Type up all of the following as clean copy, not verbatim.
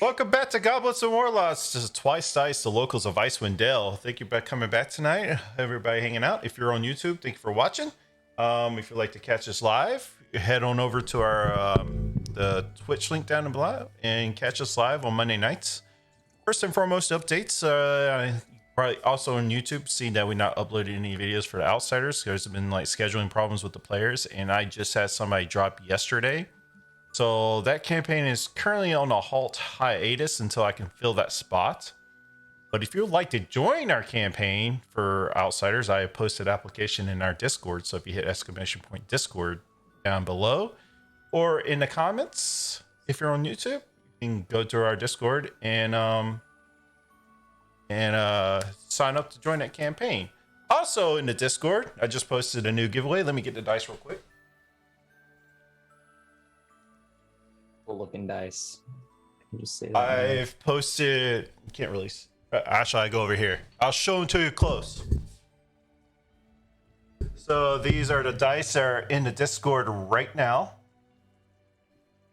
Welcome back to Goblets and Warlocks. This is Twice Dice, the locals of Icewind Dale. Thank you for coming back tonight. Everybody hanging out. If you're on YouTube, thank you for watching. If you'd like to catch us live, head on over to our the Twitch link down below and catch us live on Monday nights. First and foremost, updates. Probably also on YouTube, seeing that we not uploaded any videos for the Outsiders. There's been like scheduling problems with the players, and I just had somebody drop yesterday. So that campaign is currently on a halt hiatus until I can fill that spot. But if you'd like to join our campaign for Outsiders, I have posted application in our Discord. So if you hit ! Discord down below or in the comments, if you're on YouTube, you can go to our Discord and sign up to join that campaign. Also in the Discord, I just posted a new giveaway. Let me get the dice real quick. Looking dice. Just say that. I've posted. Can't release. Actually, I go over here. I'll show them to you close. So these are the dice that are in the Discord right now.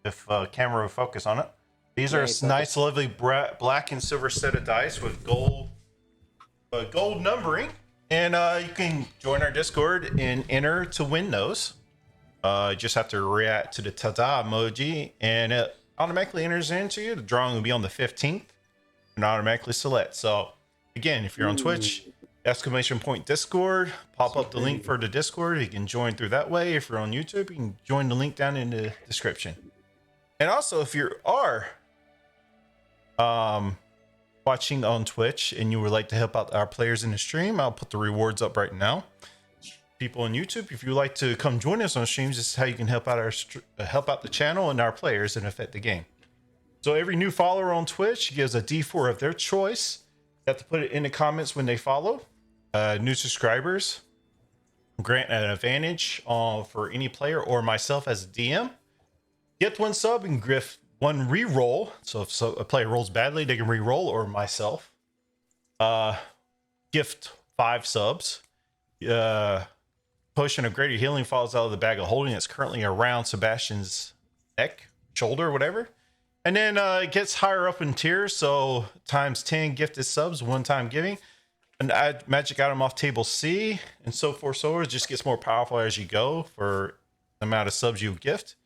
If camera will focus on it. These are a nice, lovely black and silver set of dice with gold numbering, and you can join our Discord and enter to win those. You just have to react to the ta-da emoji, and it automatically enters into you. The drawing will be on the 15th, and automatically select. So, again, if you're on Twitch, Discord, pop up the link for the Discord. You can join through that way. If you're on YouTube, you can join the link down in the description. And also, if you are watching on Twitch and you would like to help out our players in the stream, I'll put the rewards up right now. People on YouTube, if you'd like to come join us on streams, this is how you can help out the channel and our players and affect the game. So every new follower on Twitch gives a D4 of their choice. You have to put it in the comments when they follow. New subscribers grant an advantage for any player or myself as a DM. Get one sub and gift one re-roll. So if a player rolls badly, they can re-roll, or myself. Gift 5 subs. Potion of greater healing falls out of the bag of holding. It's currently around Sebastian's neck, shoulder, whatever. And then it gets higher up in tiers. So times 10 gifted subs, one time giving. An magic item off table C, and so forth. So it just gets more powerful as you go for the amount of subs you gift.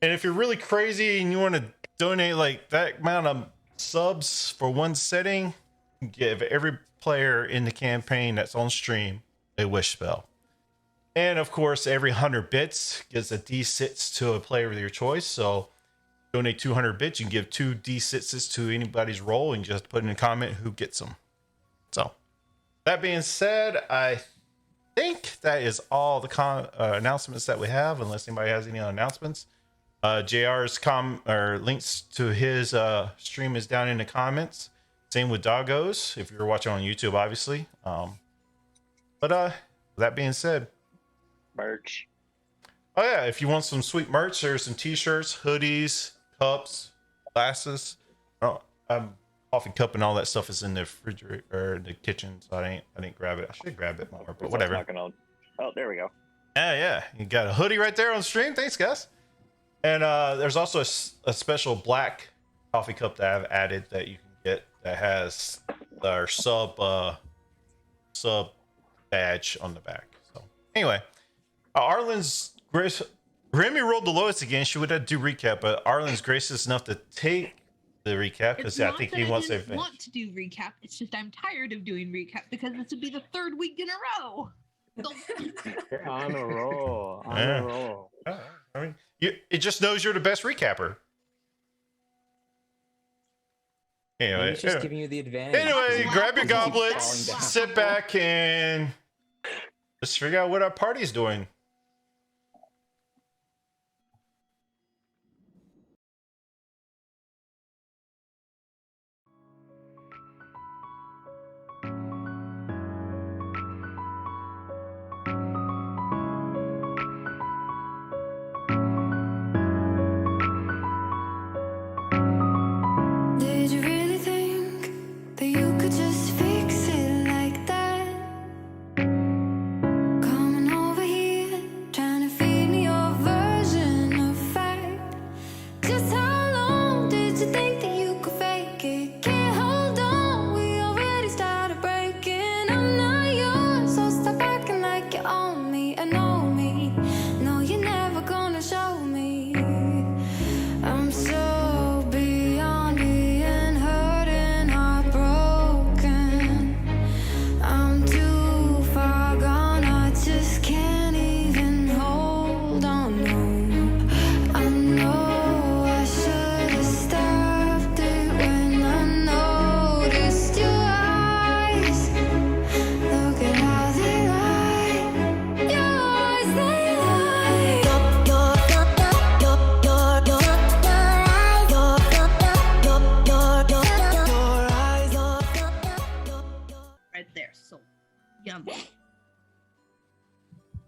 And if you're really crazy and you want to donate like that amount of subs for one setting, give every player in the campaign that's on stream a wish spell. And of course, every 100 bits gives a D6 to a player of your choice. So donate 200 bits, you can give 2 D6s to anybody's roll, and just put in a comment who gets them. So that being said, I think that is all the announcements that we have, unless anybody has any other announcements. JR's links to his stream is down in the comments. Same with Doggos, if you're watching on YouTube, obviously. But that being said, merch. Oh yeah, if you want some sweet merch, there's some t-shirts, hoodies, cups, glasses. Oh, coffee cup and all that stuff is in the refrigerator or the kitchen, so I didn't grab it. I should grab it more, but whatever. Oh, there we go. Yeah, you got a hoodie right there on stream. Thanks, guys. And there's also a special black coffee cup that I've added that you can get that has our sub badge on the back. So anyway. Arlen's grace. Remy rolled the lowest again. She would have to do recap, but Arlen's gracious enough to take the recap because I think he wants to. I want to do recap. It's just I'm tired of doing recap because this would be the 3rd week in a row. You're on a roll. On a roll. I mean, it just knows you're the best recapper. Anyway, It's just giving you the advantage. Anyway, grab your goblets, sit back, and let's figure out what our party's doing. Did you really think that you could just fix it like that? Coming over here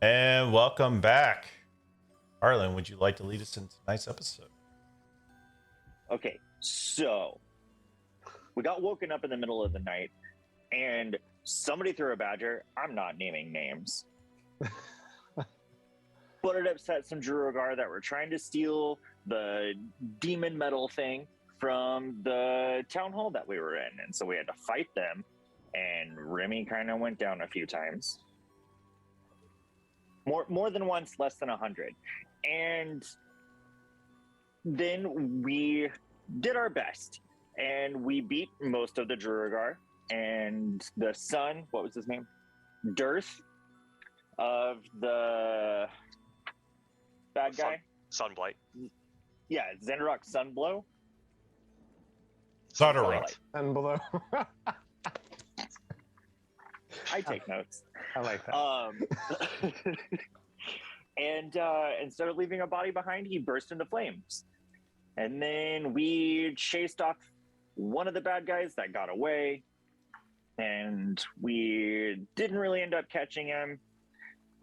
And welcome back. Arlen, would you like to lead us into tonight's episode? Okay, so we got woken up in the middle of the night, and somebody threw a badger. I'm not naming names. But it upset some Druagar that were trying to steal the demon metal thing from the town hall that we were in. And so we had to fight them, and Remy kind of went down a few times. More than once, less than 100. And then we did our best, and we beat most of the Druagar, and the son, what was his name? Dearth of the bad guy? Sunblight. Yeah, Zenrock Sunblow. Zodorite. And below. I take notes. I like that. And instead of leaving a body behind, he burst into flames. And then we chased off one of the bad guys that got away, and we didn't really end up catching him.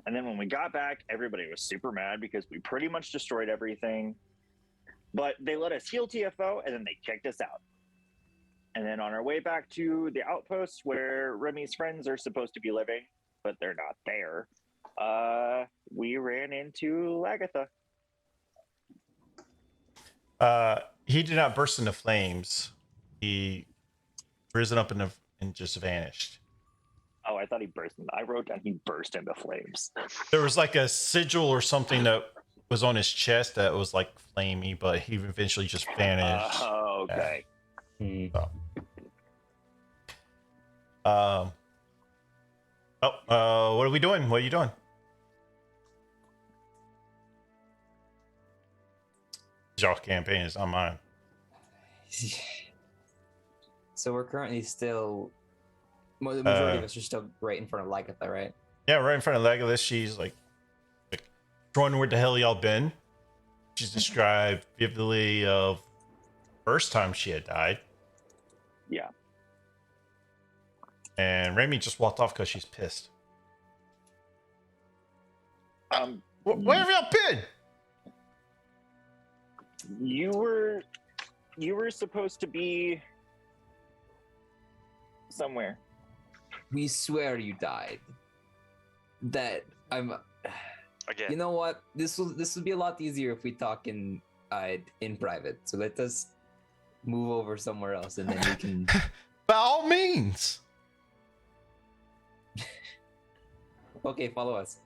And then when we got back, everybody was super mad because we pretty much destroyed everything. But they let us heal TFO, and then they kicked us out. And then on our way back to the outpost where Remy's friends are supposed to be living, but they're not there, we ran into Lagatha. He did not burst into flames. He risen up and just vanished. Oh, I thought he burst. I wrote down he burst into flames. There was like a sigil or something that was on his chest that was like flamey, but he eventually just vanished. Okay. So. What are we doing? What are you doing? Y'all campaign is on mine. So we're currently still. The majority of us are still right in front of Lagatha, right? Yeah, right in front of Legolas. She's like wondering where the hell y'all been. She's described vividly of first time she had died. Yeah. And Remy just walked off because she's pissed. Where have y'all been? You were supposed to be somewhere. We swear you died. That I'm. Again. You know what? This will be a lot easier if we talk in private. So let us move over somewhere else, and then we can. By all means. Okay, follow us,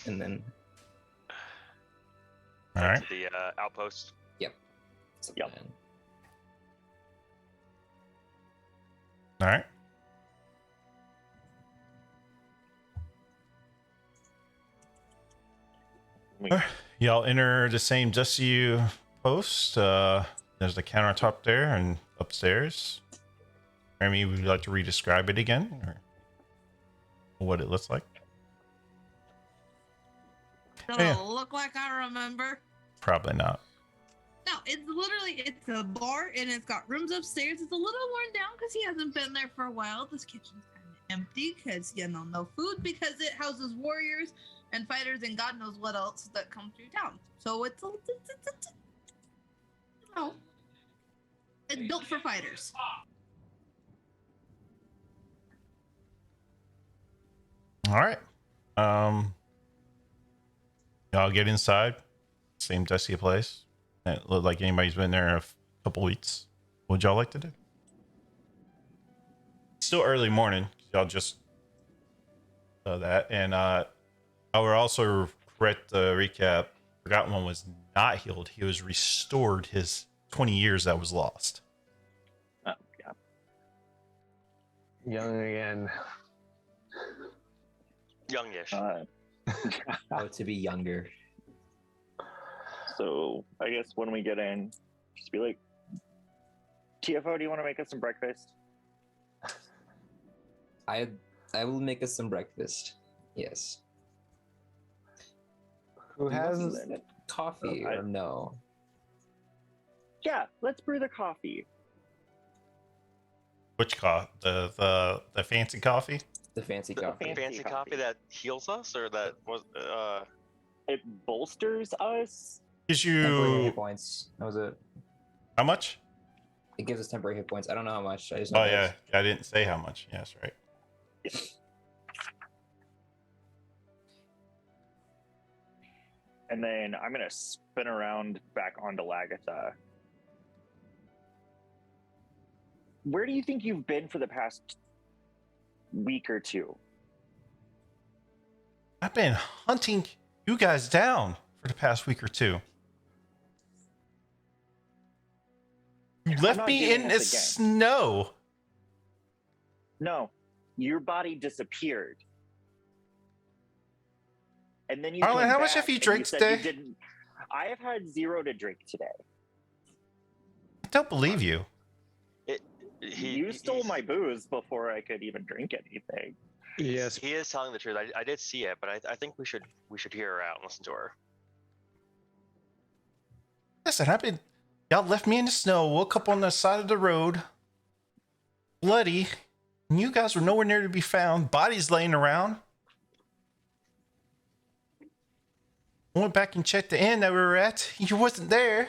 and then. All right. To the outpost. So Yep. then- All right. Y'all enter the same dusty post. There's the countertop there and upstairs. Remy, would you like to re-describe it again, or what it looks like? Does Yeah. it look like I remember? Probably not. No, it's a bar and it's got rooms upstairs. It's a little worn down because he hasn't been there for a while. This kitchen's kind of empty because no food because it houses warriors and fighters and God knows what else that come through town. So it's built for fighters. All right. Y'all get inside. Same dusty place. It looked like anybody's been there a couple weeks. What'd y'all like to do? Still early morning. Y'all just that. And I would also correct the recap. Forgotten one was not healed. He was restored his 20 years that was lost. Oh, yeah. Young again. Youngish. Oh, to be younger. So I guess when we get in, just be like, TFO, do you want to make us some breakfast? I will make us some breakfast. Yes. Who has Coffee or no? Yeah, let's brew the coffee. Which coffee? The fancy coffee? The fancy The coffee. fancy coffee coffee. that heals us, or that was It bolsters us. Gives Temporary you hit points. That was it. how much? It gives us temporary hit points. I don't know how much. I just know Oh it yeah, does. I didn't say how much. Yes, right. And then I'm gonna spin around back onto Lagatha. Where do you think you've been for the past week or two? I've been hunting you guys down for the past week or two. You left not me doing in the this again. snow. No, your body disappeared. And then you Arlen, came how much back have you and drank said today? You didn't. I have had 0 to drink today. I don't believe you. You stole my booze before I could even drink anything. Yes. He is telling the truth. I did see it, but I think we should hear her out and listen to her. Listen, y'all left me in the snow, woke up on the side of the road, bloody, and you guys were nowhere near to be found. Bodies laying around. I went back and checked the inn that we were at. You wasn't there.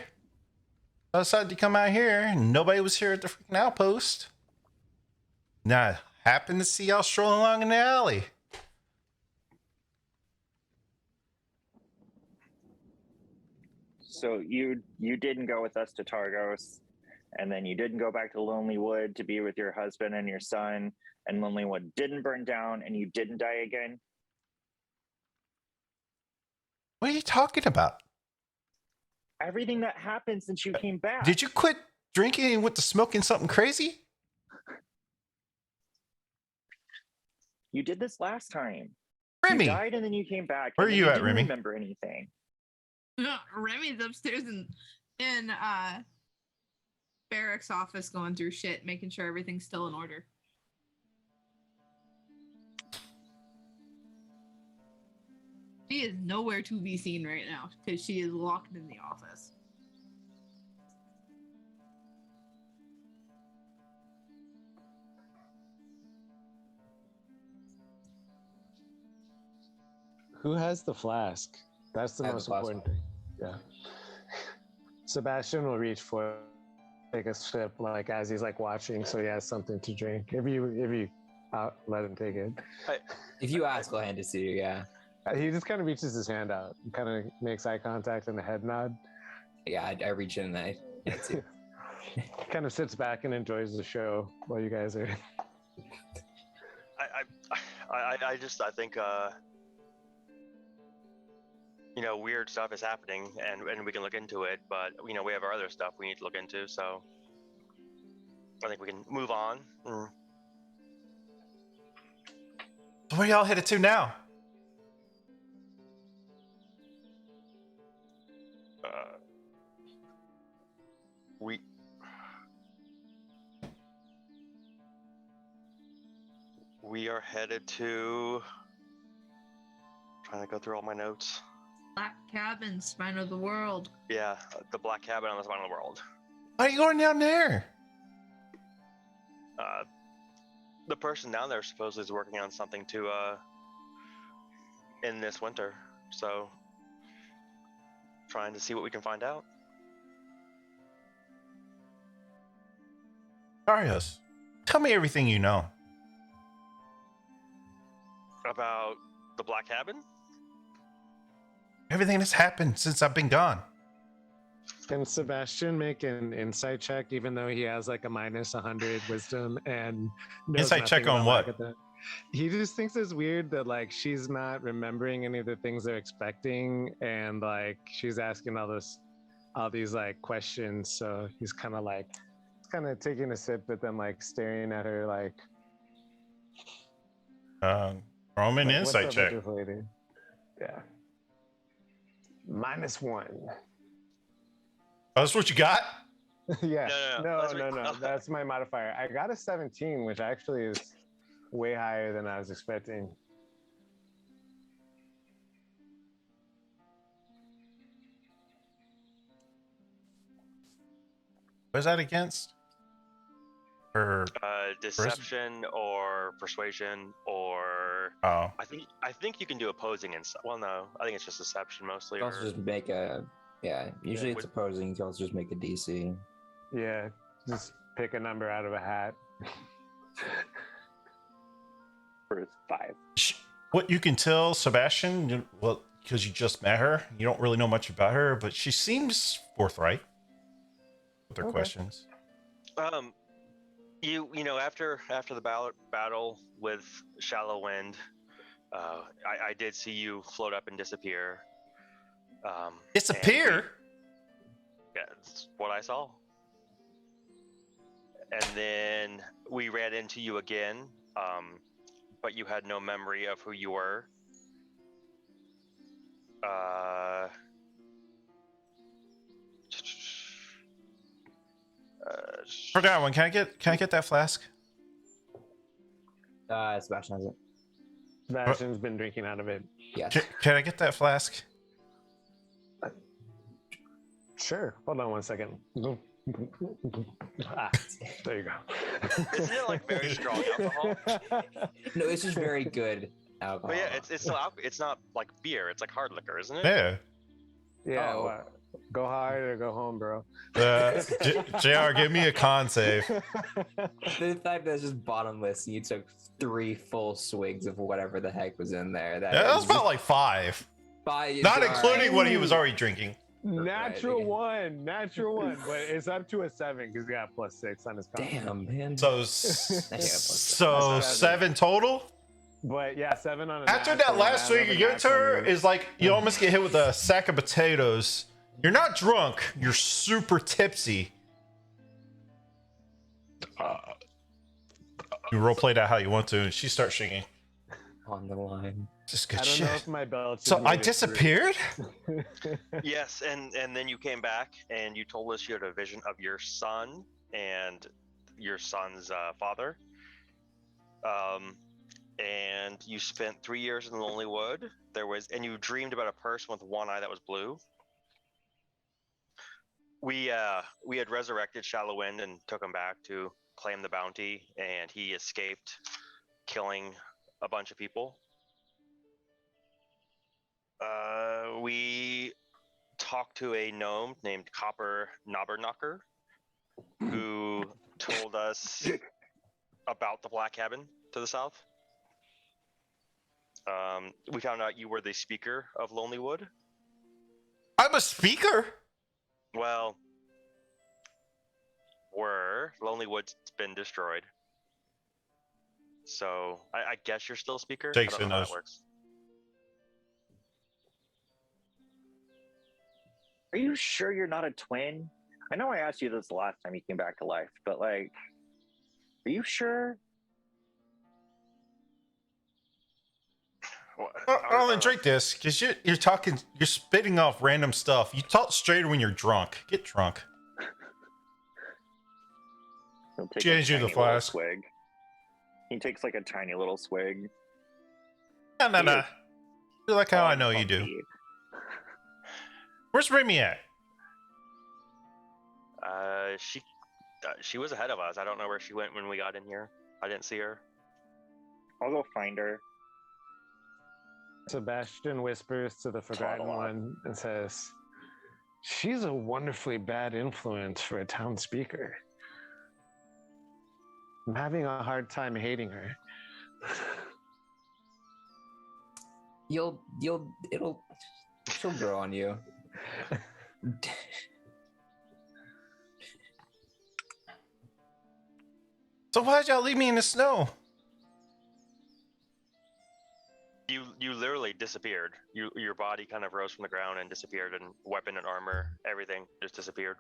I decided to come out here, and nobody was here at the freaking outpost. Now, I happened to see y'all strolling along in the alley. So you didn't go with us to Targos, and then you didn't go back to Lonely Wood to be with your husband and your son, and Lonely Wood didn't burn down, and you didn't die again. What are you talking about? Everything that happened since you came back. Did you quit drinking and went to smoking something crazy? You did this last time. Remy, You died and then you came back. Where and are then you at, didn't Remy? Remember anything? Remy's upstairs in Barrack's office going through shit, making sure everything's still in order. She is nowhere to be seen right now because she is locked in the office. Who has the flask? That's the I have most the flask. important thing. Yeah. Sebastian will reach for, take a sip, like as he's like watching, so he has something to drink. If you let him take it, If you ask, I'll hand it to you. Yeah. he just kind of reaches his hand out, kind of makes eye contact and a head nod. Yeah, I reach in and I hand it to you. Kind of sits back and enjoys the show while you guys are. I think weird stuff is happening, and we can look into it, but we have our other stuff we need to look into, so I think we can move on. where y'all headed to now? We are headed to, trying to go through all my notes. Black Cabin, Spine of the World. Yeah, the Black Cabin on the Spine of the World. Why are you going down there? The person down there supposedly is working on something to in this winter, so trying to see what we can find out. Darius, tell me everything you know. About the Black Cabin? Everything that's happened since I've been gone. Can Sebastian make an insight check, even though he has like a minus 100 wisdom and knows Insight check nothing on about what? Lagatha? He just thinks it's weird that like she's not remembering any of the things they're expecting, and like she's asking all these like questions. So he's kind of taking a sip, but then like staring at her like. Roman Like, what's insight up check. with this lady? Yeah. -1. Oh, that's what you got? Yeah. No, that's right. No. That's my modifier. I got a 17, which actually is way higher than I was expecting. What's that against? Or Deception or persuasion or oh, I think you can do opposing and well, no, I think it's just deception mostly. You can also Or just make a usually it's with- opposing. You can also just make a DC. Yeah, just pick a number out of a hat. First 5. what you can tell Sebastian, well, because you just met her, you don't really know much about her, but she seems forthright with her questions. You know after the battle with Shallow Wind, I did see you float up and disappear. Disappear? Yeah, that's what I saw. And then we ran into you again, but you had no memory of who you were. Forgot one. Can I get that flask? Sebastian has it. Sebastian's been drinking out of it. Yes. Can I get that flask? Sure. Hold on one second. Ah, there you go. Isn't it like very strong alcohol? No, it's just very good alcohol. But yeah, it's still it's not like beer. It's like hard liquor, isn't it? Yeah. Yeah. Oh. Well, go hard or go home, bro. JR, give me a con save. The fact that it's just bottomless and you took 3 full swigs of whatever the heck was in there. That was about like 5. Not including what he was already drinking. Natural one, but it's up to a 7 because he got +6 on his con. Damn, man. So 7 total? But yeah, 7 on a After natural, that last out swing of a you give it to natural her unit. is like you almost get hit with a sack of potatoes. You're not drunk, you're super tipsy. You roleplay that how you want to, and she starts singing. On the line. Just I good don't know shit. if my belt. So I disappeared? Yes, and then you came back and you told us you had a vision of your son and your son's father. And you spent 3 years in the Lonely Wood. And you dreamed about a person with one eye that was blue. We had resurrected Shallow Wind and took him back to claim the bounty, and he escaped, killing a bunch of people. We talked to a gnome named Copper Knobberknocker, who told us about the Black Cabin to the south. We found out you were the speaker of Lonely Wood. I'm a speaker? Well, Lonely Wood's been destroyed. So I guess you're still a speaker. Takes I don't know how knows. that works. Are you sure you're not a twin? I know I asked you this the last time you came back to life, but like, are you sure? I'll then drink this because you're talking, you're spitting off random stuff. You talk straighter when you're drunk. Get drunk. He'll take She a hands you the tiny little flask. swig. He takes like a tiny little swig. No. You like how I know you do. Funky. Where's Remy at? She was ahead of us. I don't know where she went when we got in here. I didn't see her. I'll go find her. Sebastian whispers to the Forgotten Toddle off. One and says, "She's a wonderfully bad influence for a town speaker. I'm having a hard time hating her." She'll grow on you. So why'd y'all leave me in the snow? You literally disappeared. Your body kind of rose from the ground and disappeared, and weapon and armor, everything just disappeared.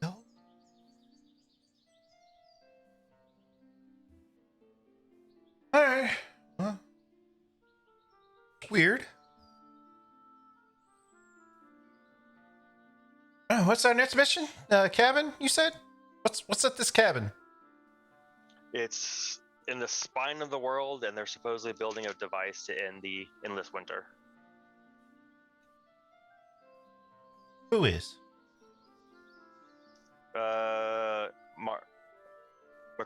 No. Alright. Well, weird. Oh, what's our next mission? Cabin, you said? What's at this cabin? It's in the spine of the world, and they're supposedly building a device to end the endless winter. Who is?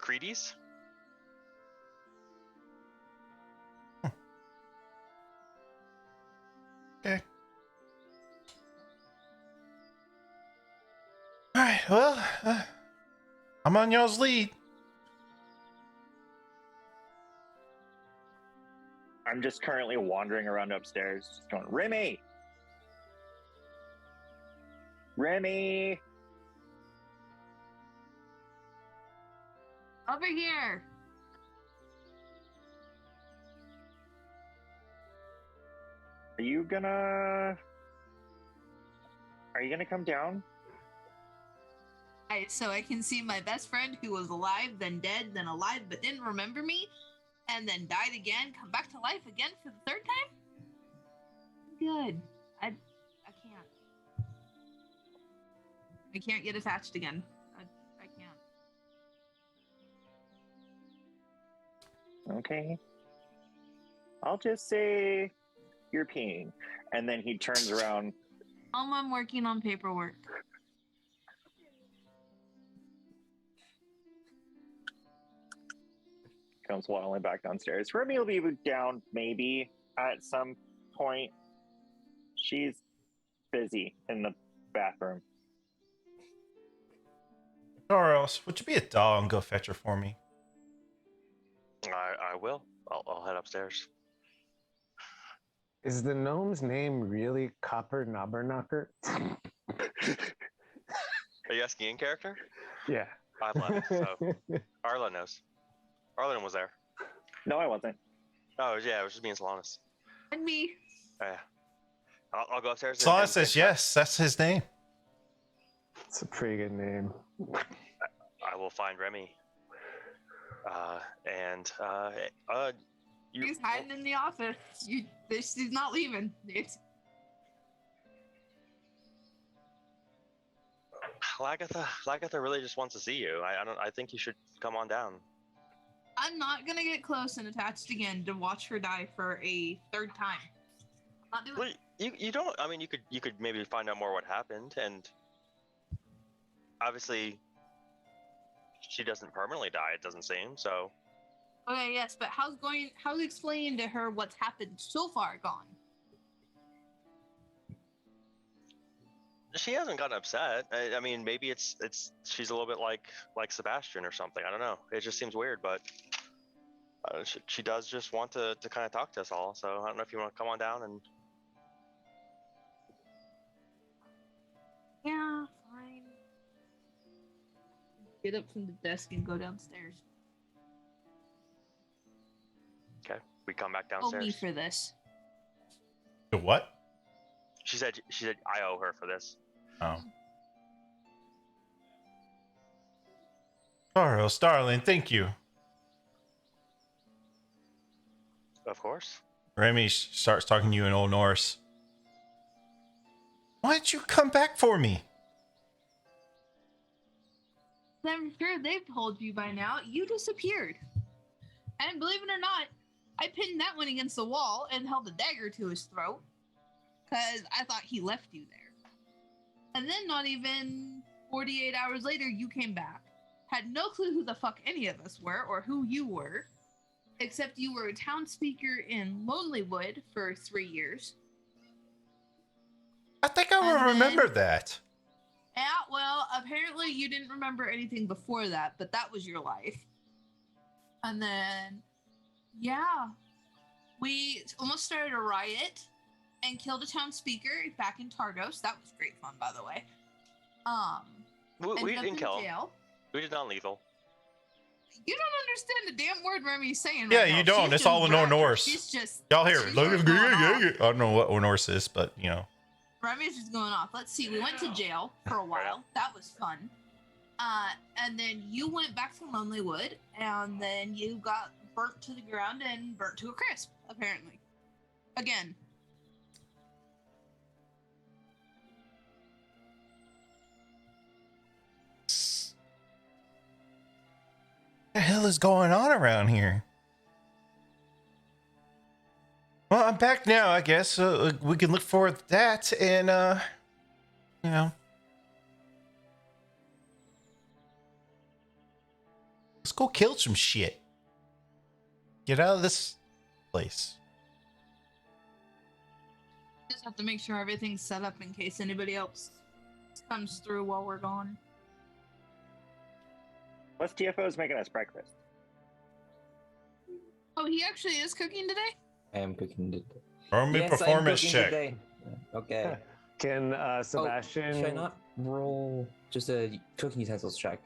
Creedies. Okay. All right. Well, I'm on y'all's lead. I'm just currently wandering around upstairs, just going, Remy! Remy! Over here. Are you gonna come down? So I can see my best friend who was alive, then dead, then alive, but didn't remember me, and then died again, come back to life again for the third time? Good. I can't. I can't get attached again. I can't. Okay. I'll just say you're peeing. And then he turns around. I'm working on paperwork. Comes waddling back downstairs. Remy will be down maybe at some point. She's busy in the bathroom. Taros, would you be a doll and go fetch her for me? I will. I'll head upstairs. Is the gnome's name really Copper Knobberknocker? Are you asking in character? Yeah. I've left, so Arla knows. Arlen was there. No, I wasn't. Oh yeah, it was just me and Solanas. And me. Yeah. I'll go upstairs. Solana says yes. That's his name. It's a pretty good name. I will find Remy. He's hiding in the office. He's not leaving. Lagatha really just wants to see you. I think you should come on down. I'm not gonna get close and attached again to watch her die for a third time. I'm not doing Well, it. you don't. I mean, you could maybe find out more what happened, and obviously, she doesn't permanently die. It doesn't seem so. Okay, yes, but how's explaining to her what's happened so far gone? She hasn't gotten upset. I mean, maybe it's she's a little bit like Sebastian or something. I don't know. It just seems weird, but she does just want to kind of talk to us all. So I don't know if you want to come on down and. Yeah, fine. Get up from the desk and go downstairs. Okay, we come back Owe downstairs. me for this. The what? She said I owe her for this. Oh. Taros, darling, thank you. Of course. Remy starts talking to you in Old Norse. Why didn't you come back for me? I'm sure they've told you by now. You disappeared. And believe it or not, I pinned that one against the wall and held a dagger to his throat. Because I thought he left you there. And then not even 48 hours later, you came back. Had no clue who the fuck any of us were or who you were. Except you were a town speaker in Lonelywood for 3 years. I think I will remember that. Yeah, well, apparently you didn't remember anything before that, but that was your life. And then, yeah, we almost started a riot and killed a town speaker back in Tardos. That was great fun, by the way. We ended up didn't in kill him. jail. We did non-lethal. You don't understand the damn word Remy's saying. Yeah, right now. you don't. She's It's just all in bragging. Norse. She's just Y'all hear she's it. just going off. I don't know what Norse is, but you know. Remy's just going off. Let's see. We went to jail for a while. That was fun. And then you went back to Lonelywood, and then you got burnt to the ground and burnt to a crisp, apparently. Again. What the hell is going on around here? Well, I'm back now, I guess. We can look forward to that, and you know, Let's go kill some shit. Get out of this place. Just have to make sure everything's set up in case anybody else comes through while we're gone. What's TFO's making us breakfast? Oh, he actually is cooking today? I am cooking today. Roll me Yes, I am performance cooking check. today. Okay. Can Oh, Sebastian? should I not roll just a cooking utensils check?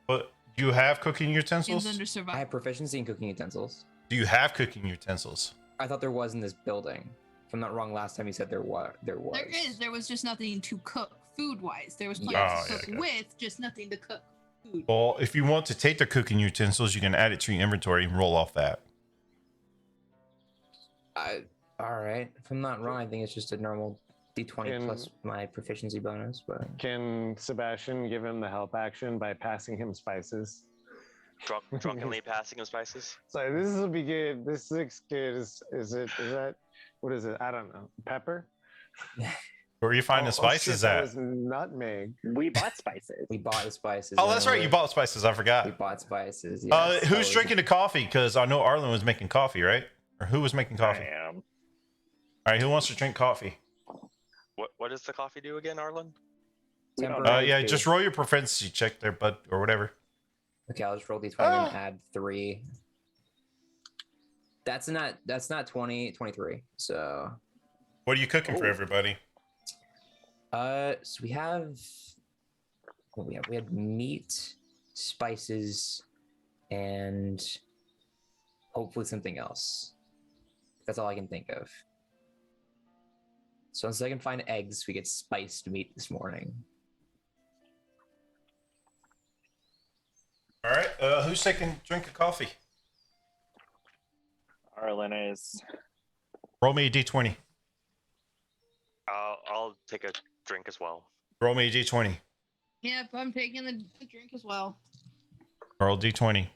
But you have cooking He's utensils? under I survival. have proficiency in cooking utensils. Do you have cooking utensils? I thought there was in this building. If I'm not wrong, last time you said there was. There is. There was just nothing to cook food-wise. There was plenty Yeah. to Oh, cook yeah, with, just nothing to cook food. Well, if you want to take the cooking utensils, you can add it to your inventory and roll off that. All right. If I'm not wrong, I think it's just a normal D20 And- plus my proficiency bonus. But Can Sebastian give him the help action by passing him spices? Drunkenly passing him spices. So this will be good. This looks good. Is that what is it? I don't know. Pepper? Where are you finding the spices shit, that at? was nutmeg. We bought spices. we bought the spices. Oh, that's right. You bought spices. I forgot. We bought spices. Yes, that Who's was- drinking the coffee? Because I know Arlen was making coffee, right? Or who was making coffee? I am. All right, who wants to drink coffee? What does the coffee do again, Arlen? We don't Temporary know. Yeah, just roll your proficiency check there, bud, or whatever. Okay, I'll just roll D20 Ah. and add 3. That's not 20, 23. So What are you cooking for Oh. everybody? so we have what we had meat, spices, and hopefully something else. That's all I can think of. So unless I can find eggs, we get spiced meat this morning. All right, who's taking a drink of coffee? Arlen is. Roll me a d20. I'll take a drink as well. Roll me a d20. Yep, I'm taking the drink as well. Roll d20.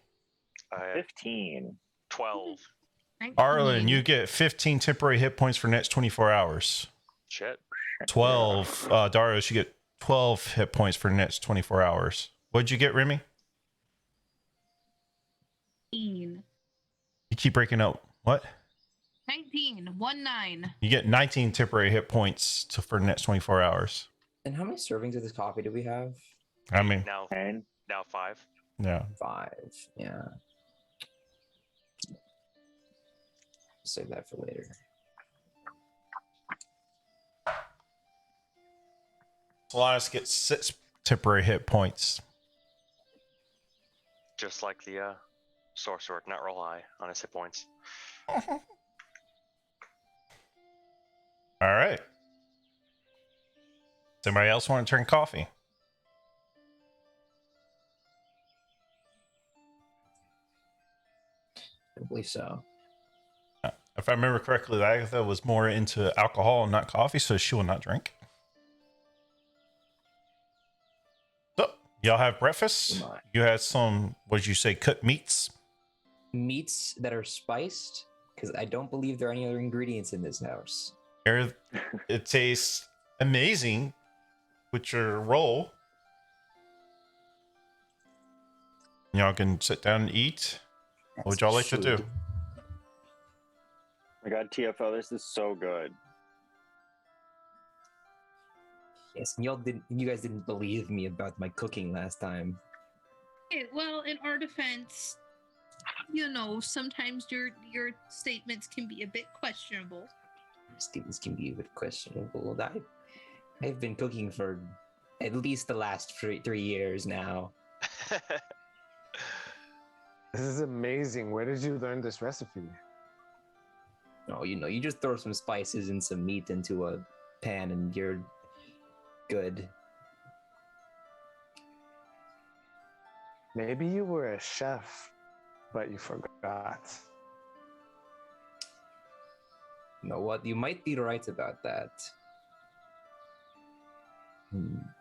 15. 12. Arlen, you get 15 temporary hit points for next 24 hours. Shit. 12. Darius, you get 12 hit points for the next 24 hours. What'd you get, Remy? 19. You keep breaking up. What? 19. 1-9. You get 19 temporary hit points for the next 24 hours. And how many servings of this coffee do we have? I mean, Now 10. 5. yeah. 5. Yeah. Save that for later. Solanas gets 6 temporary hit points. Just like the sorcerer, not roll high on his hit points. All right. Somebody else want to turn coffee? I believe so. If I remember correctly, Agatha was more into alcohol and not coffee, so she will not drink. So, y'all have breakfast? Come on. You had some, what did you say, cooked meats? Meats that are spiced, because I don't believe there are any other ingredients in this house. It tastes amazing with your roll. Y'all can sit down and eat. What would y'all like to do? My God, TFO, this is so good. Yes, and you guys didn't believe me about my cooking last time. Okay, well, in our defense, you know, sometimes your statements can be a bit questionable. Statements can be a bit questionable. I've been cooking for at least the last 3 years now. This is amazing. Where did you learn this recipe? No, you just throw some spices and some meat into a pan and you're good. Maybe you were a chef, but you forgot. You know what? You might be right about that.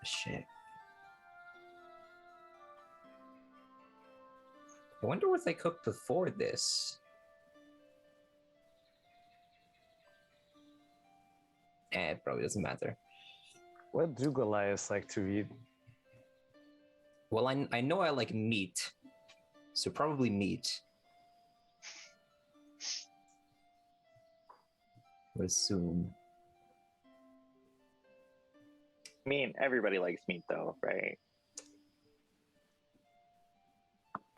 Shit. I wonder what they cooked before this. It probably doesn't matter. What do Goliaths like to eat? Well, I know I like meat. So probably meat. I would assume. I mean, everybody likes meat, though, right?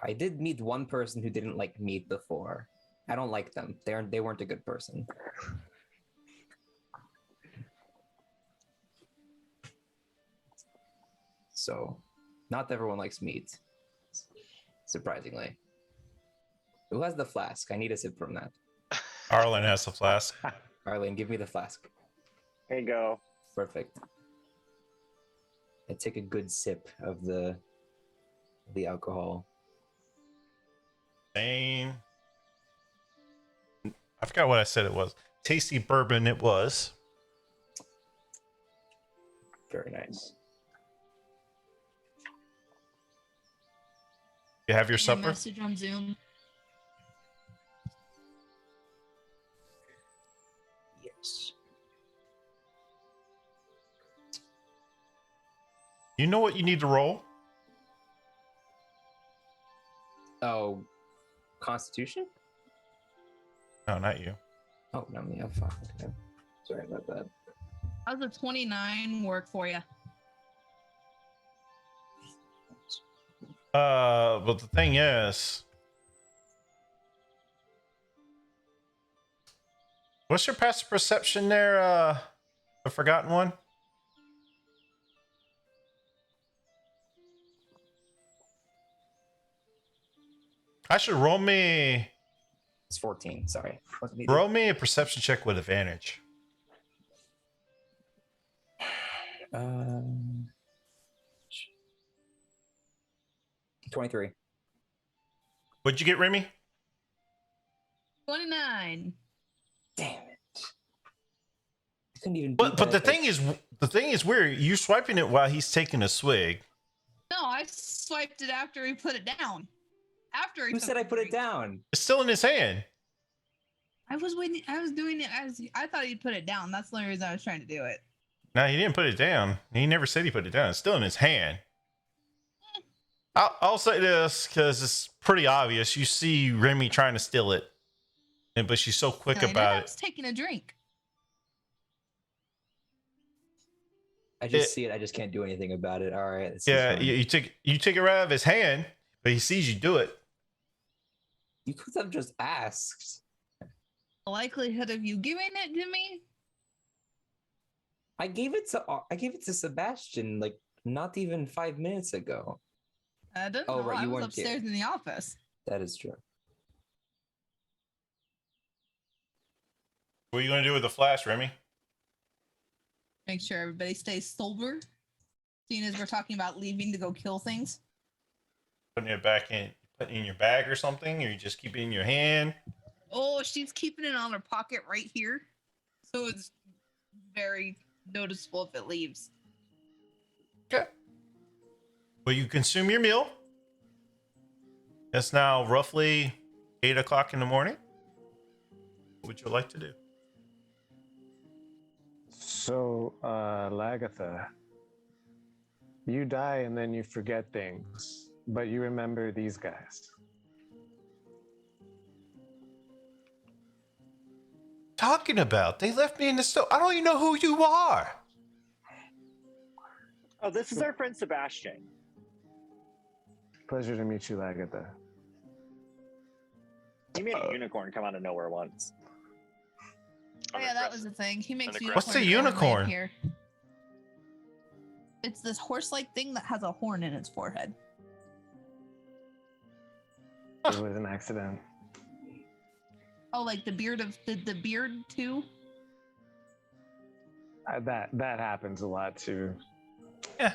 I did meet one person who didn't like meat before. I don't like them. They weren't a good person. So, not everyone likes meat. Surprisingly. Who has the flask? I need a sip from that. Arlen has the flask. Arlene, give me the flask. There you go. Perfect. I take a good sip of the alcohol. Same. I forgot what I said it was. Tasty bourbon it was. Very nice. You have your Send me a supper? message on Zoom. Yes. You know what you need to roll? Oh, Constitution? No, not you. Oh, no, me. Oh, fuck. Okay. Sorry about that. How's a 29 work for you? But the thing is, what's your passive perception there? The forgotten one? I should roll me It's 14. Sorry. roll me a perception check with advantage. 23. What'd you get, Remy? 29. Damn it. I couldn't even But beat the that. thing is weird. You're swiping it while he's taking a swig. No, I swiped it after he put it down. After he Who took said I the put it drink. down? It's still in his hand. I was waiting. I was doing it as I thought he'd put it down. That's the only reason I was trying to do it. No, he didn't put it down. He never said he put it down. It's still in his hand. I'll say this because it's pretty obvious. You see Remy trying to steal it, but she's so quick And I knew about I it. was taking a drink. I just see it. I just can't do anything about it. All right. this is Yeah, fine. you take it right out of his hand, but he sees you do it. You could have just asked. The likelihood of you giving it to me? I gave it to Sebastian like not even 5 minutes ago. I don't Oh, know. right, I you was weren't upstairs here. in the office. That is true. What are you going to do with the flash, Remy? Make sure everybody stays sober. Seeing as we're talking about leaving to go kill things. Putting it in your bag or something, or you just keep it in your hand? Oh, she's keeping it on her pocket right here. So it's very noticeable if it leaves. Okay. Well, you consume your meal. It's now roughly 8 o'clock in the morning. What would you like to do? So, Lagatha, you die and then you forget things, but you remember these guys. Talking about? They left me in the stove. I don't even know who you are. Oh, this is our friend Sebastian. Pleasure to meet you, Lagatha. He made a unicorn come out of nowhere once. Oh yeah, that was the thing. He makes aggressive. What's a unicorn unicorn? here. It's this horse-like thing that has a horn in its forehead. It was an accident. Oh, like the beard of the beard too. That happens a lot too. Yeah.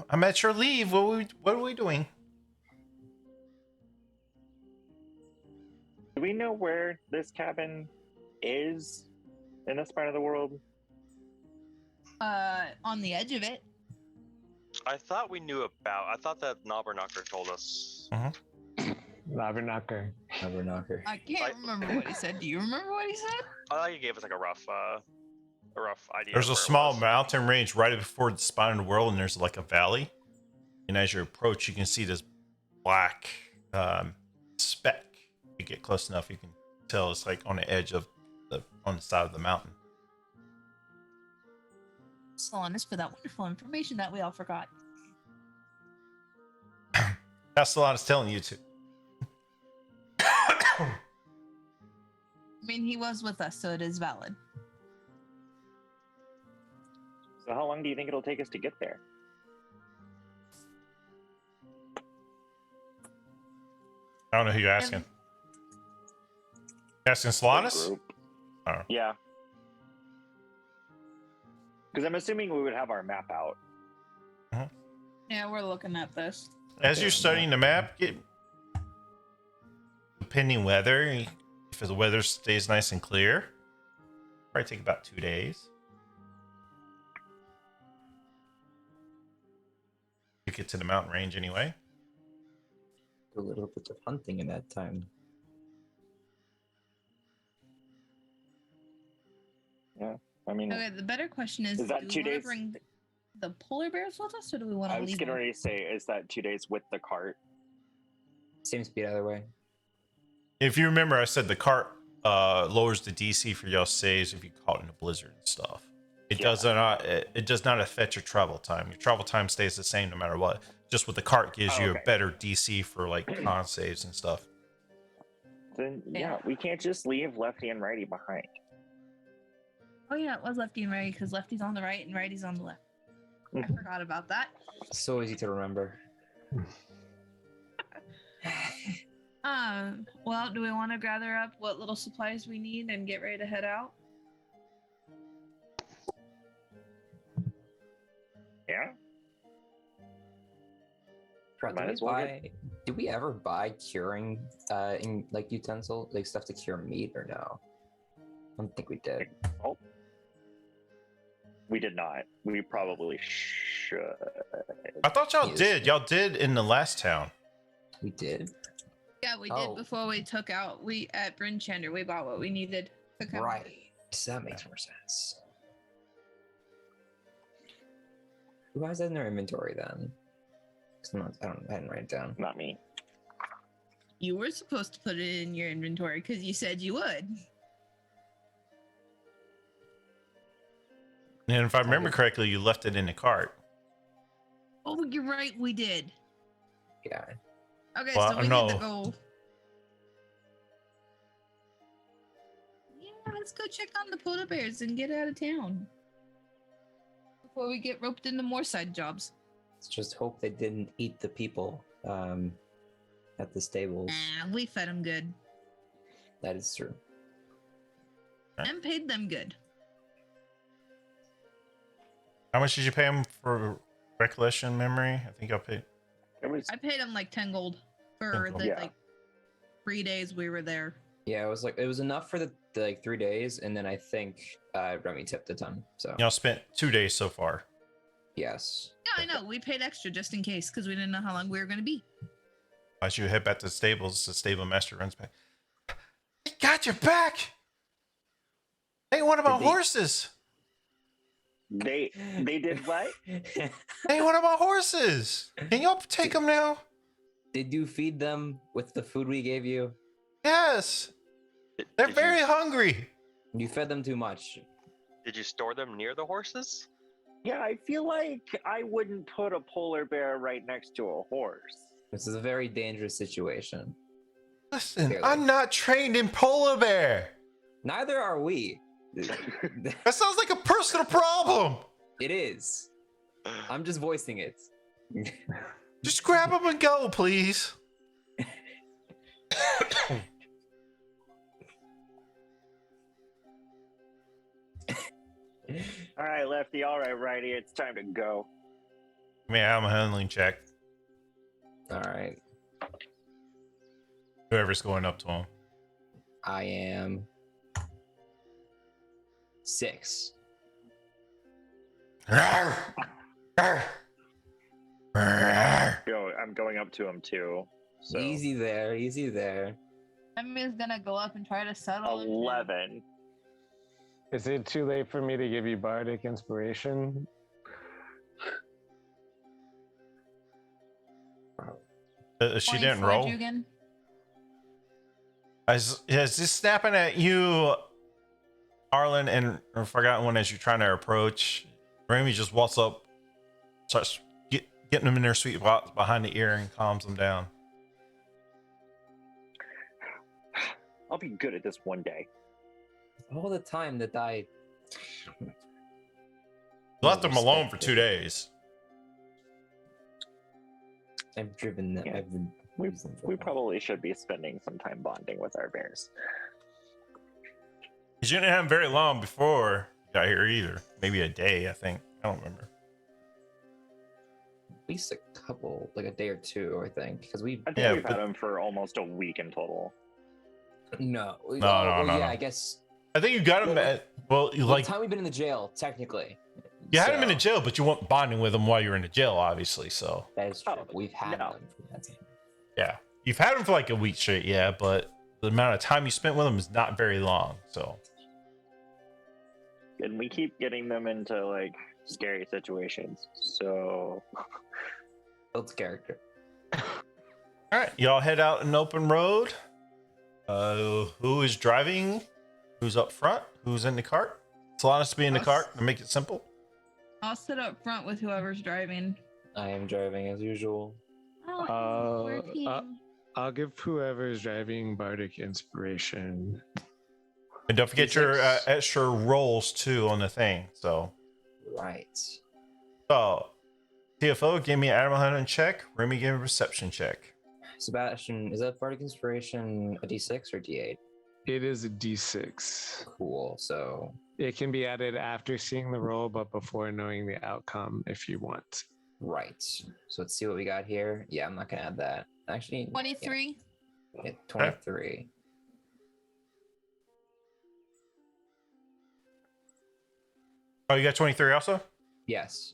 I'm at your leave. What are we doing? Do we know where this cabin is in this part of the world? On the edge of it. I thought we knew about. I thought that Knobberknocker told us. Labernacker. Knocker. I can't remember what he said. Do you remember what he said? I thought he gave us like a rough. a rough idea. There's of a where it small was. mountain range right before the spine of the world, and there's like a valley. And as you approach, you can see this black speck. If you get close enough, you can tell it's like on the edge of on the side of the mountain. Solanas for that wonderful information that we all forgot. Castellana's telling you to. I mean, he was with us, so it is valid. So how long do you think it'll take us to get there? I don't know who you're asking. Asking Solanas? Group. Oh. Yeah. Because I'm assuming we would have our map out. Yeah, we're looking at this. As you're studying the map, depending weather, if the weather stays nice and clear, probably take about 2 days. You get to the mountain range anyway. Do a little bit of hunting in that time. Yeah. I mean, Okay, the better question is, Is that do 2 we want days? to bring the polar bears with us, or do we want I to was leave getting them? ready to say, is that 2 days with the cart? Same speed either way. If you remember, I said the cart lowers the DC for y'all saves if you caught in a blizzard and stuff. It does not affect your travel time. Your travel time stays the same no matter what. Just with the cart gives you a better DC for like con saves and stuff. Then yeah, we can't just leave Lefty and Righty behind. Oh yeah, it was lefty and righty because lefty's on the right and righty's on the left. I forgot about that. So easy to remember. Well, do we want to gather up what little supplies we need and get ready to head out? Yeah. Brad, Might as well do we ever buy curing in like utensil, like stuff to cure meat or no? I don't think we did. Oh. We did not. We probably should. I thought y'all Yes. did. Y'all did in the last town. We did? Yeah, we Oh. did before we took out. We at Bryn Chander, we bought what we needed. to come. Right. So that makes more sense. Who has that in their inventory then? 'Cause I didn't write it down. Not me. You were supposed to put it in your inventory because you said you would. And if I remember correctly, you left it in the cart. Oh, you're right, we did. Yeah. Okay, Well, so we no. need to go. Yeah, let's go check on the polar bears and get out of town before we get roped into more side jobs. Let's just hope they didn't eat the people at the stables. Nah, we fed them good That is true. and paid them good. How much did you pay him for recollection memory? I think I paid. It was I paid them like 10 gold for 10 gold. the Yeah. like 3 days we were there. Yeah, it was enough for the like 3 days, and then I think Remy tipped a ton. So Y'all spent 2 days so far. yes. Yeah, I know. We paid extra just in case because we didn't know how long we were going to be. As you head back to the stables, the stable master runs back. I got your back. Hey, what about Did they- horses? they did what? Hey, what about horses? Can y'all take them now? Did you feed them with the food we gave you? Yes. They're Did very hungry. You fed them too much. Did you store them near the horses? Yeah, I feel like I wouldn't put a polar bear right next to a horse. This is a very dangerous situation. Listen, Clearly. I'm not trained in polar bear. Neither are we. That sounds like a personal problem. It is. I'm just voicing it. Just grab them and go, please. All right, Lefty. All right, Righty. It's time to go. Man, I'm a handling check. All right. Whoever's going up to him. I am 6. I'm going up to him too. So Easy there. Easy there. Emmy's going to go up and try to settle him. 11. Is it too late for me to give you bardic inspiration? She 24, didn't roll. Jugan. Is this snapping at you, Arlen, and or forgotten one as you're trying to approach? Remy just walks up, starts getting them in their sweet spots behind the ear and calms them down. I'll be good at this one day. All the time that I Left them alone for 2 days. I've driven them. Yeah. I've been We probably should be spending some time bonding with our bears. You didn't have them very long before you got here either. Maybe a day, I think. I don't remember. at least a couple, like a day or two, I think, because we. I think Yeah, we've but- had them for almost a week in total. No. No, well, no. Yeah, I guess. I think you got them Well, at, well, you Like like, the time we've been in the jail, technically. you had them in So, the jail, but you weren't bonding with them while you were in the jail, obviously. So, That is true. Oh, We've had no. them for that time. yeah. You've had them for like a week straight, yeah, but the amount of time you spent with them is not very long. So, And we keep getting them into like scary situations. So Builds character. all right, y'all head out an open road. Who is driving? Who's up front? Who's in the cart? Solanas to be in the Us. cart to make it simple. I'll sit up front with whoever's driving. I am driving as usual. Oh, we're a team. I'll give whoever's driving bardic inspiration. And don't forget your D6. extra rolls too on the thing. So, Right. TFO, give me an animal handling check. Remy, give me a perception check. Sebastian, is that bardic inspiration a D6 or D8? It is a d6. Cool. So It can be added after seeing the roll, but before knowing the outcome if you want. right. So let's see what we got here. Yeah, I'm not gonna add that. Actually, 23. Yeah, 23. Oh, you got 23 also? Yes.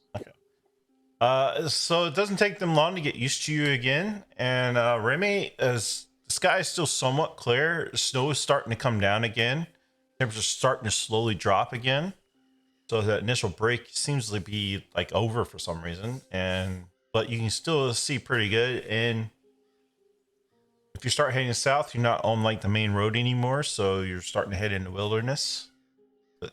So it doesn't take them long to get used to you again. And Remy, as the sky is still somewhat clear, snow is starting to come down again. Temperatures starting to slowly drop again. So that initial break seems to be like over for some reason. But you can still see pretty good. And if you start heading south, you're not on like the main road anymore. So you're starting to head into wilderness. But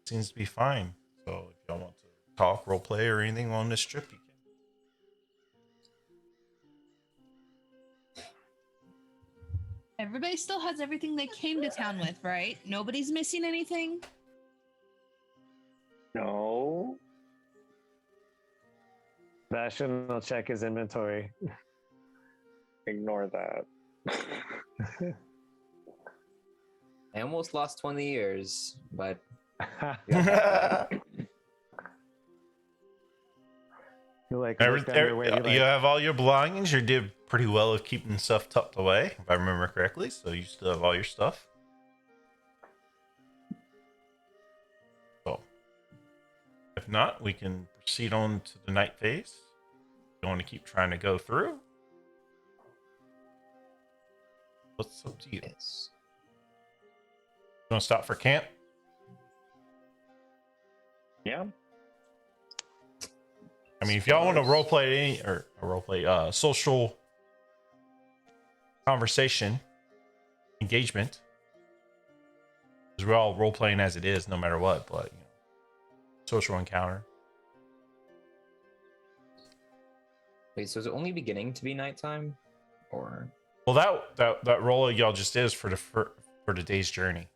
it seems to be fine. So if y'all want to talk, role play, or anything on this trip, you can. Everybody still has everything they came to town with, right? Nobody's missing anything? no. Sebastian will check his inventory. Ignore that. I almost lost 20 years, but You like Every, looked underway, you like, have all your belongings. You did pretty well of keeping stuff tucked away, if I remember correctly. So you still have all your stuff. So, if not, we can proceed on to the night phase. You want to keep trying to go through? What's up to you? yes. You want to stop for camp? Yeah. I mean, if y'all want to roleplay any or roleplay social conversation engagement, because we're all role playing as it is, no matter what. But you know, social encounter. Wait, so is it only beginning to be nighttime, or? Well, that role y'all just is for the day's journey.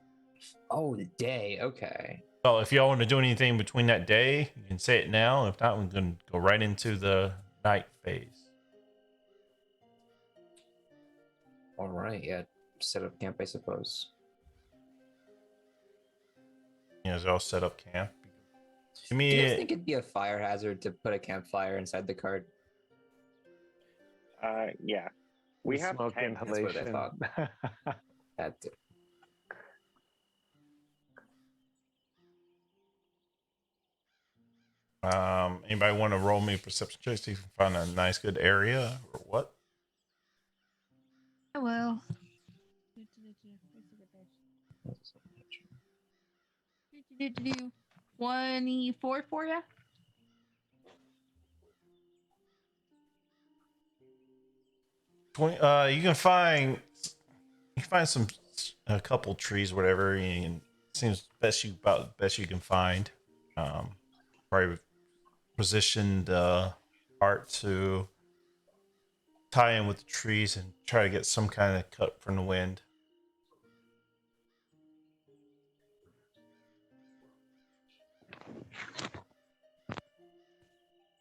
Oh, the day. Okay. So if y'all want to do anything between that day, you can say it now. If not, we're going to go right into the night phase. All right. Yeah. Set up camp, I suppose. You know, y'all set up camp. Give Do you guys me think it'd be a fire hazard to put a campfire inside the cart? Yeah. We have smoke tents. That's what I inhalation. thought. That too. anybody want to roll me a perception check so you can find a nice good area or what? I will. 24 for you. You can find a couple trees, whatever. And it seems about best you can find. Probably position the art to tie in with the trees and try to get some kind of cut from the wind.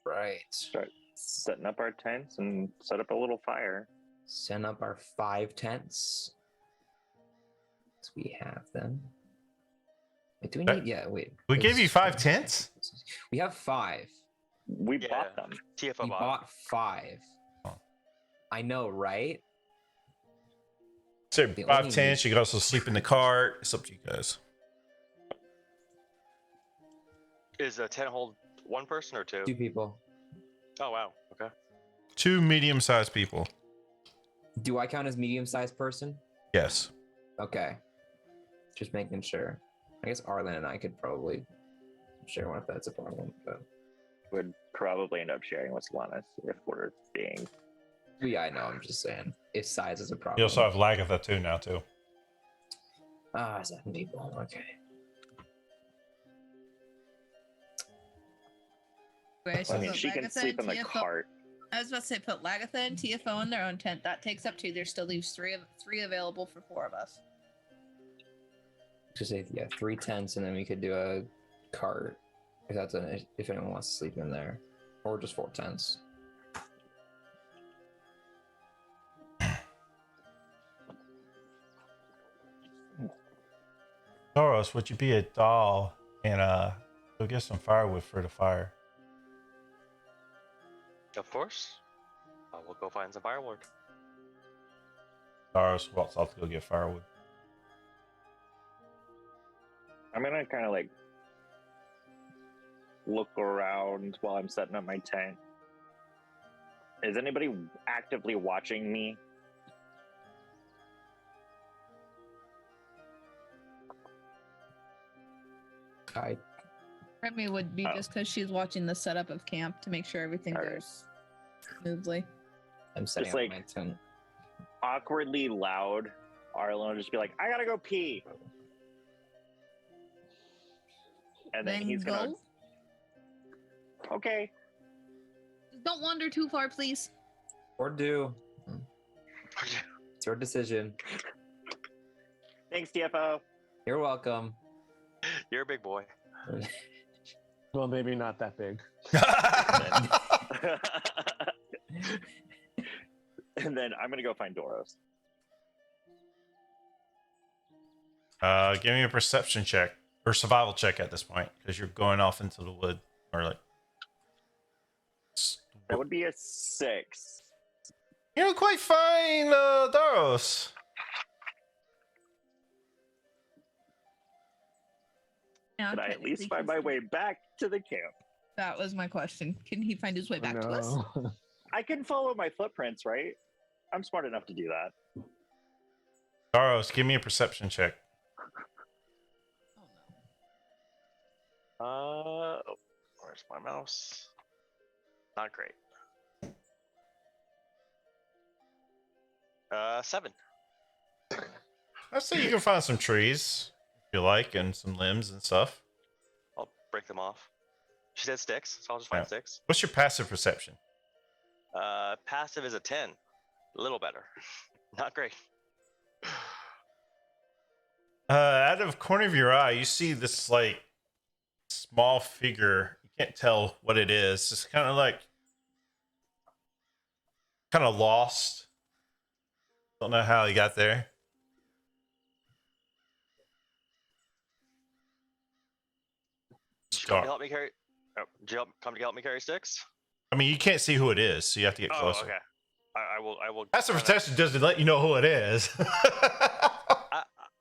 Right. Start setting up our tents and set up a little fire. Send up our 5 tents. So we have them. Wait, do we need? Yeah, wait. We gave you 5 tents? We have 5. We Yeah. bought them. TFO We bot. bought 5. Oh. I know, right? So The 5 only- tents. You can also sleep in the cart. It's up to you guys. Is a tent hold one person or 2? 2 people. Oh wow. Okay. 2 medium-sized people. Do I count as medium-sized person? Yes. Okay. Just making sure. I guess Arlen and I could probably share one if that's a problem. But Would probably end up sharing with Slanus if we're being. yeah, I know. I'm just saying if size is a problem. You also have Lagatha too now too. 7 people. Okay. Right, I mean, put she can Lagatha sleep in and the TFO cart. I was about to say put Lagatha and TFO in their own tent. That takes up 2. There still leaves 3 available for 4 of us. Just say 3 tents, and then we could do a cart if anyone wants to sleep in there, or just 4 tents. Doros, would you be a doll and go get some firewood for the fire? Of course. We'll go find some firewood. Doros walks off to go get firewood. I'm gonna kind of like look around while I'm setting up my tent. Is anybody actively watching me? Remy would be Oh. just because she's watching the setup of camp to make sure everything All right. goes smoothly. I'm setting Just up like- my tent. Awkwardly loud, Arlen will just be like, "I gotta go pee," and then he's gonna. Okay. Don't wander too far, please. Or do. It's your decision. Thanks, TFO. You're welcome. You're a big boy. Well, maybe not that big. And then I'm gonna go find Doros. Give me a perception check or survival check at this point because you're going off into the wood or like. That would be a 6. You're doing quite fine, Doros. Now, Could I at least technically, find my way back to the camp? That was my question. Can he find his way back to us? No. I can follow my footprints, right? I'm smart enough to do that. Doros, give me a perception check. Where's my mouse? Not great. 7. I'd say you can find some trees if you like and some limbs and stuff. I'll break them off. She said sticks, so I'll just find Yeah. sticks. What's your passive perception? Passive is a 10. A little better. Not great. Out of the corner of your eye, you see this like small figure. You can't tell what it is. It's kind of like lost. Don't know how he got there. Did you come to help me carry? Oh, did you come to help me carry sticks? I mean, you can't see who it is, so you have to get closer. Oh, okay. I will. I will. Passive kinda- perception doesn't let you know who it is.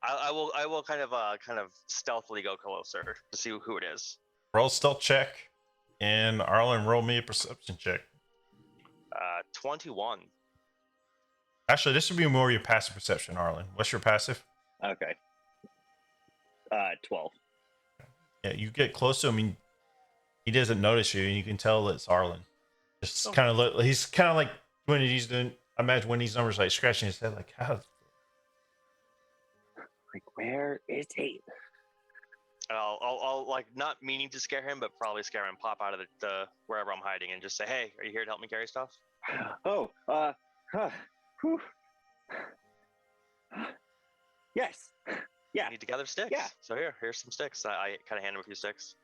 I will. I will kind of stealthily go closer to see who it is. Roll stealth check, and Arlen, roll me a perception check. 21. Actually, this would be more your passive perception, Arlen. What's your passive? Okay. 12. Yeah, you get close to him, and he doesn't notice you, and you can tell it's Arlen. Just kind of look. He's kind of like when he's doing. I imagine when these numbers like scratching his head, like how. Like, where is he? I'll like not meaning to scare him, but probably scare him, pop out of the wherever I'm hiding, and just say, "Hey, are you here to help me carry stuff?" Oh, whew. Yes. Yeah. I need to gather sticks. Yeah. So here's some sticks. I kind of hand him a few sticks.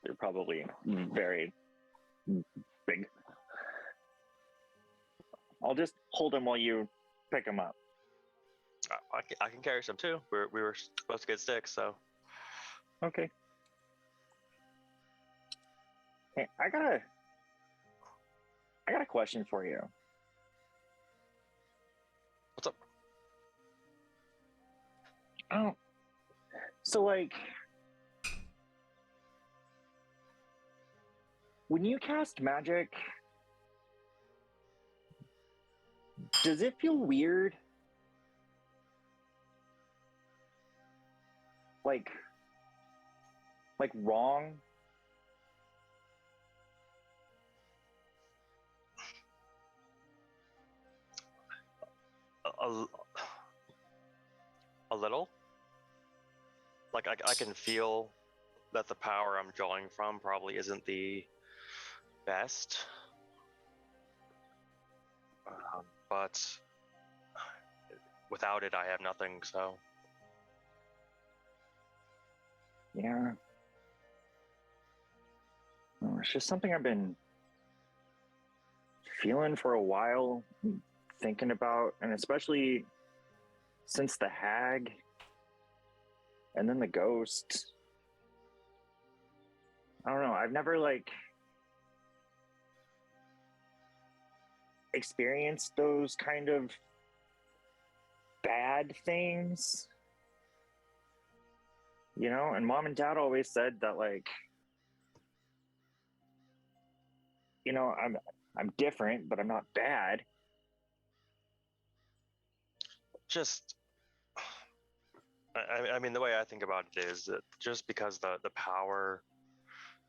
They're probably very big. I'll just hold them while you pick them up. I can carry some too. We were supposed to get sticks, so. Okay. Hey, I got a question for you. What's up? Oh, so like, when you cast magic, does it feel weird? Like wrong? A little. Like I can feel that the power I'm drawing from probably isn't the best, but without it, I have nothing. So. Yeah. Oh, it's just something I've been feeling for a while, thinking about, and especially since the hag and then the ghost. I don't know. I've never like experienced those kind of bad things. You know, and mom and dad always said that, like, you know, I'm different, but I'm not bad. Just, I mean, the way I think about it is that just because the power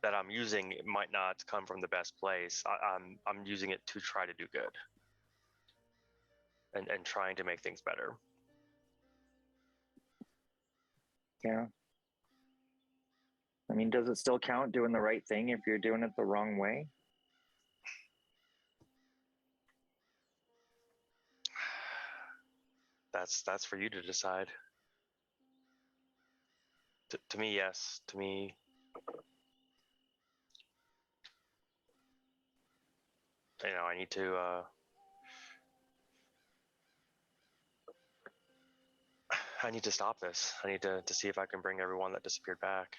that I'm using it might not come from the best place, I'm using it to try to do good and trying to make things better. Yeah. I mean, does it still count doing the right thing if you're doing it the wrong way? That's for you to decide. To me, yes. To me, you know, I need to. I need to stop this. I need to see if I can bring everyone that disappeared back.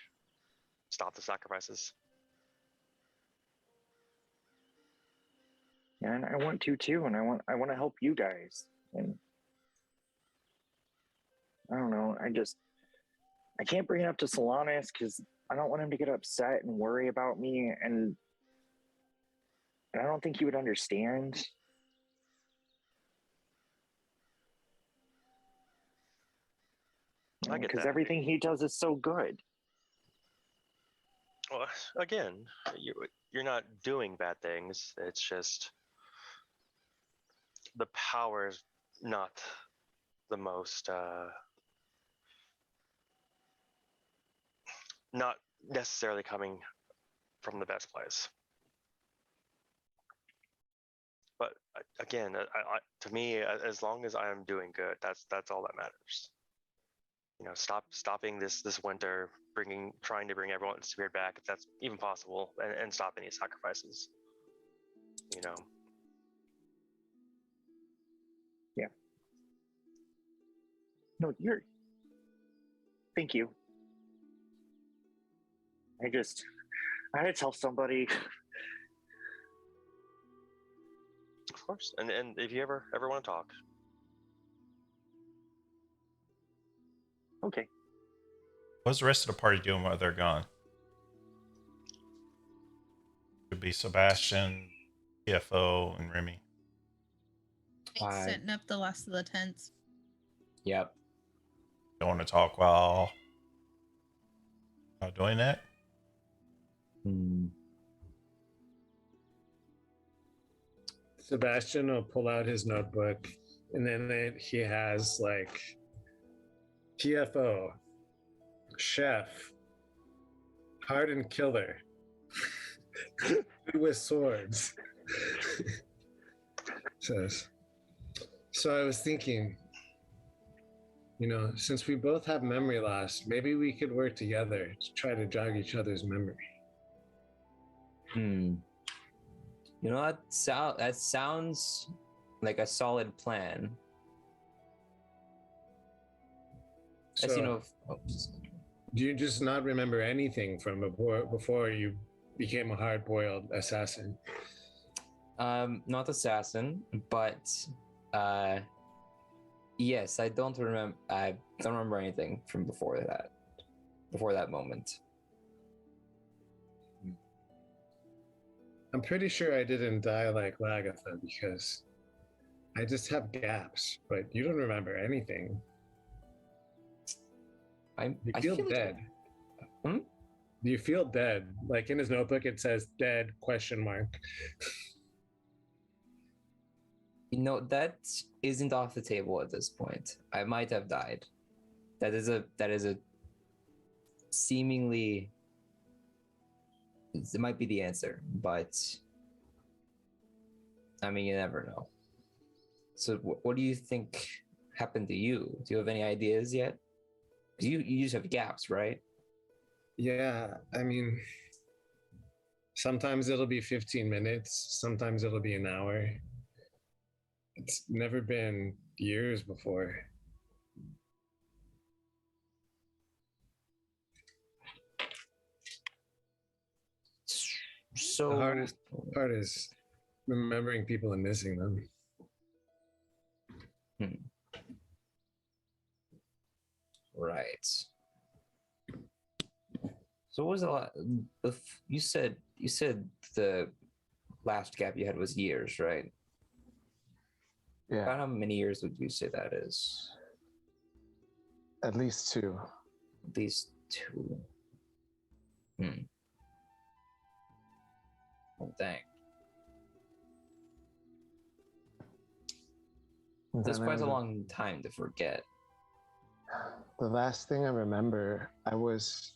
Stop the sacrifices. Yeah, and I want to too, and I want to help you guys. And I don't know, I can't bring it up to Solanus because I don't want him to get upset and worry about me, and I don't think he would understand. I get Because that. everything he does is so good. Well, again, you're not doing bad things. It's just the power is not the most, not necessarily coming from the best place. But again, to me, as long as I am doing good, that's all that matters. You know, stopping this winter, trying to bring everyone disappeared back, if that's even possible, and stop any sacrifices. You know. Yeah. No, thank you. I had to tell somebody. Of course, and if you ever want to talk. Okay. What's the rest of the party doing while they're gone? Could be Sebastian, CFO, and Remy. Setting up the last of the tents. Yep. Don't want to talk while Not doing that. Sebastian will pull out his notebook, and then he has like TFO, chef, hardened killer, with swords. Says, so I was thinking, since we both have memory loss, maybe we could work together to try to jog each other's memory. That sounds like a solid plan. So, do you just not remember anything from before you became a hard-boiled assassin? Not assassin, but yes, I don't remember anything from before that moment. I'm pretty sure I didn't die like Lagatha because I just have gaps, but you don't remember anything. You feel dead. Do you feel dead? Like in his notebook, it says "dead?" ? That isn't off the table at this point. I might have died. That is a seemingly. It might be the answer, but I mean, you never know. So, what do you think happened to you? Do you have any ideas yet? You just have gaps, right? Yeah, I mean, sometimes it'll be 15 minutes, sometimes it'll be an hour. It's never been years before. So the hardest part is remembering people and missing them. Right. So what was the you said the last gap you had was years, right? Yeah. About how many years would you say that is? At least 2. At least 2. Oh, dang. That's quite a long time to forget. The last thing I remember, there was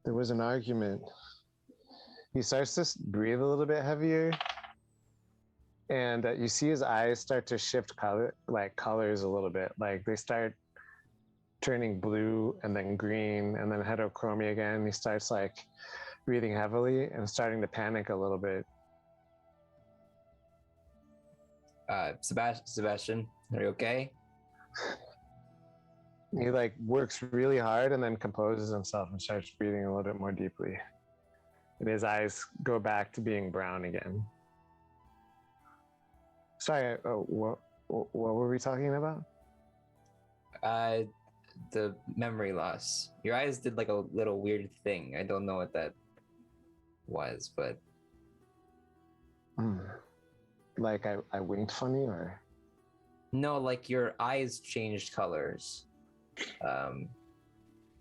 an argument. He starts to breathe a little bit heavier, and you see his eyes start to shift colors a little bit. Like they start turning blue and then green and then heterochromia again. He starts like breathing heavily and starting to panic a little bit. Sebastian, are you okay? He like works really hard and then composes himself and starts breathing a little bit more deeply. And his eyes go back to being brown again. Sorry, what were we talking about? The memory loss. Your eyes did like a little weird thing. I don't know what that was, but like I winked funny, or no, like your eyes changed colors.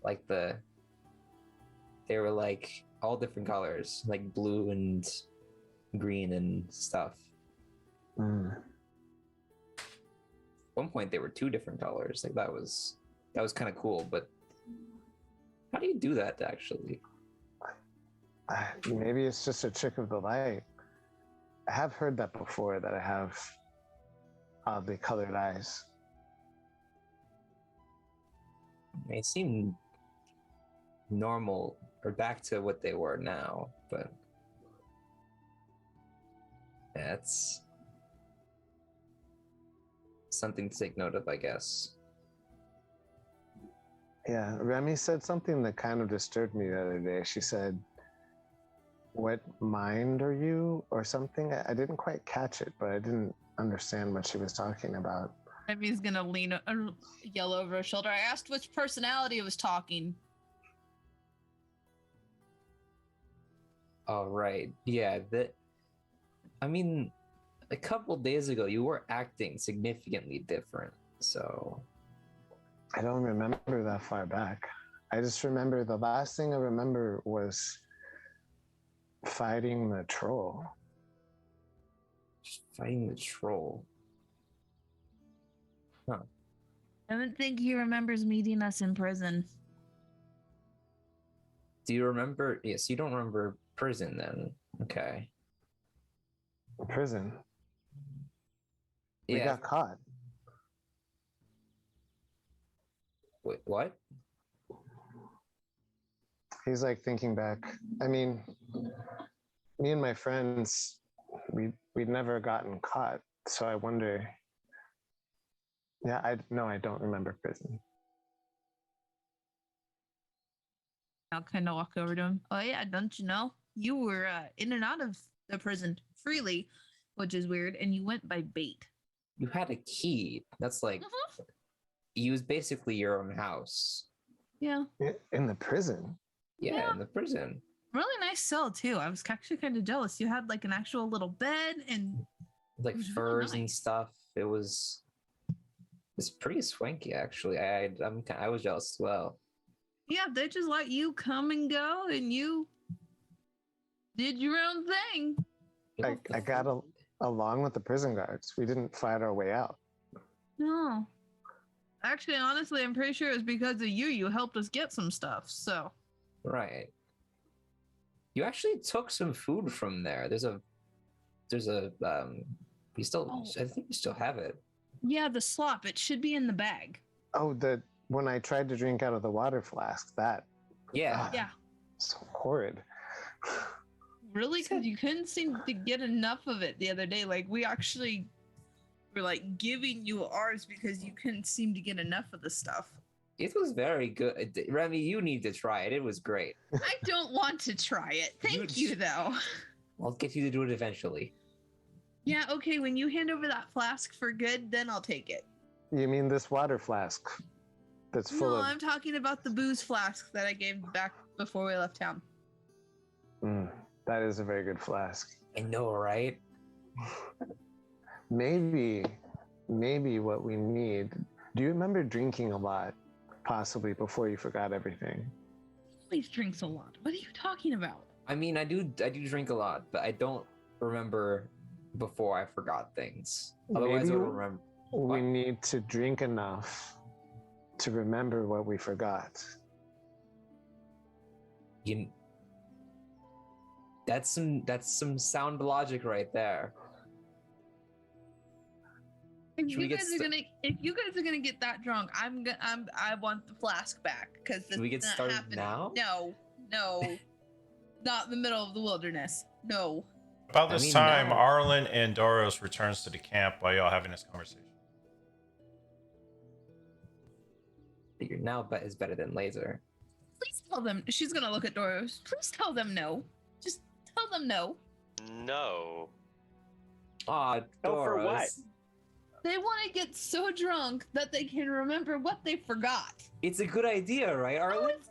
Like they were like all different colors, like blue and green and stuff. At one point they were 2 different colors. Like that was kind of cool, but how do you do that actually? Maybe it's just a trick of the light. I have heard that before, that I have oddly colored eyes. They seem normal or back to what they were now, but that's something to take note of, I guess. Yeah, Remy said something that kind of disturbed me the other day. She said, "What mind are you?" or something. I didn't quite catch it, but I didn't understand what she was talking about. Remy's gonna yell over her shoulder. I asked which personality was talking. All right. Yeah, I mean, a couple days ago you were acting significantly different, so I don't remember that far back. I just remember the last thing I remember was fighting the troll. Fighting the troll. I don't think he remembers meeting us in prison. Do you remember? Yes, you don't remember prison then. Okay. Prison. We got caught. Wait, what? He's like thinking back. I mean, me and my friends, we'd never gotten caught. So I wonder. Yeah, I don't remember prison. I'll kind of walk over to him. Oh yeah, don't you know? You were in and out of the prison freely, which is weird, and you went by bait. You had a key. That's like you was basically your own house. Yeah. In the prison? Yeah, in the prison. Really nice cell too. I was actually kind of jealous. You had like an actual little bed and Like it was furs really and nice. stuff. It's pretty swanky actually. I was jealous as well. Yeah, they just let you come and go, and you did your own thing. I got along with the prison guards. We didn't fight our way out. No. Actually, honestly, I'm pretty sure it was because of you. You helped us get some stuff. So. Right. You actually took some food from there. There's a you still I think you still have it. Yeah, the slop. It should be in the bag. Oh, when I tried to drink out of the water flask, that. Yeah. Yeah. So horrid. Really? Because you couldn't seem to get enough of it the other day. Like, we actually were like giving you ours because you couldn't seem to get enough of the stuff. It was very good. Remy, you need to try it. It was great. I don't want to try it. Thank you, though. I'll get you to do it eventually. Yeah, okay. When you hand over that flask for good, then I'll take it. You mean this water flask that's full No, of. I'm talking about the booze flask that I gave back before we left town. That is a very good flask. I know, right? Maybe what we need. Do you remember drinking a lot, possibly before you forgot everything? He always drinks a lot. What are you talking about? I mean, I do drink a lot, but I don't remember before I forgot things. Otherwise, I would remember. We need to drink enough to remember what we forgot. That's some sound logic right there. If you guys are gonna get that drunk, I want the flask back because Should we get started now? No, not in the middle of the wilderness. No. About this time, Arlen and Doros returns to the camp while y'all having this conversation. Figure now is better than laser. Please tell them. She's gonna look at Doros. Please tell them no. Just tell them no. No. Aw, Doros. Oh, for what? They want to get so drunk that they can remember what they forgot. It's a good idea, right, Arlen? No, it's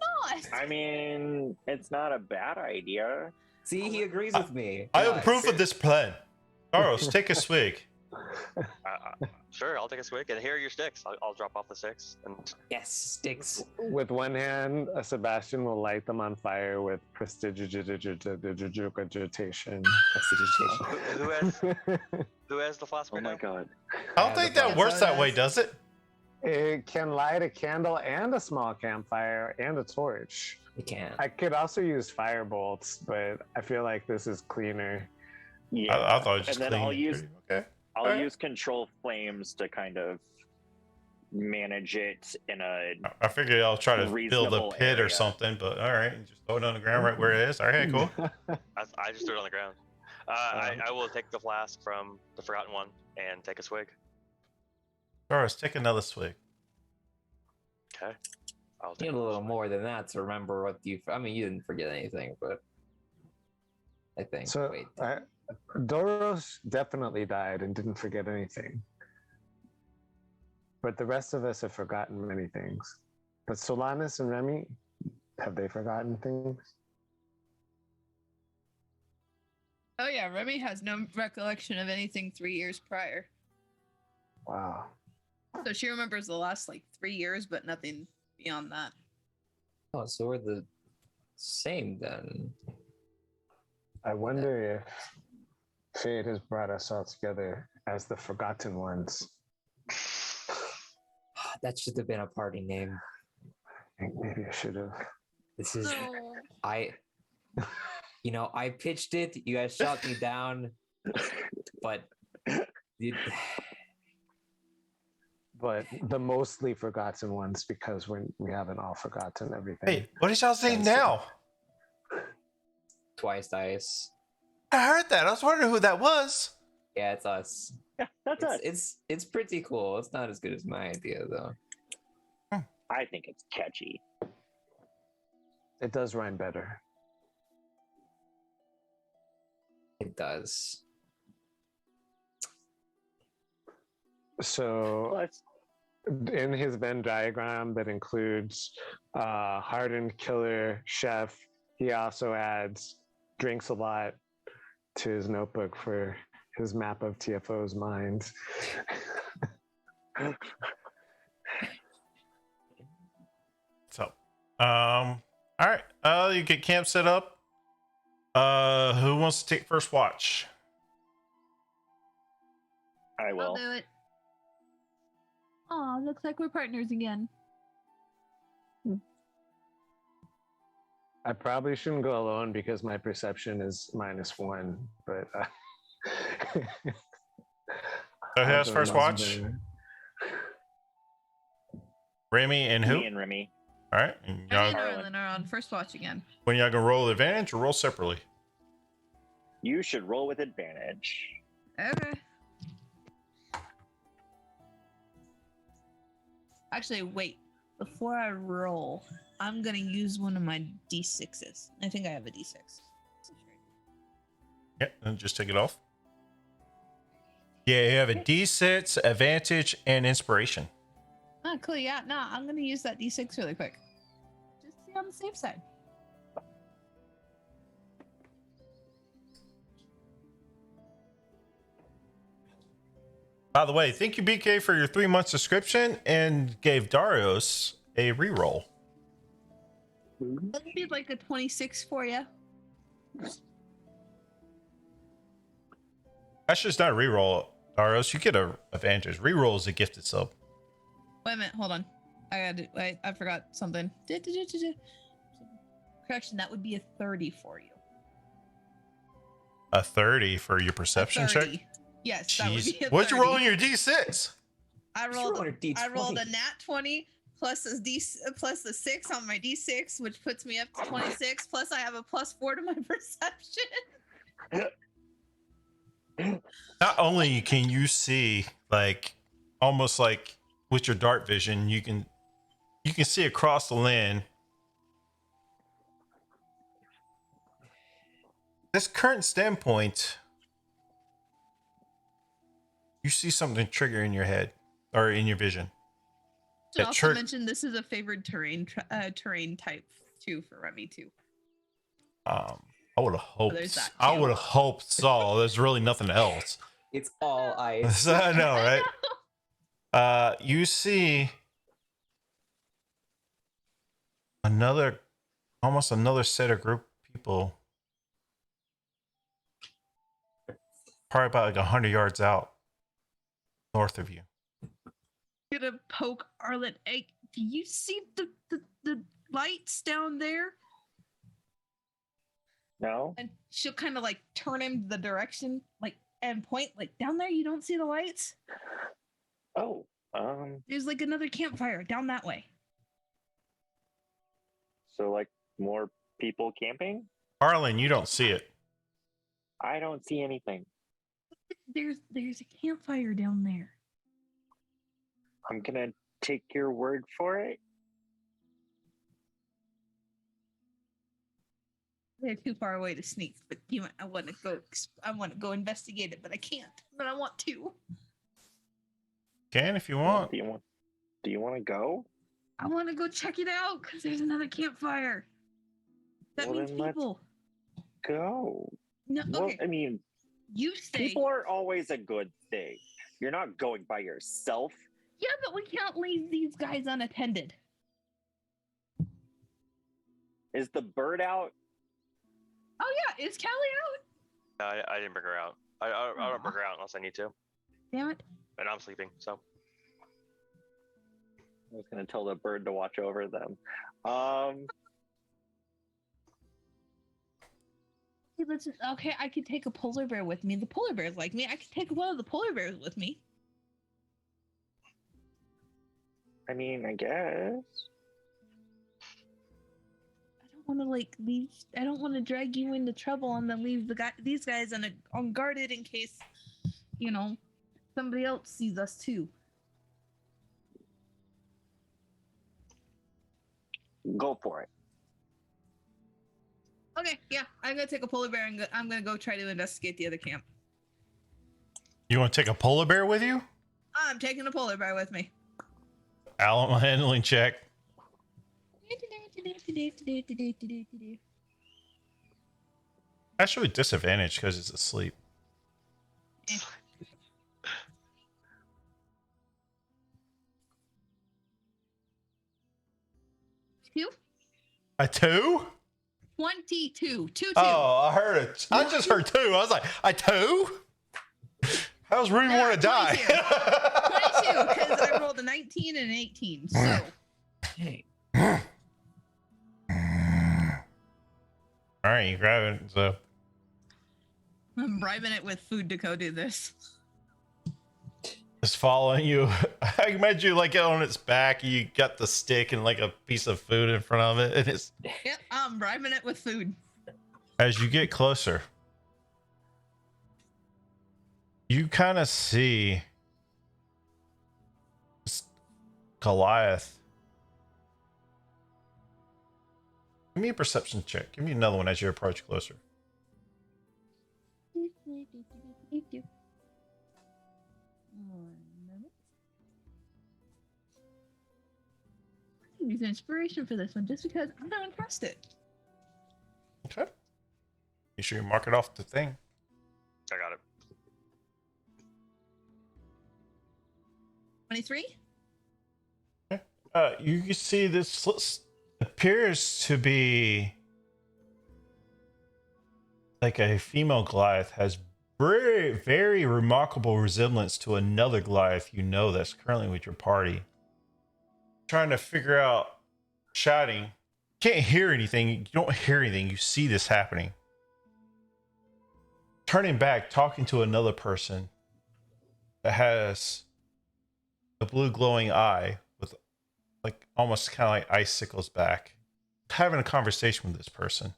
not. I mean, it's not a bad idea. See, he agrees with me. I approve of this plan. Doros, take a swig. Sure, I'll take a swig, and here are your sticks. I'll drop off the sticks. And yes, sticks. With one hand, Sebastian will light them on fire with prestidigitation. who has the flask? Oh right my now? god. I don't think that works that way, does it? It can light a candle and a small campfire and a torch. It can. I could also use fire bolts, but I feel like this is cleaner. Yeah. I thought it was just and then clean. I'll use control flames to kind of manage it in a. I figured I'll try to build a reasonable pit or area. something, but all right, just throw it on the ground right where it is. All right, cool. I just threw it on the ground. I will take the flask from the Forgotten One and take a swig. Doros, take another swig. Okay. I'll You take need a little more than that to remember what you. I mean, you didn't forget anything, but I think. So wait. Doros definitely died and didn't forget anything. But the rest of us have forgotten many things. But Solanas and Remy, have they forgotten things? Oh yeah, Remy has no recollection of anything 3 years prior. Wow. So she remembers the last like 3 years, but nothing beyond that. Oh, so we're the same then. I wonder if fate has brought us all together as the Forgotten Ones. That should have been a party name. I think maybe I should have. This is No. I pitched it, you guys shot me down, but But the mostly forgotten ones, because we haven't all forgotten everything. Wait, what did y'all say That's now? Twice Dice. I heard that. I was wondering who that was. Yeah, it's us. Yeah, that's us. It's pretty cool. It's not as good as my idea though. I think it's catchy. It does rhyme better. It does. So Plus, in his Venn diagram that includes hardened killer chef, he also adds drinks a lot to his notebook for his map of TFO's mind. So, all right. You get camp set up. Who wants to take first watch? I I'll will. do it. Aw, looks like we're partners again. I probably shouldn't go alone because my perception is -1, but So who has I'll first go watch? there. Remy and who? Me and Remy. All right. And Me y'all, and Arlen are on first watch again. when y'all gonna roll advantage or roll separately? You should roll with advantage. Okay. Actually, wait. Before I roll, I'm gonna use one of my d6s. I think I have a d6. Yeah, then just take it off. Yeah, you have a D6, advantage, and inspiration. Oh, cool. Yeah, no, I'm gonna use that d6 really quick. Just to be on the safe side. By the way, thank you, BK, for your 3-month subscription and gave Darius a reroll. That'd be like a 26 for you. That's just not a reroll, Darius. You get a advantage. Reroll is a gifted sub. Wait a minute, hold on. I forgot something. Correction, that would be a 30 for you. A 30 for your perception check. Yes, that would Jeez. be a What'd you 30. roll in your D6? I What's rolled wrong with I rolled a D20? nat 20 plus plus the 6 on my d6, which puts me up to 26. Plus I have a +4 to my perception. Not only can you see, like, almost like with your dark vision, you can see across the land. This current standpoint, you see something trigger in your head or in your vision. Should Yeah, also sure. mention this is a favored terrain type too for Remy too. I would have hoped. there's that I too. would have hoped so. There's really nothing else. It's all ice. I know, right? You see almost another set of group people, probably about like 100 yards out north of you. Gonna poke Arlen. Hey, do you see the lights down there? No? And she'll kind of like turn him the direction, like, and point like down there. You don't see the lights? Oh, There's like another campfire down that way. so like more people camping? Arlen, you don't see it. I don't see anything. There's a campfire down there. I'm gonna take your word for it. They're too far away to sneak, but I want to go investigate it, but I can't. But I want to. Can if you want. Do you want to go? I want to go check it out because there's another campfire. That Well, means then let's people. Go. No, Well, okay. I mean, You stay. people are always a good thing. You're not going by yourself. Yeah, but we can't leave these guys unattended. Is the bird out? Oh yeah, is Callie out? I didn't bring her out. I don't bring her out unless I need to. Damn it. And I'm sleeping, so. I was going to tell the bird to watch over them. Hey, okay, I could take a polar bear with me. The polar bears like me. I could take one of the polar bears with me. I mean, I guess. I don't want to like leave. I don't want to drag you into trouble and then leave these guys unguarded in case, you know, somebody else sees us too. Go for it. Okay, yeah, I'm gonna take a polar bear and I'm gonna go try to investigate the other camp. You want to take a polar bear with you? I'm taking a polar bear with me. Animal handling check. Actually, disadvantage because it's asleep. Two? A 2? 22. Two. Oh, I heard it. I just heard 2. I was like, a 2? How's Rudy No, want to die? 22 because I rolled a 19 and an 18. So. Hey. All right, you grab it. So I'm bribing it with food to go do this. it's following you. I imagine you like it on its back. You got the stick and like a piece of food in front of it, and it's. Yep, I'm bribing it with food. As you get closer, you kind of see Goliath. Give me a perception check. Give me another one as you approach closer. Use inspiration for this one just because I don't trust it. Okay. You sure you mark it off the thing? I got it. 23? You can see this appears to be like a female Goliath has very, very remarkable resemblance to another Goliath you know that's currently with your party. Trying to figure out, shouting. Can't hear anything. You don't hear anything. You see this happening. Turning back, talking to another person that has a blue glowing eye with like almost kind of like icicles back. Having a conversation with this person.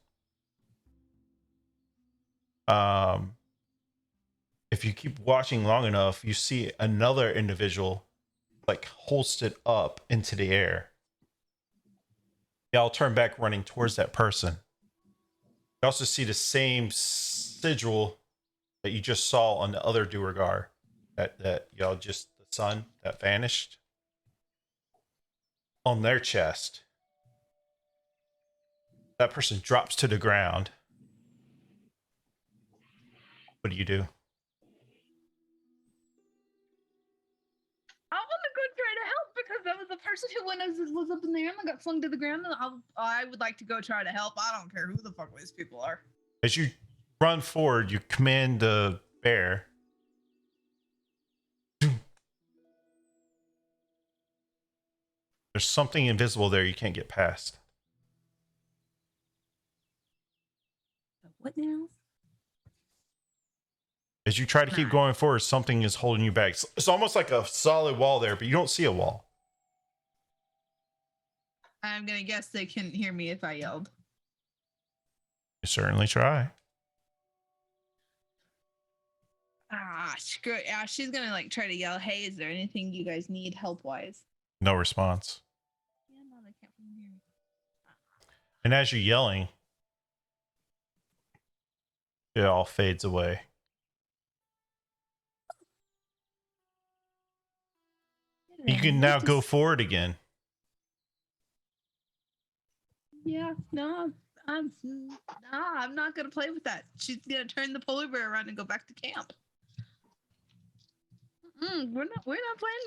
If you keep watching long enough, you see another individual like holstered up into the air. Y'all turn back running towards that person. You also see the same sigil that you just saw on the other Duergar that y'all just, the sun that vanished on their chest. That person drops to the ground. What do? I want to go try to help because that was the person who was up in the air and got flung to the ground. And I would like to go try to help. I don't care who the fuck these people are. As you run forward, you command the bear. There's something invisible there you can't get past. What now? As you try to keep going forward, something is holding you back. It's almost like a solid wall there, but you don't see a wall. I'm going to guess they couldn't hear me if I yelled. You certainly try. Screw it. Yeah, she's going to like try to yell, hey, is there anything you guys need help-wise? No response. Yeah, no, they can't hear me. And as you're yelling, it all fades away. You can now go forward again. Yeah, no, I'm not gonna play with that. She's gonna turn the polar bear around and go back to camp. We're not playing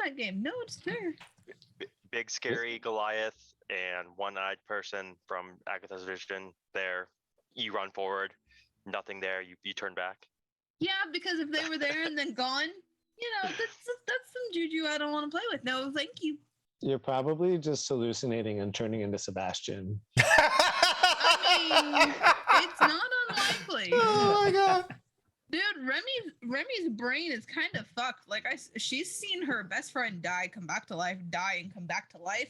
that game. No, it's fair. Big scary Goliath and one-eyed person from Agatha's vision there. You run forward, nothing there, you turn back. Yeah, because if they were there and then gone, that's some juju I don't want to play with. No, thank you. You're probably just hallucinating and turning into Sebastian. I mean, it's not unlikely. Oh my god. Dude, Remy's brain is kind of fucked. Like she's seen her best friend die, come back to life, die, and come back to life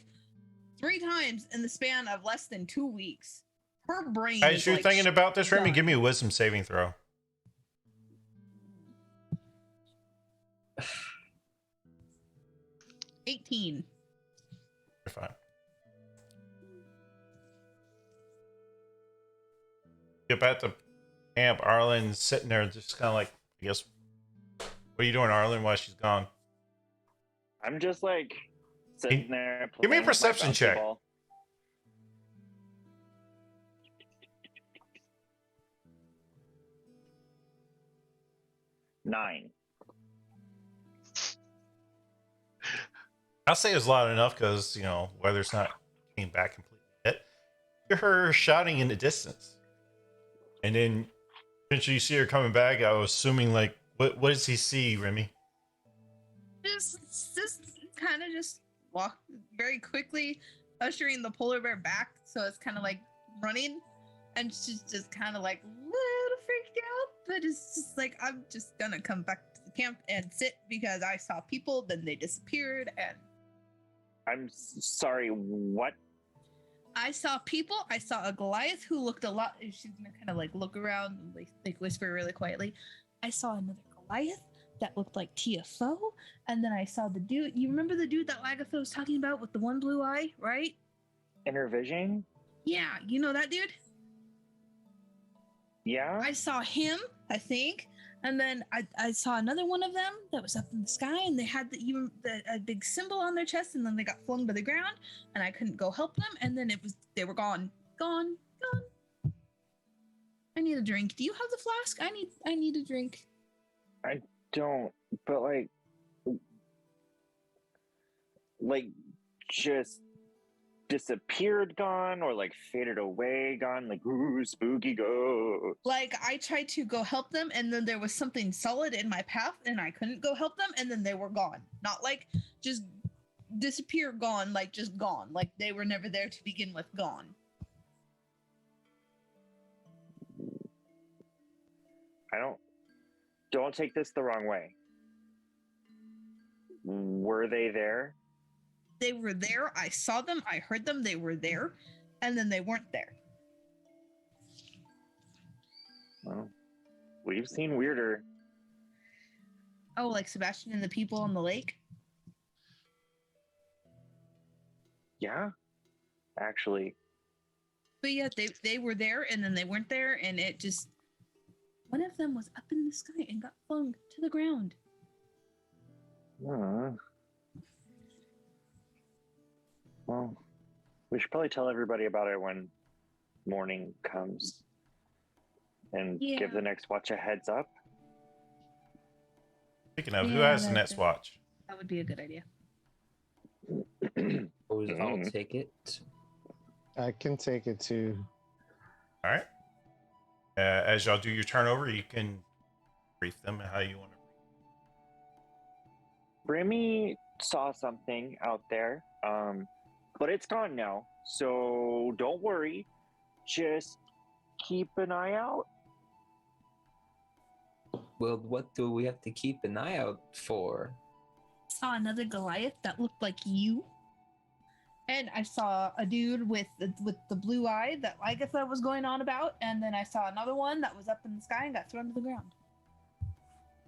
3 times in the span of less than 2 weeks. Her brain. As you're thinking about this, Remy, give me a wisdom saving throw. 18. You're fine. Get back to camp. Arlen's sitting there, just kind of like, I guess. What are you doing, Arlen, while she's gone? I'm just like sitting there. Give me a playing with my perception bouncy check. ball. Nine. I'll say it's loud enough because, weather's not came back completely yet. You hear her shouting in the distance. And then eventually you see her coming back. I was assuming, like, what does he see, Remy? Just kind of just walk very quickly, ushering the polar bear back. So it's kind of like running. And she's just kind of like a little freaked out. But it's just like, I'm just going to come back to the camp and sit because I saw people, then they disappeared. And I'm sorry, what? I saw people. I saw a Goliath who looked a lot. She's gonna kind of like look around and like whisper really quietly. I saw another Goliath that looked like TFO, and then I saw the dude. You remember the dude that Agatha was talking about with the one blue eye, right? Intervision? Yeah, you know that dude. Yeah. I saw him, I think, and then I saw another one of them that was up in the sky, and they had a big symbol on their chest, and then they got flung to the ground, and I couldn't go help them, and then they were gone. I need a drink. Do you have the flask? I need a drink. I don't, but like just disappeared, gone, or like faded away, gone, like ooh, spooky ghost. Like I tried to go help them, and then there was something solid in my path, and I couldn't go help them, and then they were gone. Not like just disappear, gone, like just gone, like they were never there to begin with, gone. Don't take this the wrong way. Were they there? They were there. I saw them. I heard them. They were there, and then they weren't there. Well, we've seen weirder. Oh, like Sebastian and the people on the lake? Yeah, actually. But yeah, they were there, and then they weren't there, and it just... One of them was up in the sky and got flung to the ground. Well, we should probably tell everybody about it when morning comes. And give the next watch a heads up. Speaking of, who has the next watch? That would be a good idea. I'll take it. I can take it too. All right. As y'all do your turnover, you can brief them how you want to. Brimmy saw something out there, but it's gone now. So don't worry. Just keep an eye out. Well, what do we have to keep an eye out for? Saw another Goliath that looked like you. And I saw a dude with the blue eye that Agatha was going on about, and then I saw another one that was up in the sky and got thrown to the ground.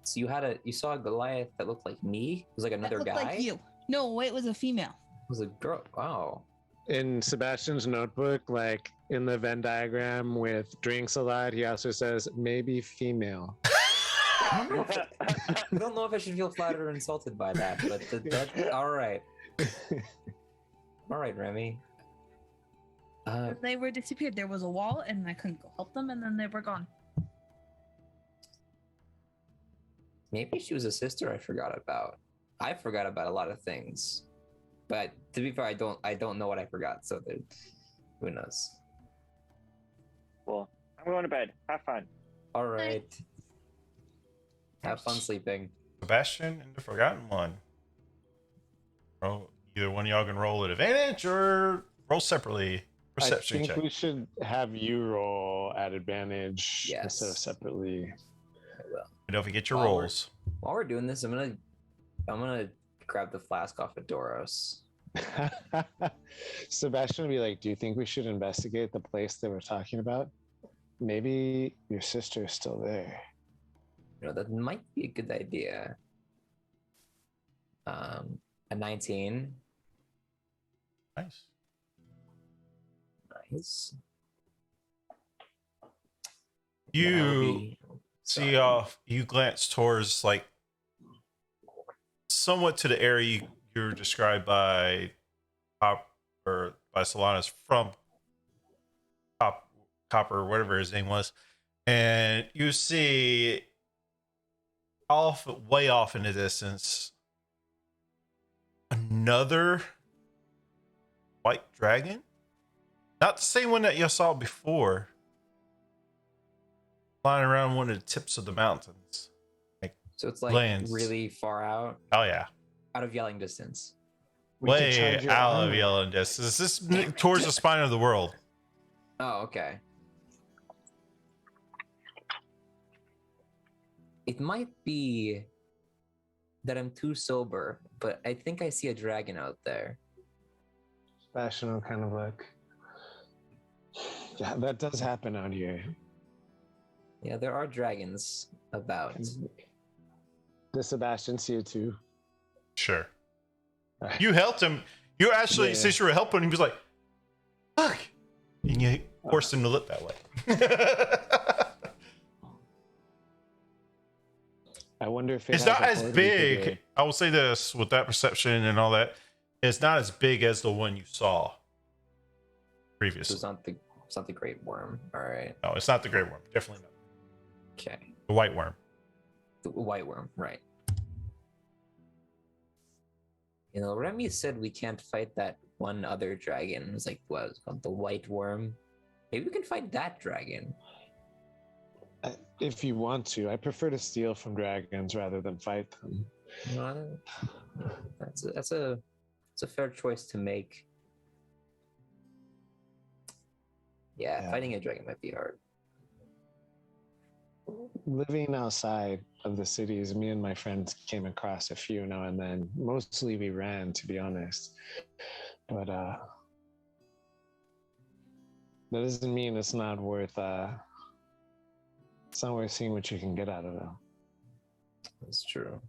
So you saw a Goliath that looked like me? It was like another that looked guy? like you. No, it was a female. It was a girl. Wow. In Sebastian's notebook, like in the Venn diagram with drinks a lot, he also says maybe female. I don't know if I should feel flattered or insulted by that, but all right. All right, Remy. They were disappeared. There was a wall, and I couldn't go help them, and then they were gone. Maybe she was a sister I forgot about. I forgot about a lot of things, but to be fair, I don't know what I forgot. So who knows? Well, I'm going to bed. Have fun. All right. Have fun sleeping. Sebastian and the Forgotten One. Either one of y'all can roll at advantage or roll separately. Perception I think check. we should have you roll at advantage Yes. instead of separately. I will. Don't forget your While rolls. While we're doing this, I'm gonna grab the flask off of Doros. Sebastian will be like, do you think we should investigate the place they were talking about? Maybe your sister is still there. You know, that might be a good idea. A 19. Nice. Nice. You see off. You glance towards like somewhat to the area you were described by Solanas from Copper, whatever his name was, and you see way off in the distance another white dragon, not the same one that you saw before, flying around one of the tips of the mountains. So it's like lands. really far out, Oh yeah, out of yelling distance. We can way charge your out of armor. yellow distance. This is towards the spine of the world. Oh, okay. It might be that I'm too sober, but I think I see a dragon out there. Sebastian will kind of look. Yeah, that does happen out here. Yeah, there are dragons about. Does Sebastian see it too? Sure. You helped him. You actually, Yeah. since you were helping him, he was like, "Fuck," and you forced him to look that way. I wonder if it It's has not a as horde we could big. raid. I will say this with that perception and all that. It's not as big as the one you saw So previously. it's not the great worm. All right. No, it's not the great worm. Definitely not. Okay. The white worm. The white worm, right. You know, Remy said we can't fight that one other dragon. It was like, what was it called? The white worm. Maybe we can fight that dragon. If you want to, I prefer to steal from dragons rather than fight them. You know, that's a fair choice to make. Yeah, Yeah. fighting a dragon might be hard. Living outside of the cities, me and my friends came across a few now and then. Mostly we ran, to be honest. But that doesn't mean it's not worth seeing what you can get out of them. That's true.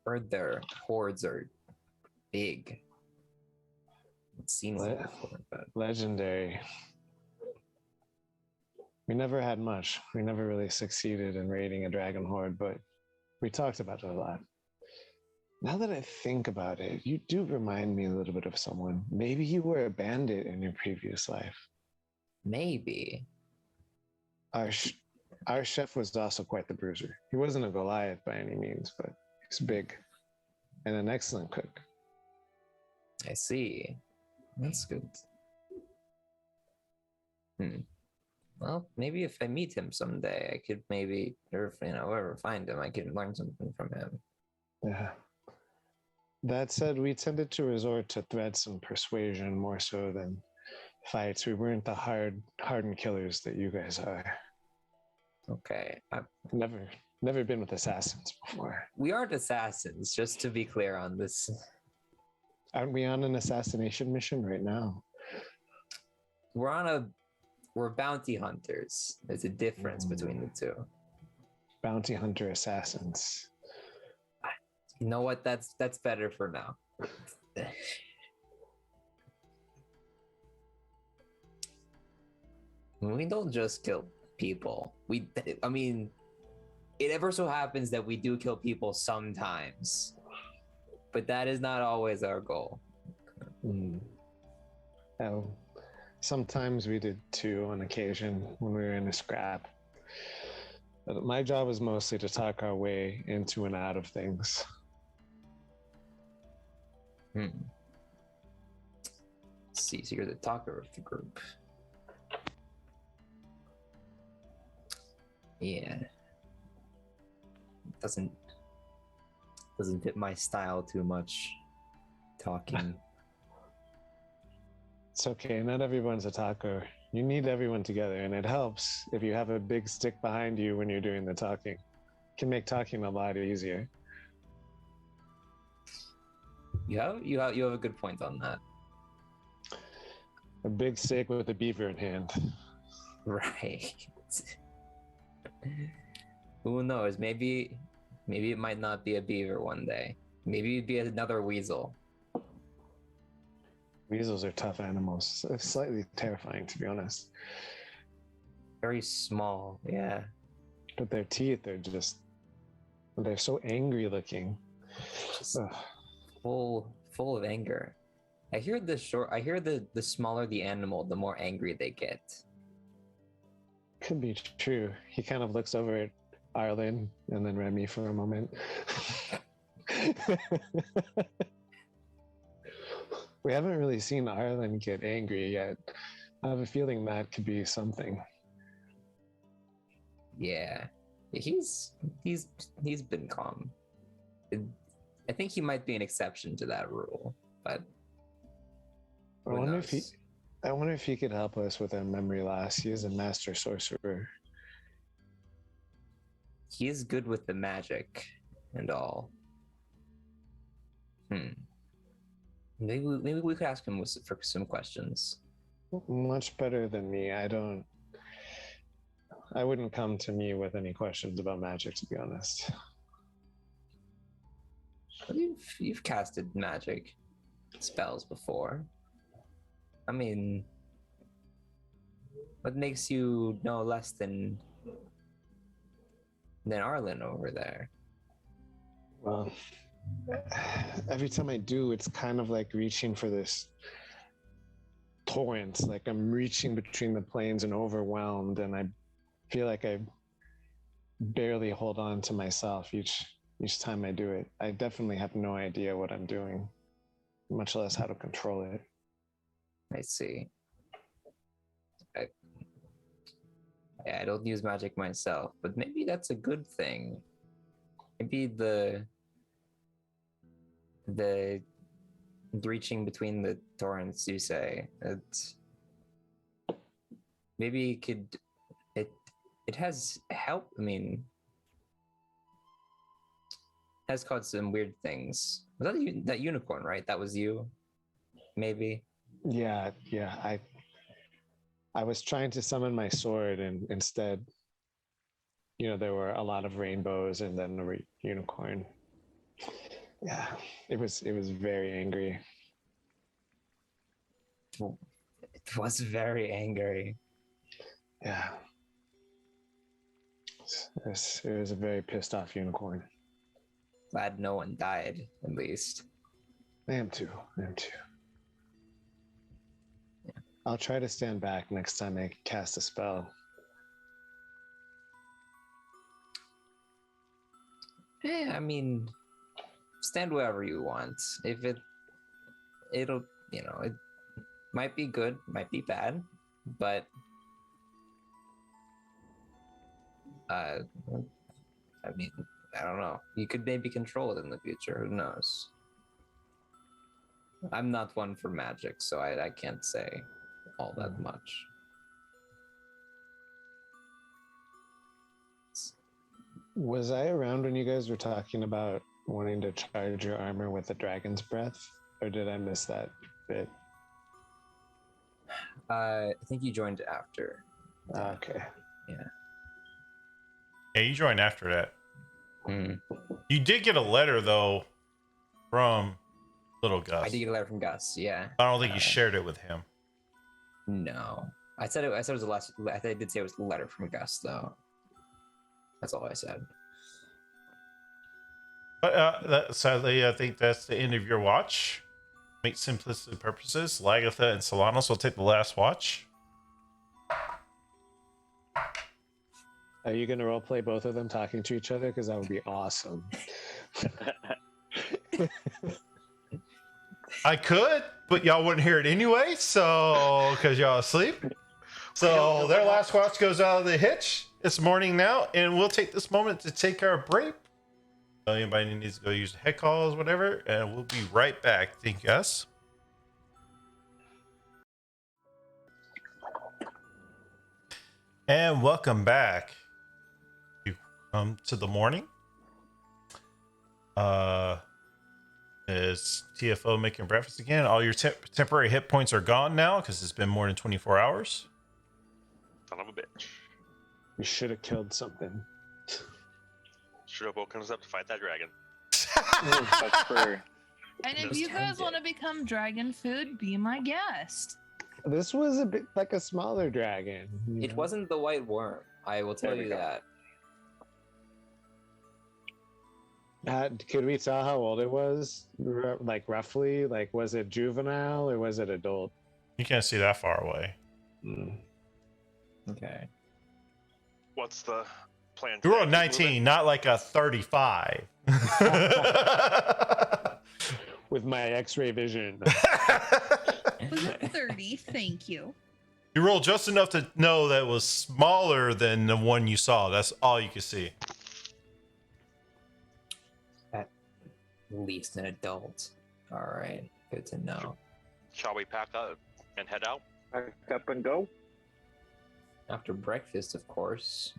Heard their hordes are big. I've seen one before, but Legendary. We never had much. We never really succeeded in raiding a dragon horde, but we talked about it a lot. Now that I think about it, you do remind me a little bit of someone. Maybe you were a bandit in your previous life. maybe. Our chef was also quite the bruiser. He wasn't a Goliath by any means, but he's big and an excellent cook. I see. That's good. Well, maybe if I meet him someday, I could maybe, or if, wherever I find him, I could learn something from him. Yeah. That said, we tended to resort to threats and persuasion more so than fights. We weren't the hardened killers that you guys are. Okay. Never been with assassins before. We aren't assassins, just to be clear on this. Aren't we on an assassination mission right now? We're bounty hunters. There's a difference between the two. Bounty hunter assassins. You know what? That's better for now. We don't just kill people. It ever so happens that we do kill people sometimes, but that is not always our goal. Oh, sometimes we did too on occasion when we were in a scrap. But my job is mostly to talk our way into and out of things. Hmm. Let's see, so you're the talker of the group. Yeah. Doesn't fit my style too much. Talking. It's okay. Not everyone's a talker. You need everyone together, and it helps if you have a big stick behind you when you're doing the talking. It can make talking a lot easier. You have a good point on that. A big stick with a beaver in hand. Right. Who knows? Maybe it might not be a beaver one day. Maybe it'd be another weasel. Weasels are tough animals. It's slightly terrifying, to be honest. Very small, yeah. But their teeth are they're so angry looking. Just full of anger. I hear the smaller the animal, the more angry they get. Could be true. He kind of looks over at Arlen and then Remy for a moment. We haven't really seen Arlen get angry yet. I have a feeling that could be something. Yeah. He's been calm. I think he might be an exception to that rule, but I wonder if he could help us with our memory loss. He is a master sorcerer. He is good with the magic and all. Maybe we could ask him for some questions. Much better than me. I wouldn't come to me with any questions about magic, to be honest. You've casted magic spells before. I mean, what makes you know less than Arlen over there? Well, every time I do, it's kind of like reaching for this torrent. Like I'm reaching between the planes and overwhelmed, and I feel like I barely hold on to myself each time I do it. I definitely have no idea what I'm doing, much less how to control it. I see. I don't use magic myself, but maybe that's a good thing. Maybe the reaching between the torrents, you say, maybe it has helped. I mean, has caused some weird things. Was that that unicorn, right? That was you, maybe. Yeah. I was trying to summon my sword, and instead, there were a lot of rainbows and then the unicorn. Yeah, it was very angry. It was very angry. Yeah. It was a very pissed off unicorn. Glad no one died, at least. I am too. Yeah. I'll try to stand back next time I cast a spell. Yeah, I mean, stand wherever you want. If it'll, it might be good, might be bad, but I mean, I don't know. You could maybe control it in the future. Who knows? I'm not one for magic, so I can't say all that much. Was I around when you guys were talking about wanting to charge your armor with the dragon's breath, or did I miss that bit? I think you joined after. Okay. Yeah, you joined after that. Mm. You did get a letter though from Little Gus. I did get a letter from Gus. Yeah. I don't think you shared it with him. No, I said it was the last. I did say it was a letter from Gus, though. That's all I said. But sadly, I think that's the end of your watch. Make simplicity purposes. Lagatha and Solanos will take the last watch. Are you going to roleplay both of them talking to each other? Because that would be awesome. I could, but y'all wouldn't hear it anyway, so because y'all asleep. So their last watch goes out of the hitch. It's morning now, and we'll take this moment to take our break. Anybody needs to go use the head calls, whatever, and we'll be right back. Thank you, guys. And welcome back. You come to the morning. Is TFO making breakfast again? All your temporary hit points are gone now because it's been more than 24 hours. Son of a bitch. We should have killed something. Should have woken us up to fight that dragon. That's for And if Those you guys turned want to become dragon food, be my guest. This was a bit like a smaller dragon. It wasn't the white worm. I will tell There we you go. that. Could we tell how old it was? Like roughly? Like was it juvenile or was it adult? You can't see that far away. Okay. What's the plan? You were today? a Keep moving? 19, not like a 35. With my X-ray vision. Was it 30? Thank you. You rolled just enough to know that it was smaller than the one you saw. That's all you could see. At least an adult. All right. Good to know. Shall we pack up and head out? pack up and go. After breakfast, of course.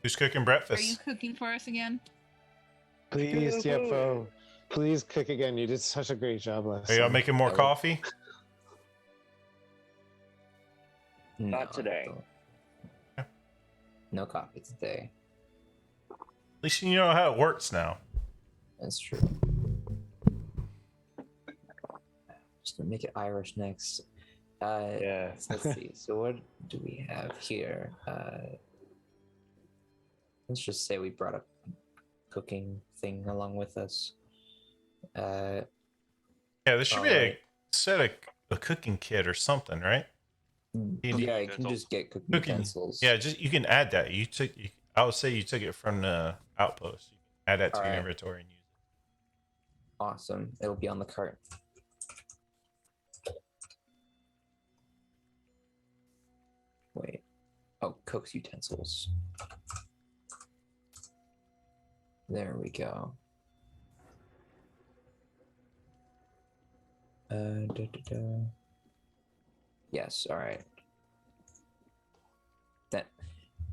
Who's cooking Are you breakfast? cooking for us again? Please, TFO. Please cook again. You did such a great job last Are y'all time. making more I will- coffee? Not today. No coffee today. At least you know how it works now. That's true. Just gonna make it Irish next. Yeah. So let's see. So what do we have here? Let's just say we brought a cooking thing along with us. Yeah, there should be a Alright. set of a cooking kit or something, right? Yeah, you can utensils. just get cooking Cooking. utensils. Yeah, just you can add that. I would say you took it from the outpost. You can add that to your Alright. inventory and use it. Awesome. It'll be on the cart. Wait. Oh, cook's utensils. There we go. Da, da, da. Yes, all right.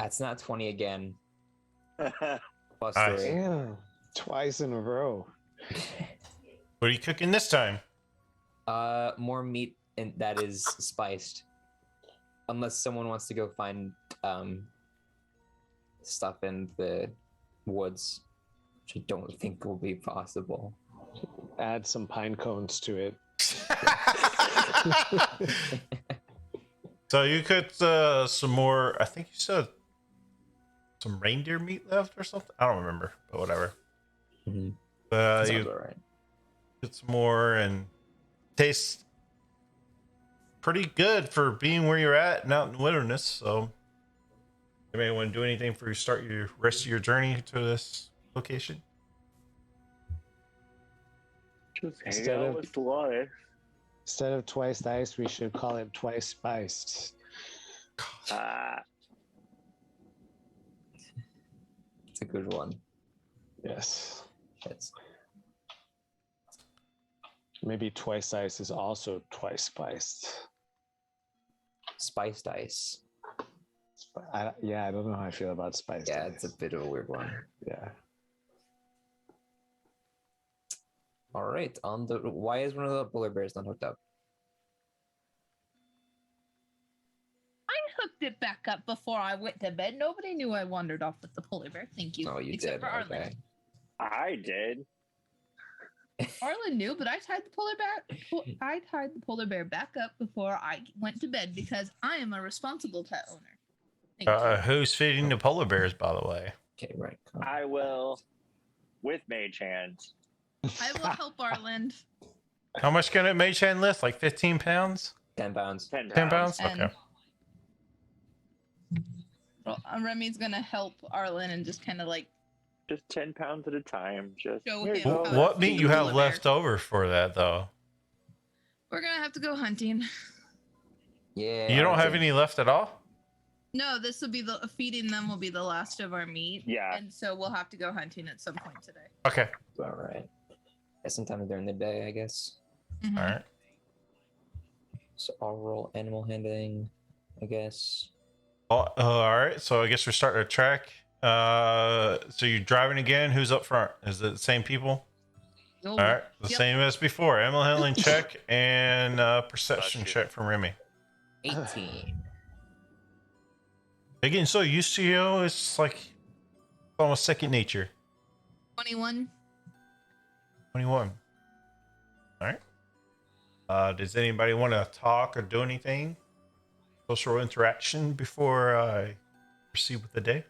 That's not 20 again. Plus Nice. 3. Damn. Twice in a row. What are you cooking this time? More meat and that is spiced. Unless someone wants to go find stuff in the woods, which I don't think will be possible. Add some pine cones to it. So you cooked some more. I think you said some reindeer meat left or something. I don't remember, but whatever. Mhm. You Sounds alright. get some more and tastes pretty good for being where you're at and out in the wilderness. So, anybody want to do anything for you start your rest of your journey to this location? Just hang Instead out of- with Delores. Instead of twice diced, we should call it twice spiced. It's a good one. Yes. Yes. Maybe twice diced is also twice spiced. Spiced ice. I don't know how I feel about spiced Yeah, ice. it's a bit of a weird one. Yeah. All right. Why is one of the polar bears not hooked up? I hooked it back up before I went to bed. Nobody knew I wandered off with the polar bear. Thank you. Oh, you Except did. for Arlen. Okay. I did. Arlen knew, but I tied the polar bear back up before I went to bed because I am a responsible pet owner. Thank you. Who's feeding the polar bears, by the way? Okay. Right. Come on. I will, with Mage Hand. I will help Arlen. How much can it mage hand lift? Like 15 pounds? 10 pounds. 10 10 pounds. pounds? And- Okay. Well, Remy's gonna help Arlen and just kind of like Just 10 pounds at a time. Just Show here you him go. how to What meat feed you the have polar bear. left over for that, though? We're gonna have to go hunting. Yeah. You don't have hunting. any left at all? No, this will be the feeding them will be the last of our meat. Yeah. And so we'll have to go hunting at some point today. Okay. All right. Yeah, sometime during the day, I guess. Mhm. All right. So I'll roll animal handling, I guess. All right. So I guess we're starting to track. So you're driving again. Who's up front? Is it the same people? Oh, All right. The yep. same as before. Animal handling check and perception Bless you. check from Remy. 18. They're getting so used to you. It's like almost second nature. 21. 21. All right. Does anybody want to talk or do anything? Social interaction before I proceed with the day?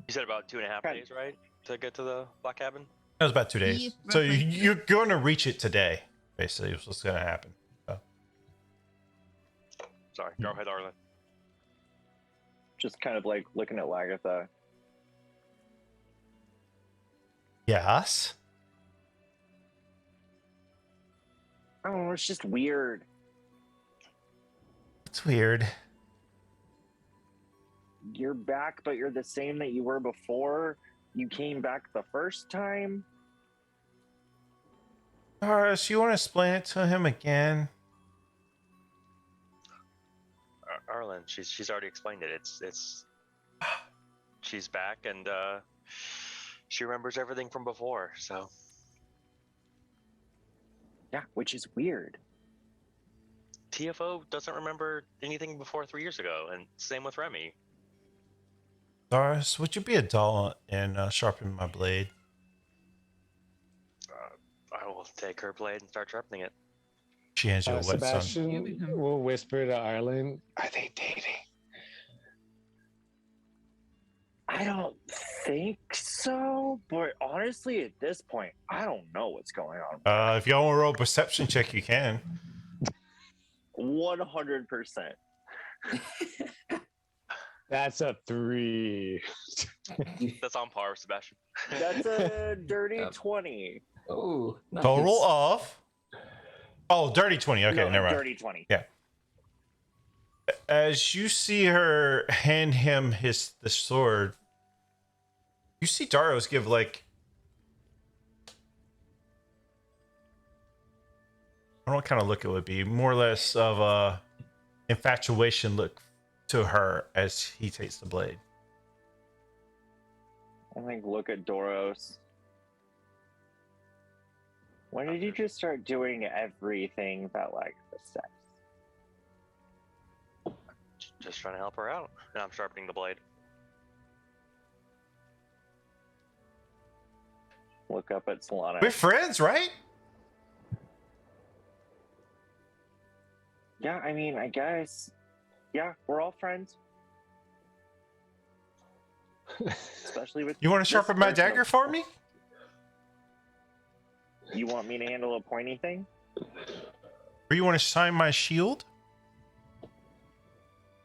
You said about 2.5 Okay. days, right, to get to the black cabin? That was about 2 days. Yeah, So roughly. you're going to reach it today, basically, is what's going to happen. So. Sorry, go ahead, Arlen. Just kind of like looking at Lagatha. Yes. I don't know, it's just weird. It's weird. You're back, but you're the same that you were before. You came back the first time. Doris, you want to explain it to him again? Arlen, she's already explained it. It's she's back and she remembers everything from before. So Yeah, which is weird. TFO doesn't remember anything before 3 years ago, and same with Remy. Doris, would you be a doll and sharpen my blade? I will take her blade and start sharpening it. She hands you a wet sun. Sebastian will whisper to Arlen, "Are they dating?" I don't think so, but honestly, at this point, I don't know what's going on. If y'all want to roll a perception check, you can. 100%. That's a 3. That's on par, Sebastian. That's a dirty Yep. 20. Oh, nice. Total of. Oh, dirty 20. Okay, No, never mind. Dirty 20. As you see her hand him the sword, you see Daros give like, I don't know what kind of look it would be, more or less of a infatuation look to her as he takes the blade. I think look at Doros. When did you just start doing everything that like the sex? Just trying to help her out, and I'm sharpening the blade. Look up at Solana. We're friends, right? Yeah, I mean, I guess. Yeah, we're all friends. Especially with. You want to this sharpen my person. dagger for me? You want me to handle a pointy thing? Or you want to shine my shield?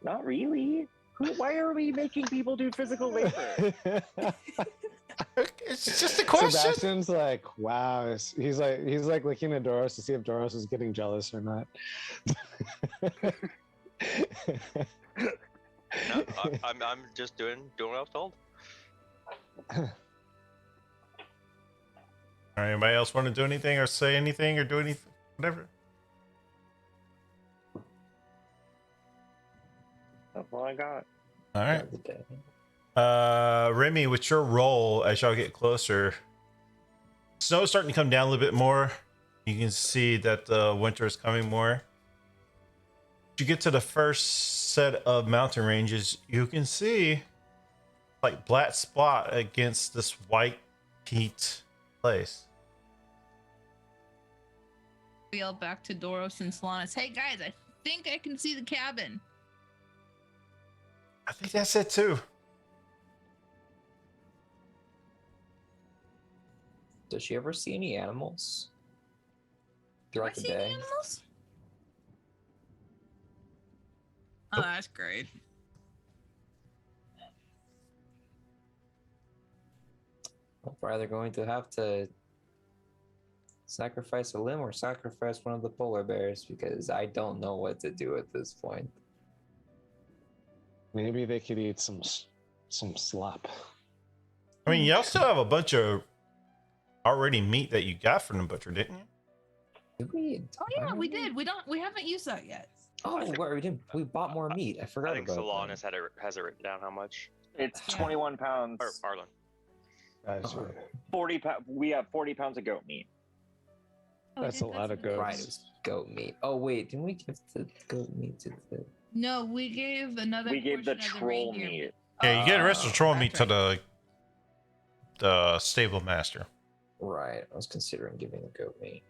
Not really. Why are we making people do physical labor? It's just a question. Sebastian's like, wow. He's like looking at Doros to see if Doros is getting jealous or not. No, I'm just doing what I was told. All right, anybody else want to do anything or say anything or do anything? Whatever. That's all I got. All right. Remy, with your roll, as y'all get closer, snow's starting to come down a little bit more. You can see that the winter is coming more. You get to the first set of mountain ranges, you can see like black spot against this white peat place. We yell back to Doros and Solanas, hey guys, I think I can see the cabin. I think that's it too. Does she ever see any animals Do I throughout the see any day? animals? Oh, that's great. We're either going to have to sacrifice a limb or sacrifice one of the polar bears because I don't know what to do at this point. Maybe they could eat some slop. I mean, y'all still have a bunch of already meat that you got from the butcher, didn't you? Did we? Oh yeah, we did. We haven't used that yet. Oh, we did. We bought more meat. I forgot I think about Solanas that. has it written down how much. It's Yeah. 21 pounds. Or Arlen. That's, 40 pounds. We have 40 pounds of goat meat. Oh, we that's did? a lot of what it was. Right, it was goat meat. Oh wait, didn't we give the goat meat to the? No, we gave another. We gave the portion of troll reindeer meat. Yeah, you get the rest of the troll meat that's to the stable master. Right, I was considering giving the goat meat.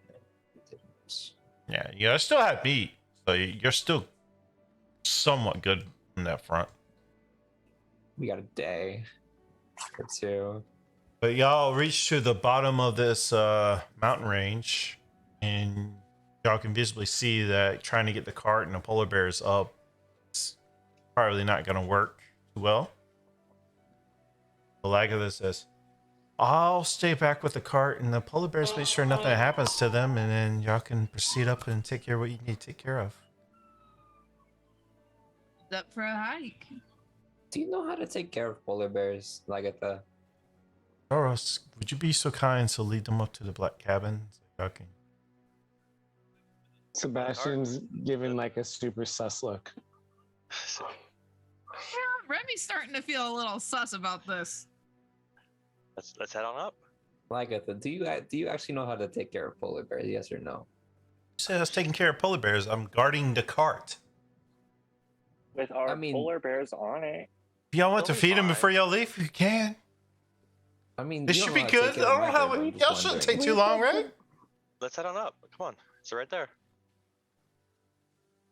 We didn't. Yeah, you guys still have meat, so you're still somewhat good on that front. We got a day or two. But y'all reach to the bottom of this mountain range, and y'all can visibly see that trying to get the cart and the polar bears up is probably not going to work too well. The Lagatha says, I'll stay back with the cart and the polar bears, make sure nothing happens to them, and then y'all can proceed up and take care of what you need to take care of. Up for a hike. Do you know how to take care of polar bears, Lagatha? Doros, would you be so kind to lead them up to the black cabin? So y'all can... Sebastian's giving like a super sus look. Yeah, Remy's starting to feel a little sus about this. Let's head on up. Lagatha, do you actually know how to take care of polar bears? Yes or no? You said I was taking care of polar bears. I'm guarding the cart. With our I mean- polar bears on it. If y'all want to They'll be feed them fine. before y'all leave, you can. I mean, It you should don't be know how to take good. I care of don't know my how bear, we, I'm just y'all shouldn't wondering. take too long, right? Let's head on up. Come on. It's right there.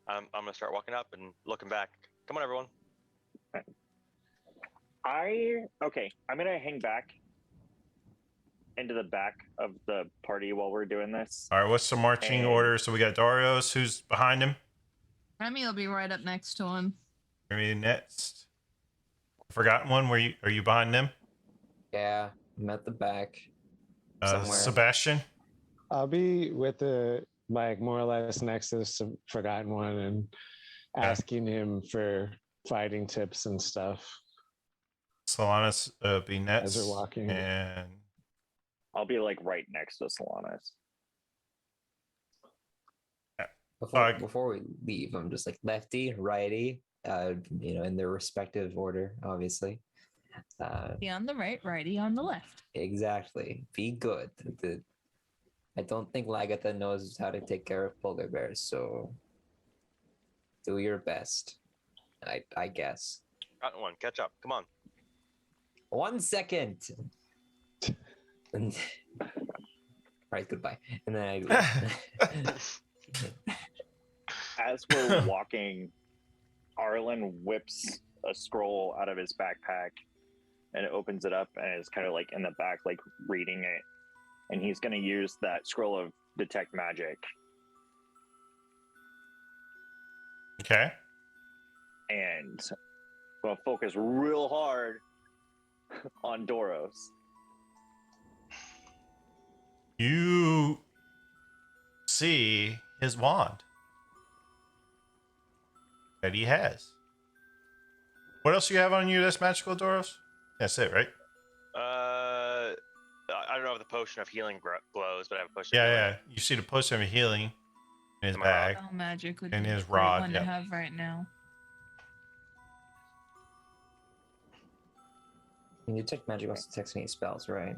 I'm gonna start walking up and looking back. Come on, everyone. I'm gonna hang back into the back of the party while we're doing this. All right, what's the marching And- order? So we got Darius, who's behind him. Remy will be right up next to him. Maybe next. Forgotten one. Are you behind them? Yeah, I'm at the back. Somewhere. Sebastian. I'll be with the like more or less next to the forgotten one and asking him for fighting tips and stuff. Solanas be next. As we're walking. And I'll be like right next to Solanas. Before we leave, I'm just like lefty, righty, in their respective order, obviously. Be on the right, righty on the left. Exactly. Be good. I don't think Lagatha knows how to take care of polar bears, so do your best. I guess. Got one. Catch up. Come on. 1 second. And, right, goodbye. And then As we're walking, Arlen whips a scroll out of his backpack and opens it up and is kind of like in the back, like reading it. And he's going to use that scroll of detect magic. okay. And going to focus real hard on Doros. You see his wand that he has. What else do you have on you that's magical, Doros? That's it, right? I don't know if the potion of healing glows, but I have a potion. Yeah, of yeah. healing. You see the potion of healing in his In my rod. bag. Spell magic would And be his a great rod, one yep. to have right now. Can you detect magic also detects any spells, right?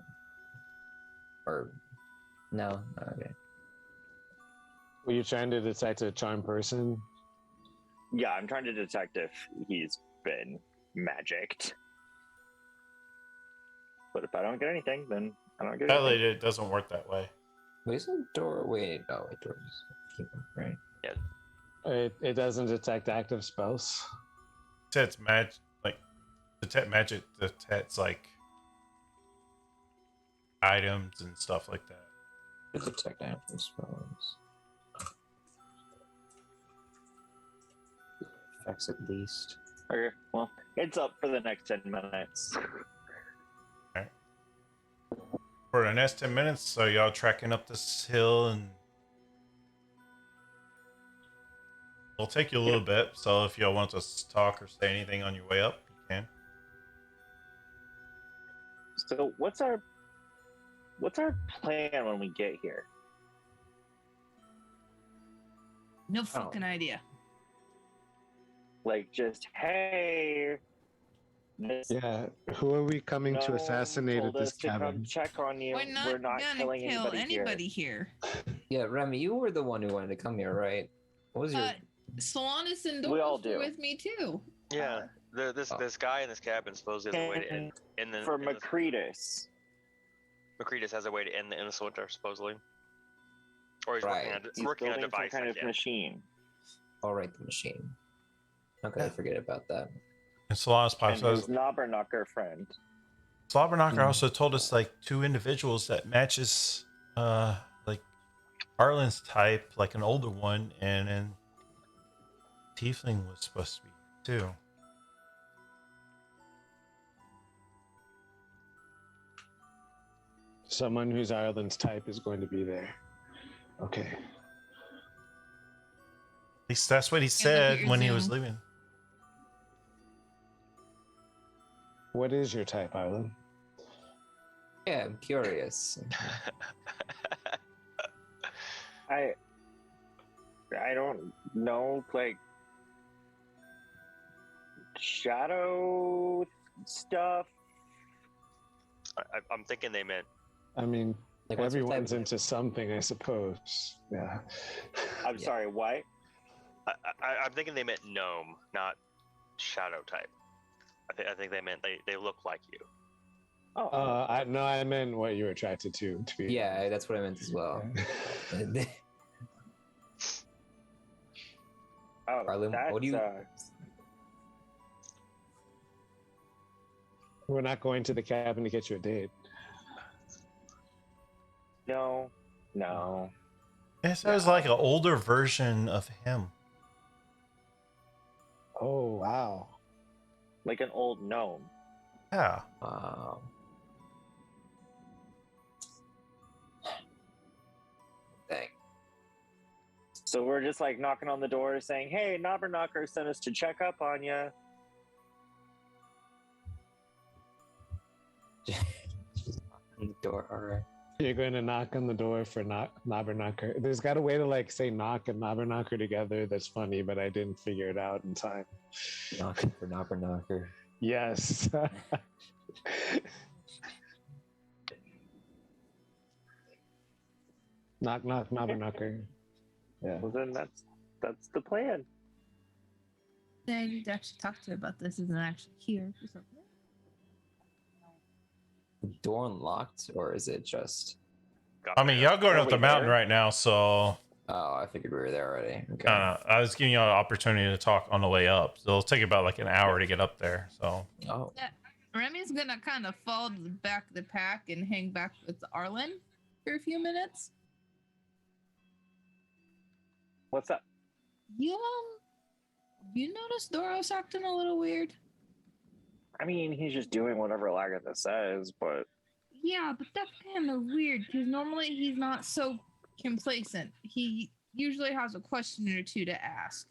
Or no? Okay. Were you trying to detect a charm person? Yeah, I'm trying to detect if he's been magicked. But if I don't get anything, then I don't get anything. Sadly, it doesn't work that way. Wait, isn't door? Wait, no, wait, doors. Right. It doesn't detect active spells. Detect magic, like detect magic detects like items and stuff like that. Detect active spells. Effects at least. Okay, well, it's up for the next 10 minutes. for the next 10 minutes. So y'all tracking up this hill, and it'll take you a little bit. So if y'all want to talk or say anything on your way up, you can. So what's our plan when we get here? No fucking idea. Like, just hey, this Yeah, who are we coming to gnome assassinate at told this us to come cabin? check on you. We're not gonna killing kill anybody anybody here. Yeah, Remy, you were the one who wanted to come here, right? What was your? Solanas and We all Doris do. were with me too. Yeah, this guy in this cabin supposedly has a way to end the. For Macretus. Macretus has a way to end the endless winter, supposedly. Or he's Right. He's working on a building some device. kind like, of machine. All right, the machine. Okay, forget about that. And Solanas Pipe And says, his Knobberknocker friend. Slobberknocker also told us like 2 individuals that matches like Arlen's type, like an older one, and then Tiefling was supposed to be too. Someone who's Ireland's type is going to be there. Okay. At least that's what he look at said your when he was Zoom. leaving. What is your type, Ireland? Yeah, I'm curious. I don't know, like shadow stuff. I'm thinking they meant. I mean, Like, what's your everyone's type? into something, I suppose. Yeah. I'm Yeah. sorry, what? I'm thinking they meant gnome, not shadow type. I think they meant they look like you. Oh, I meant what you were attracted to be Yeah, that's what I meant as well. oh, Arlen, that what do you- sucks. We're not going to the cabin to get you a date. No. It sounds like an older version of him. Oh, wow. Like an old gnome. Yeah. Wow. Dang. So we're just like knocking on the door saying, hey, Knobberknocker sent us to check up on you. The door. All right. You're going to knock on the door for Knobberknocker. There's got a way to like say knock and Knobberknocker together that's funny, but I didn't figure it out in time. Knocking for Knobberknocker. Yes. Knock, knock, Knobberknocker. Yeah. Well, then that's the plan. I need to actually talk to her about this. Isn't actually here or something. The door unlocked, or is it just? I mean, y'all going Are up the we mountain there? right now, so Oh, I figured we were there already. Okay. I was giving y'all an opportunity to talk on the way up. So it'll take about like an hour to get up there. So Oh. Remy's gonna kind of fall to the back of the pack and hang back with Arlen for a few minutes. What's up? You notice Doros acting a little weird? I mean, he's just doing whatever Lagatha says, but Yeah, but that's kind of weird because normally he's not so complacent. He usually has a question or two to ask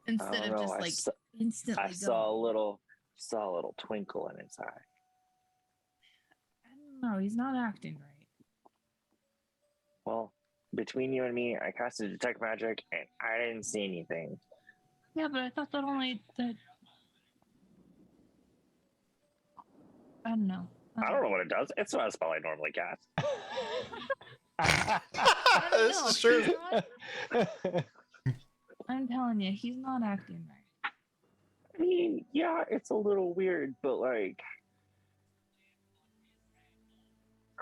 I instead don't of know. just like instantly. I saw a little twinkle in his eye. I don't know. He's not acting right. Well, between you and me, I casted detect magic and I didn't see anything. Yeah, but I thought that I don't know. I don't know what it does. It's not a spell I normally cast. this is true. I'm telling you, he's not acting right. I mean, yeah, it's a little weird, but like,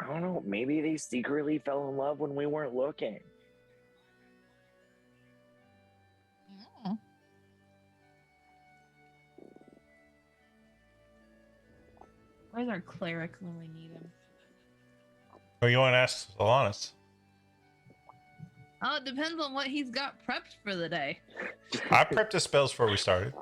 I don't know. Maybe they secretly fell in love when we weren't looking. Oh. Where's our cleric when we need him? Or you want to ask Solanas? Oh, it depends on what he's got prepped for the day. I prepped the spells before we started.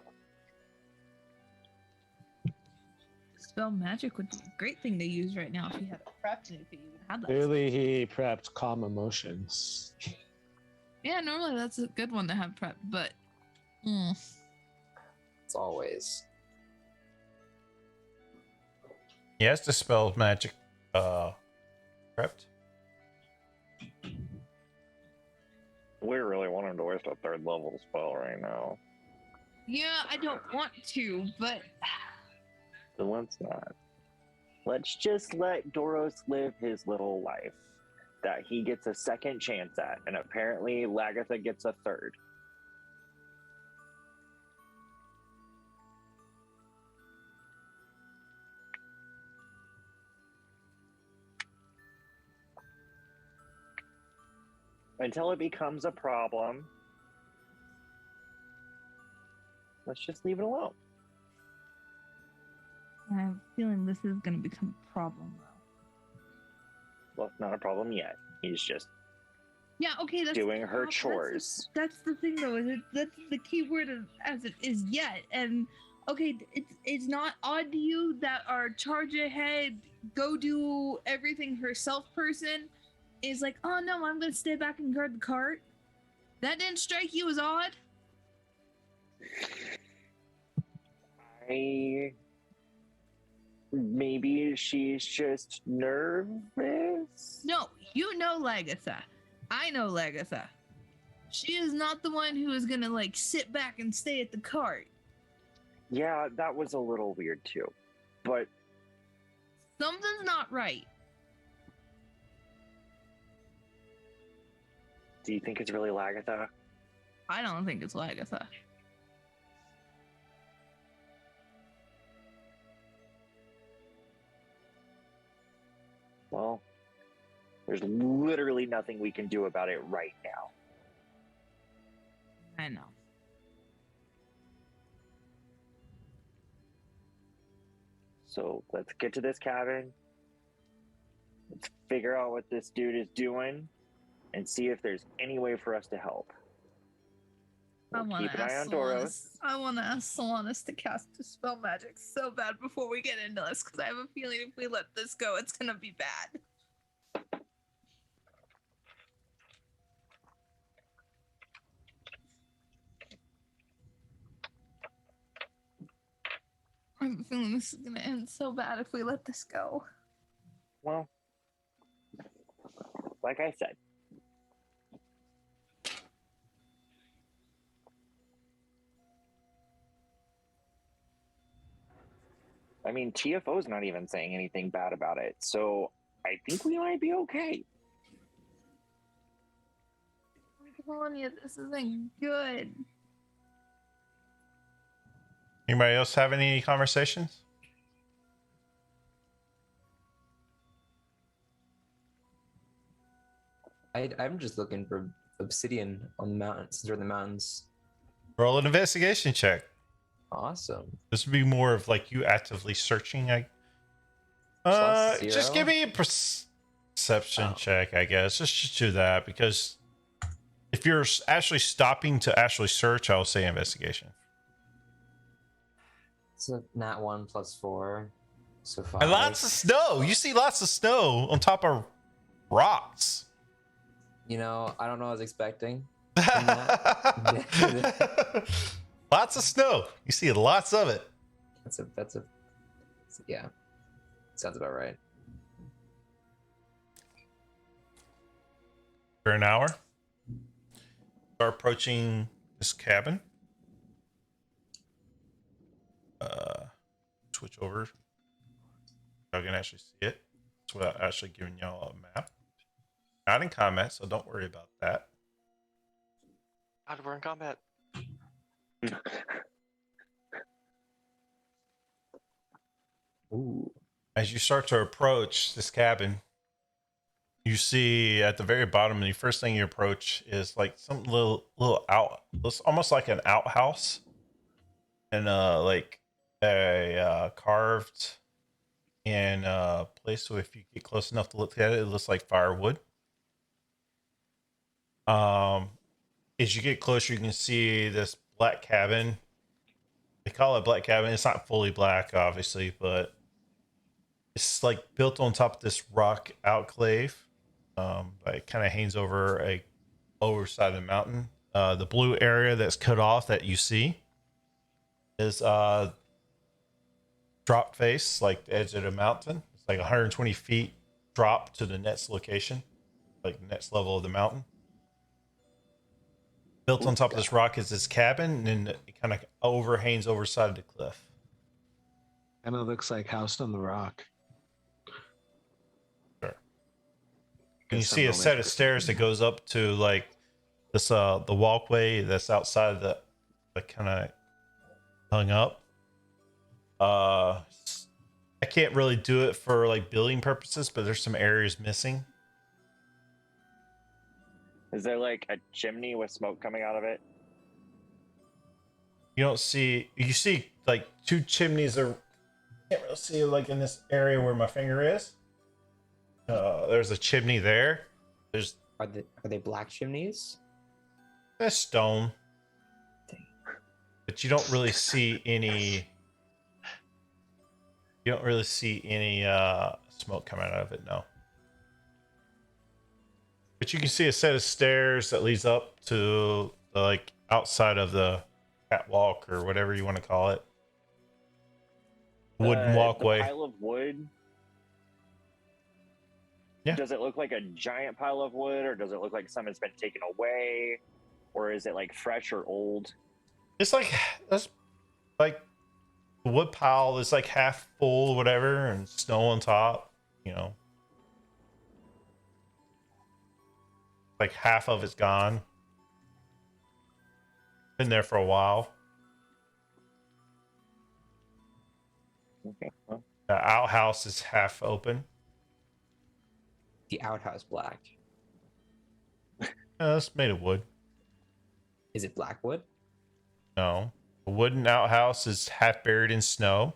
Dispel magic would be a great thing to use right now if you had it prepped and if you even had that. Clearly, he prepped calm emotions. Yeah, normally that's a good one to have prepped, but It's always. He has Dispel magic prepped. We really want him to waste a 3rd level spell right now. yeah, I don't want to, but So let's not. Let's just let Doros live his little life that he gets a second chance at, and apparently Lagatha gets a 3rd. Until it becomes a problem, let's just leave it alone. I have a feeling this is going to become a problem, though. Well, it's not a problem yet. He's just Yeah, okay, that's doing her that's- chores. That's the thing, though. That's the key word as it is yet. And okay, it's not odd to you that our charge ahead, go do everything herself person is like, oh no, I'm gonna stay back and guard the cart. That didn't strike you as odd? Maybe she's just nervous. No, you know Lagatha. I know Lagatha. She is not the one who is gonna like sit back and stay at the cart. Yeah, that was a little weird too. But Something's not right. do you think it's really Lagatha? I don't think it's Lagatha. Well, there's literally nothing we can do about it right now. I know. So let's get to this cabin. Let's figure out what this dude is doing and see if there's any way for us to help. We'll keep an eye on Doros. I want to ask Solanas to cast Dispel Magic so bad before we get into this, because I have a feeling if we let this go, it's going to be bad. I have a feeling this is going to end so bad if we let this go. Well, like I said, I mean, TFO's not even saying anything bad about it, so I think we might be okay. I'm telling you, this isn't good. Anybody else have any conversations? I'm just looking for obsidian on the mountains. Or the mountains. Roll an investigation check. Awesome. This would be more of like you actively searching. Plus Just zero? give me a perception check, I guess. Just do that, because if you're actually stopping to actually search, I'll say investigation. So nat 1 plus 4, so 5. And lots of snow. You see lots of snow on top of rocks. You know, I don't know what I was expecting. Lots of snow. You see lots of it. That's a yeah. Sounds about right. For an hour. Start approaching this cabin. Switch over. Y'all can actually see it. That's without actually giving y'all a map. Not in combat, so don't worry about that. God, we're in combat. Ooh. As you start to approach this cabin, you see at the very bottom, the first thing you approach is like some little out. It's almost like an outhouse, and like a carved in place. So if you get close enough to look at it, it looks like firewood. As you get closer, you can see this black cabin. They call it black cabin. It's not fully black, obviously, but It's like built on top of this rock outclave. But it kind of hangs over a lower side of the mountain. The blue area that's cut off that you see is drop face, like the edge of the mountain. It's like 120 feet drop to the next location, like the next level of the mountain. Built on top of this rock is this cabin, and then it kind of overhangs over side of the cliff. Kind of looks like House on the Rock. Sure. And you see a set of stairs that goes up to like this the walkway that's outside of the kind of hung up. I can't really do it for like building purposes, but there's some areas missing. Is there like a chimney with smoke coming out of it? You don't see. You see like two chimneys. Are can't really see like in this area where my finger is. There's a chimney there. There's Are they black chimneys? a stone, but you don't really see any. You don't really see any smoke coming out of it, no. But you can see a set of stairs that leads up to the, like outside of the catwalk or whatever you want to call it. Wooden walkway. The pile of wood. Yeah. Does it look like a giant pile of wood, or does it look like something's been taken away, or is it like fresh or old? It's like that's like the wood pile is like half full, whatever, and snow on top. You know, like half of it's gone. Been there for a while. Okay. Well, The outhouse is half open. The outhouse black. It's made of wood. Is it black wood? No, the wooden outhouse is half buried in snow.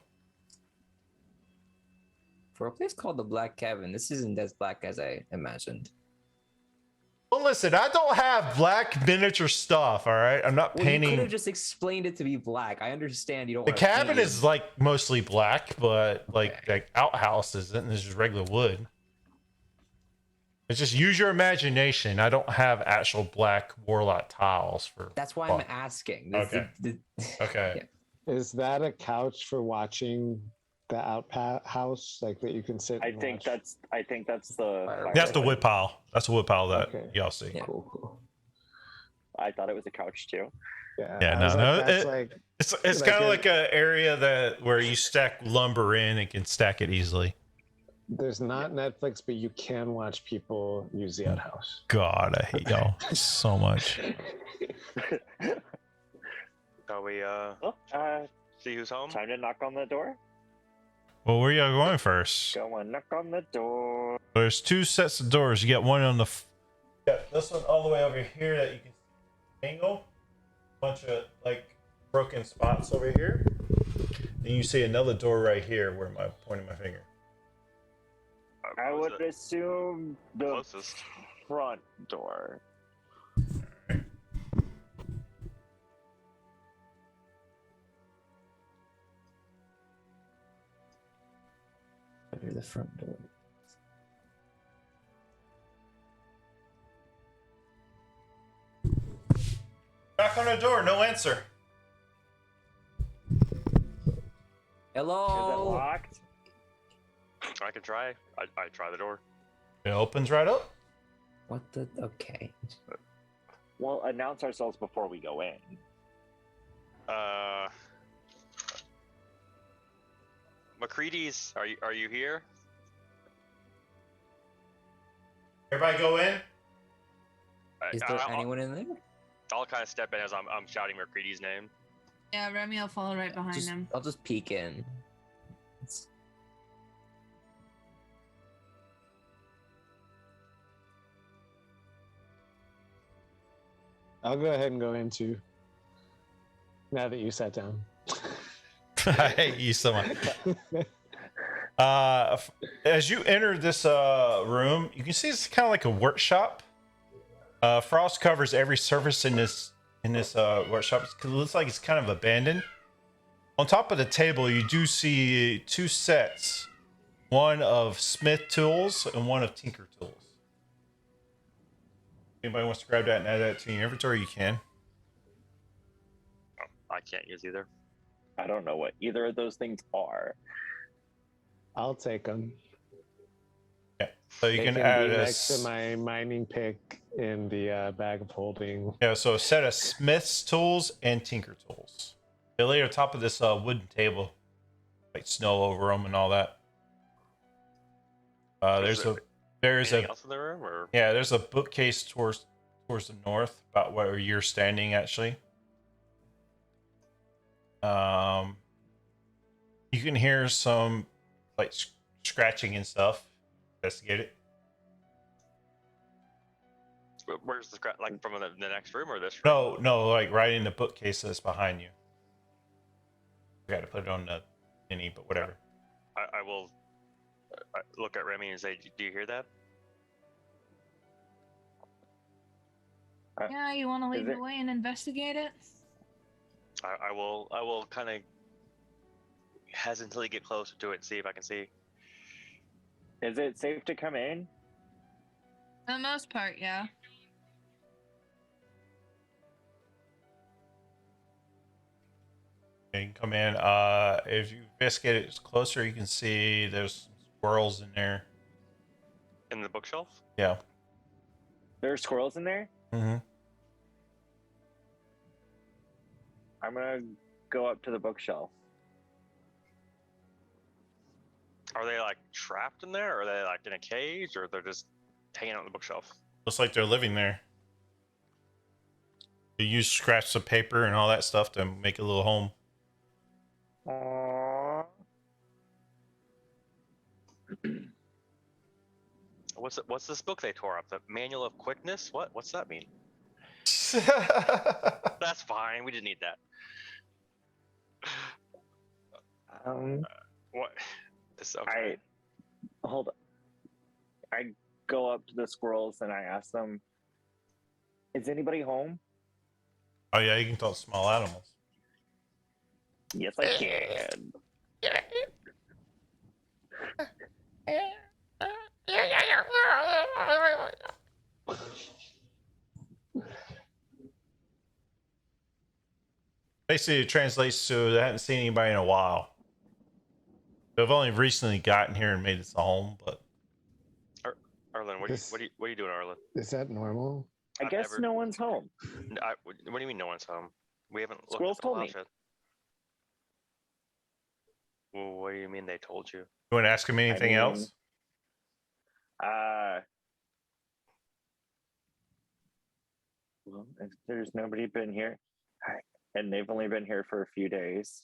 For a place called the Black Cabin, this isn't as black as I imagined. Well, listen, I don't have black miniature stuff. All right, I'm not Well, you could painting. have just explained it to be black. I understand you don't. The wanna paint cabin it. is like mostly black, but like Okay. like outhouse isn't. This is regular wood. It's just use your imagination. I don't have actual black warlock tiles for. That's why Oh. I'm asking. Okay. Okay. Is that a couch for watching the outhouse, like that you can sit? I and think watch? that's. I think that's the. Fire- That's the fireplace. wood pile. That's the wood pile that Okay. y'all see. Yeah. Cool. I thought it was a couch too. Yeah. Yeah, I was no, that's it- like It's Like kind of a- like an area that where you stack lumber in and can stack it easily. there's not Netflix, but you can watch people use the outhouse. God, I hate y'all so much. Shall we Well, see who's home? time to knock on the door. Well, where y'all going first? Go and knock on the door. There's two sets of doors. You got one on the. Yeah, this one all the way over here that you can angle. Bunch of like broken spots over here. Then you see another door right here where I'm pointing my finger. I What was would it? assume the Closest. front door. Under the front door. Knock on the door, no answer. Is it Hello. locked? I can try. I try the door. It opens right up. What the? Okay. We'll announce ourselves before we go in. McCready's, are you here? Everybody go in. Is there anyone in there? I'll kind of step in as I'm shouting McCready's name. Yeah, Remy will follow right behind him. I'll just peek in. It's- I'll go ahead and go into. Now that you sat down. I hate you so much. As you enter this room, you can see it's kind of like a workshop. Frost covers every surface in this workshop. It looks like it's kind of abandoned. On top of the table, you do see two sets one of smith tools, and one of tinker tools. Anybody wants to grab that and add that to your inventory, you can. I can't use either. I don't know what either of those things are. I'll take them. Yeah. So you They can add be a next to my mining pick in the bag of holding. yeah. So a set of smith's tools and tinker tools. They lay on top of this wooden table, like snow over them and all that. There's Anything else in the room, or yeah. There's a bookcase towards the north, about where you're standing actually. You can hear some like scratching and stuff. Investigate it. where's the like from the next room or this room? No, like right in the bookcase that's behind you. I got to put it on the mini, but whatever. I will look at Remy and say, "Do you hear that?" Yeah, you want to lead Is the it- way and investigate it? I will kind of hesitantly get closer to it and see if I can see. Is it safe to come in? For the most part, yeah. You can come in. If you investigate it closer, you can see there's some squirrels in there. In the bookshelf? Yeah. There are squirrels in there? Mm-hmm. I'm gonna go up to the bookshelf. Are they like trapped in there? Or are they like in a cage? Or they're just hanging out on the bookshelf? Looks like they're living there. You use scraps of paper and all that stuff to make a little home. Aww. What's this book they tore up? The Manual of Quickness? What's that mean? That's fine. We didn't need that. What? This okay. Hold on. I go up to the squirrels and I ask them, "Is anybody home?" Oh yeah, you can talk to small animals. Yes, I can. Basically, it translates to they haven't seen anybody in a while. They've only recently gotten here and made this a home, but Arlen, what are you doing, Arlen? Is that normal? I I've guess never- no one's home. What do you mean no one's home? We haven't looked Squirrels at the told me. house yet. Well, what do you mean they told you? you want to ask him anything mean- else? Well, if there's nobody been here, and they've only been here for a few days.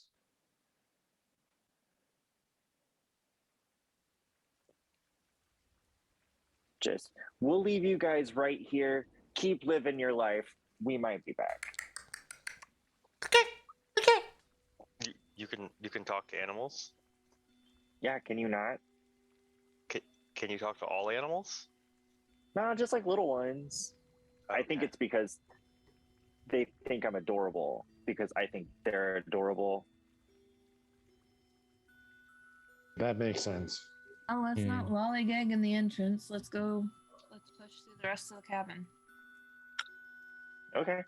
We'll leave you guys right here. Keep living your life. We might be back. You can talk to animals. Yeah, can you not? Can you talk to all animals? No, just like little ones. I think Okay. it's because they think I'm adorable, because I think they're adorable. That makes sense. Oh, let's not lollygag in the entrance. Let's go. Let's push through the rest of the cabin. Okay.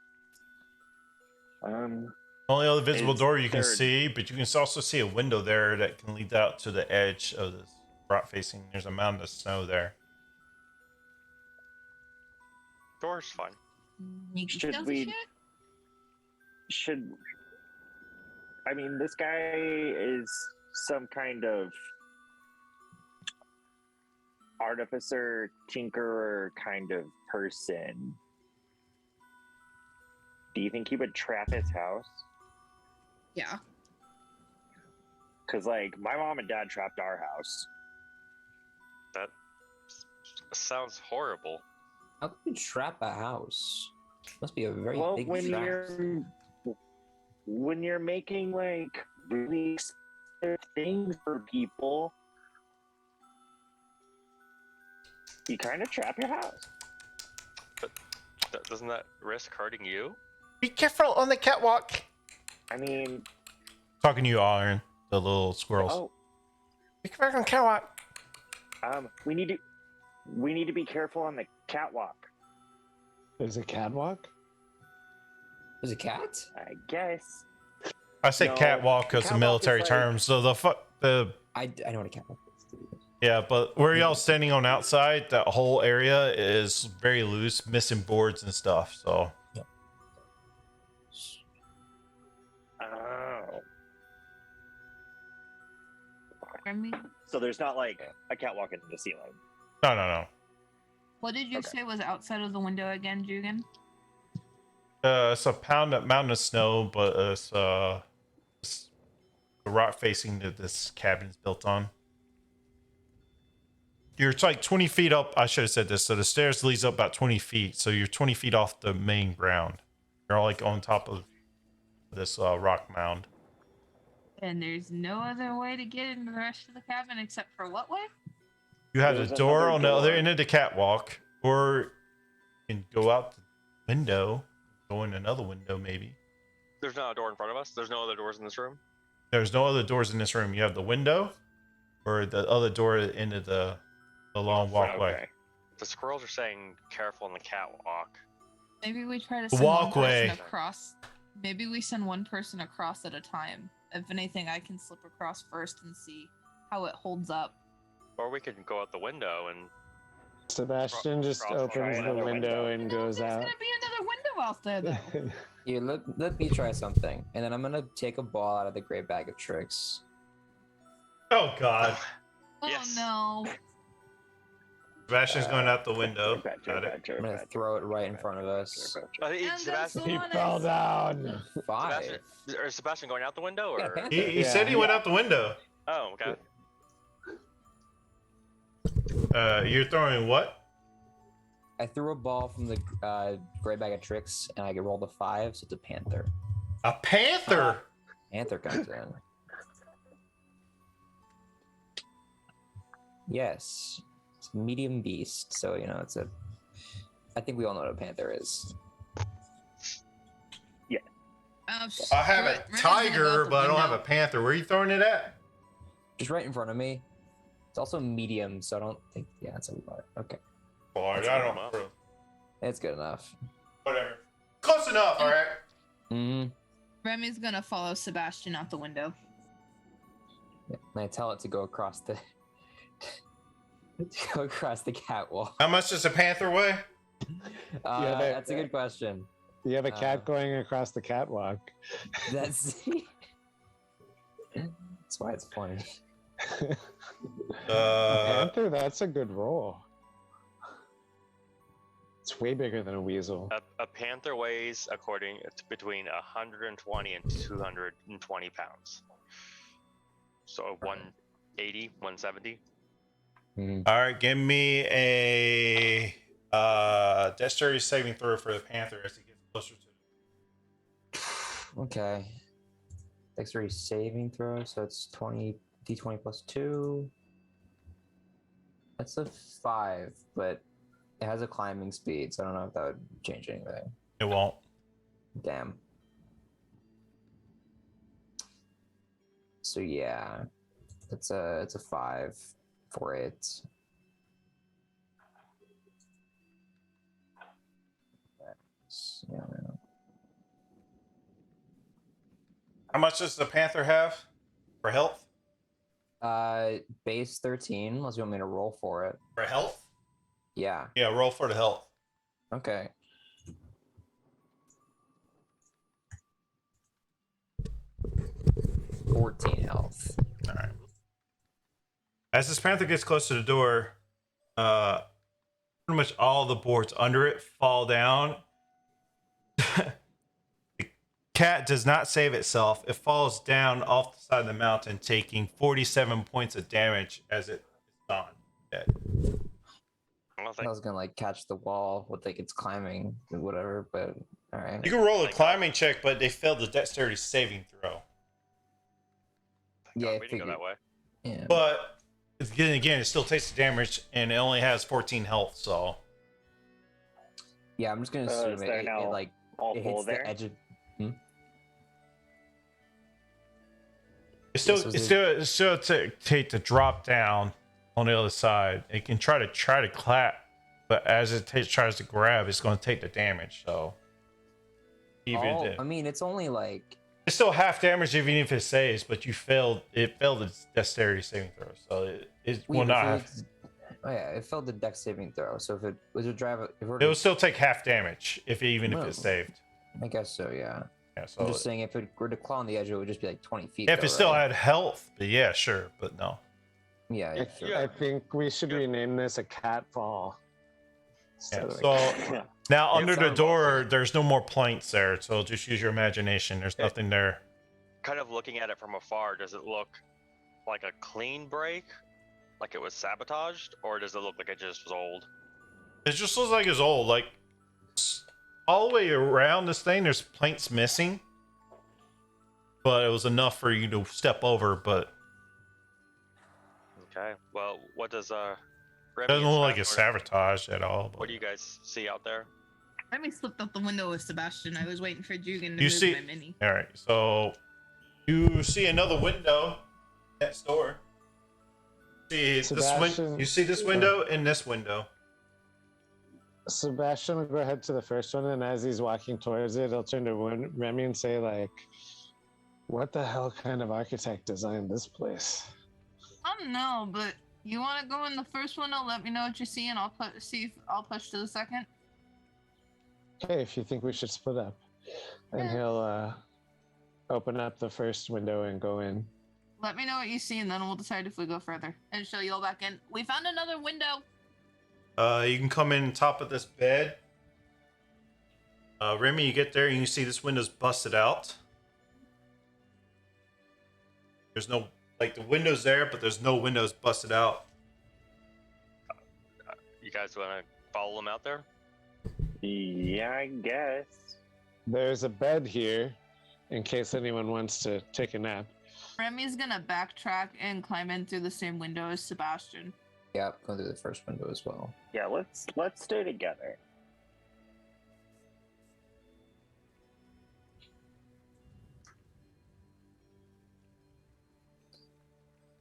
Only other visible Is door you can there- see, but you can also see a window there that can lead out to the edge of this rock facing. There's a mountain of snow there. Door's fine. You Should stealthy we- check? I mean, this guy is some kind of artificer, tinkerer kind of person. Do you think he would trap his house? Yeah. Because, like, my mom and dad trapped our house. That sounds horrible. How can you trap a house? Must be a very Well, big when trap. you're making, like, really expensive things for people, you kind of trap your house. Doesn't that risk hurting you? Be careful on the catwalk. I mean, Talking to you, Aaron, the little squirrels. oh, Be careful on the catwalk. We need to be careful on the catwalk. There's a catwalk. There's a cat? I guess. I say No, catwalk because catwalk of military is like- terms. So the I know what a catwalk is. yeah, but where y'all standing on outside, that whole area is very loose, missing boards and stuff. So Oh. Remy, So there's not like a catwalk in the ceiling. no. what did you Okay. say was outside of the window again, Jugan? It's a mountain of snow, but it's the rock facing that this cabin is built on. You're like 20 feet up. I should have said this. So the stairs leads up about 20 feet. So you're 20 feet off the main ground. You're like on top of this rock mound. And there's no other way to get into the rest of the cabin except for what way? You have There's a door another on the other door. end of the catwalk, or you can go out the window, go in another window maybe. There's not a door in front of us. There's no other doors in this room. There's no other doors in this room. You have the window, or the other door at the end of the long walkway. Okay. The squirrels are saying careful on the catwalk. Maybe we try to The send walkway. one person across. Maybe we send one person across at a time. If anything, I can slip across first and see how it holds up. Or we could go out the window and Sebastian just Try opens the another window window. and No, goes there's out. gonna be another window out there, though. Here, let me try something, and then I'm gonna take a ball out of the gray bag of tricks. Oh God! Oh Yes. no! Sebastian's going out the window. Badger, Got it. badger, I'm gonna badger, throw it right in badger, front of badger, us. badger. And that's Sebastian, the He one fell I- down. 5. Is Sebastian going out the window Yeah, or? Panther. He Yeah. said he went out the window. Oh, okay. You're throwing what? I threw a ball from the gray bag of tricks, and I rolled a 5, so it's a panther. A panther. Panther comes in. Yes, it's a medium beast, so you know it's a. I think we all know what a panther is. Oh, I have a Remi's gonna go tiger, out the but I don't have a window. panther. Where are you throwing it at? Just right in front of me. It's also medium, so I don't think. Yeah, that's a lot. Okay, Lord, I don't know. it's good enough. Whatever. Close enough. All right. Mm-hmm. Remy's gonna follow Sebastian out the window. Yeah, and I tell it to go across the. to go across the catwalk. How much does a panther weigh? Yeah, That's a good question. You have a cat going across the catwalk. That's. That's why it's funny. Panther, that's a good roll. It's way bigger than a weasel. A panther weighs according to between 120 and 220 pounds. So 180, 170. Mhm. All right, give me a dexterity saving throw for the panther as it gets closer to. Okay. Dexterity saving throw, so it's 20 d20 plus 2. That's a 5, but it has a climbing speed, so I don't know if that would change anything. It won't. Damn. So yeah, it's a 5 for it. Yeah, I don't know. How much does the panther have for health? Base 13, unless you want me to roll for it. For health? Yeah, Yeah, roll for the health. okay. $14 health. All right. As this panther gets close to the door, pretty much all the boards under it fall down. The cat does not save itself. It falls down off the side of the mountain, taking 47 points of damage as it is gone. Dead. I don't I think was gonna like catch the wall with like it's climbing or whatever, but all right. You can roll a climbing check, but they failed the dexterity saving throw. Yeah, I we didn't go figured. that way. Yeah. But again, it still takes the damage, and it only has 14 health. So Yeah, I'm just gonna Is assume there it now like All it full hits there. the edge of. It's still This was it's still take the drop down on the other side. It can try to clap, but as it tries to grab, it's going to take the damage. So I mean, it's only like it's still half damage even if it saves, but it failed its dexterity saving throw, so it will not have. Oh yeah, it failed the dex saving throw. So if it was a drive, It will still take half damage if it saved. I guess so, yeah. Yeah, so I'm just saying, if it were to claw on the edge, it would just be like 20 feet. if it still had health, but yeah, sure, but no. Yeah, I think we should rename this a cat fall. Yeah, so now under the door, there's no more planks there, so just use your imagination. There's nothing there. Kind of looking at it from afar, does it look like a clean break? Like it was sabotaged? Or does it look like it just was old? It just looks like it's old. Like, all the way around this thing, there's planks missing. But it was enough for you to step over, but... Okay, well, what does, It doesn't look like it's sabotaged at all. But... What do you guys see out there? Remy slipped out the window with Sebastian. I was waiting for Jugan to You move see... my mini. Alright, so... You see another window next door. You see this window and this window. Sebastian will go ahead to the first one, and as he's walking towards it, he'll turn to Remy and say, like, what the hell kind of architect designed this place? I don't know, but you want to go in the first window? Let me know what you see, and I'll see if I'll push to the second. Okay, if you think we should split up. And he'll open up the first window and go in. Let me know what you see, and then we'll decide if we go further. And show you all back in. We found another window. You can come in top of this bed. Remy, you get there and you see this window's busted out. There's no, like, the window's there, but there's no windows busted out. You guys want to follow them out there? Yeah, I guess. There's a bed here in case anyone wants to take a nap. Remy's gonna backtrack and climb in through the same window as Sebastian. Yeah, go through the first window as well. Yeah, let's stay together.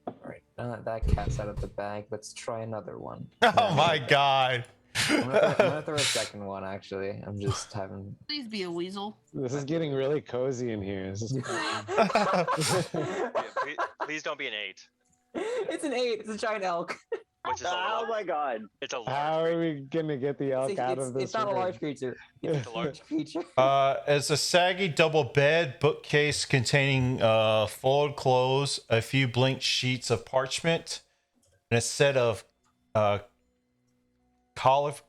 All right, now that that cat's out of the bag, let's try another one. Oh my god. I'm gonna throw a second one, actually. I'm just having... Please be a weasel. This is getting really cozy in here. This is Yeah, please don't be an 8. It's an 8. It's a giant elk. Which is Oh my god. It's a large How are we gonna get the elk out It's of this? it's not a room? large creature. It's a large creature. It's a saggy double bed, bookcase containing folded clothes, a few blank sheets of parchment, and a set of Calipers?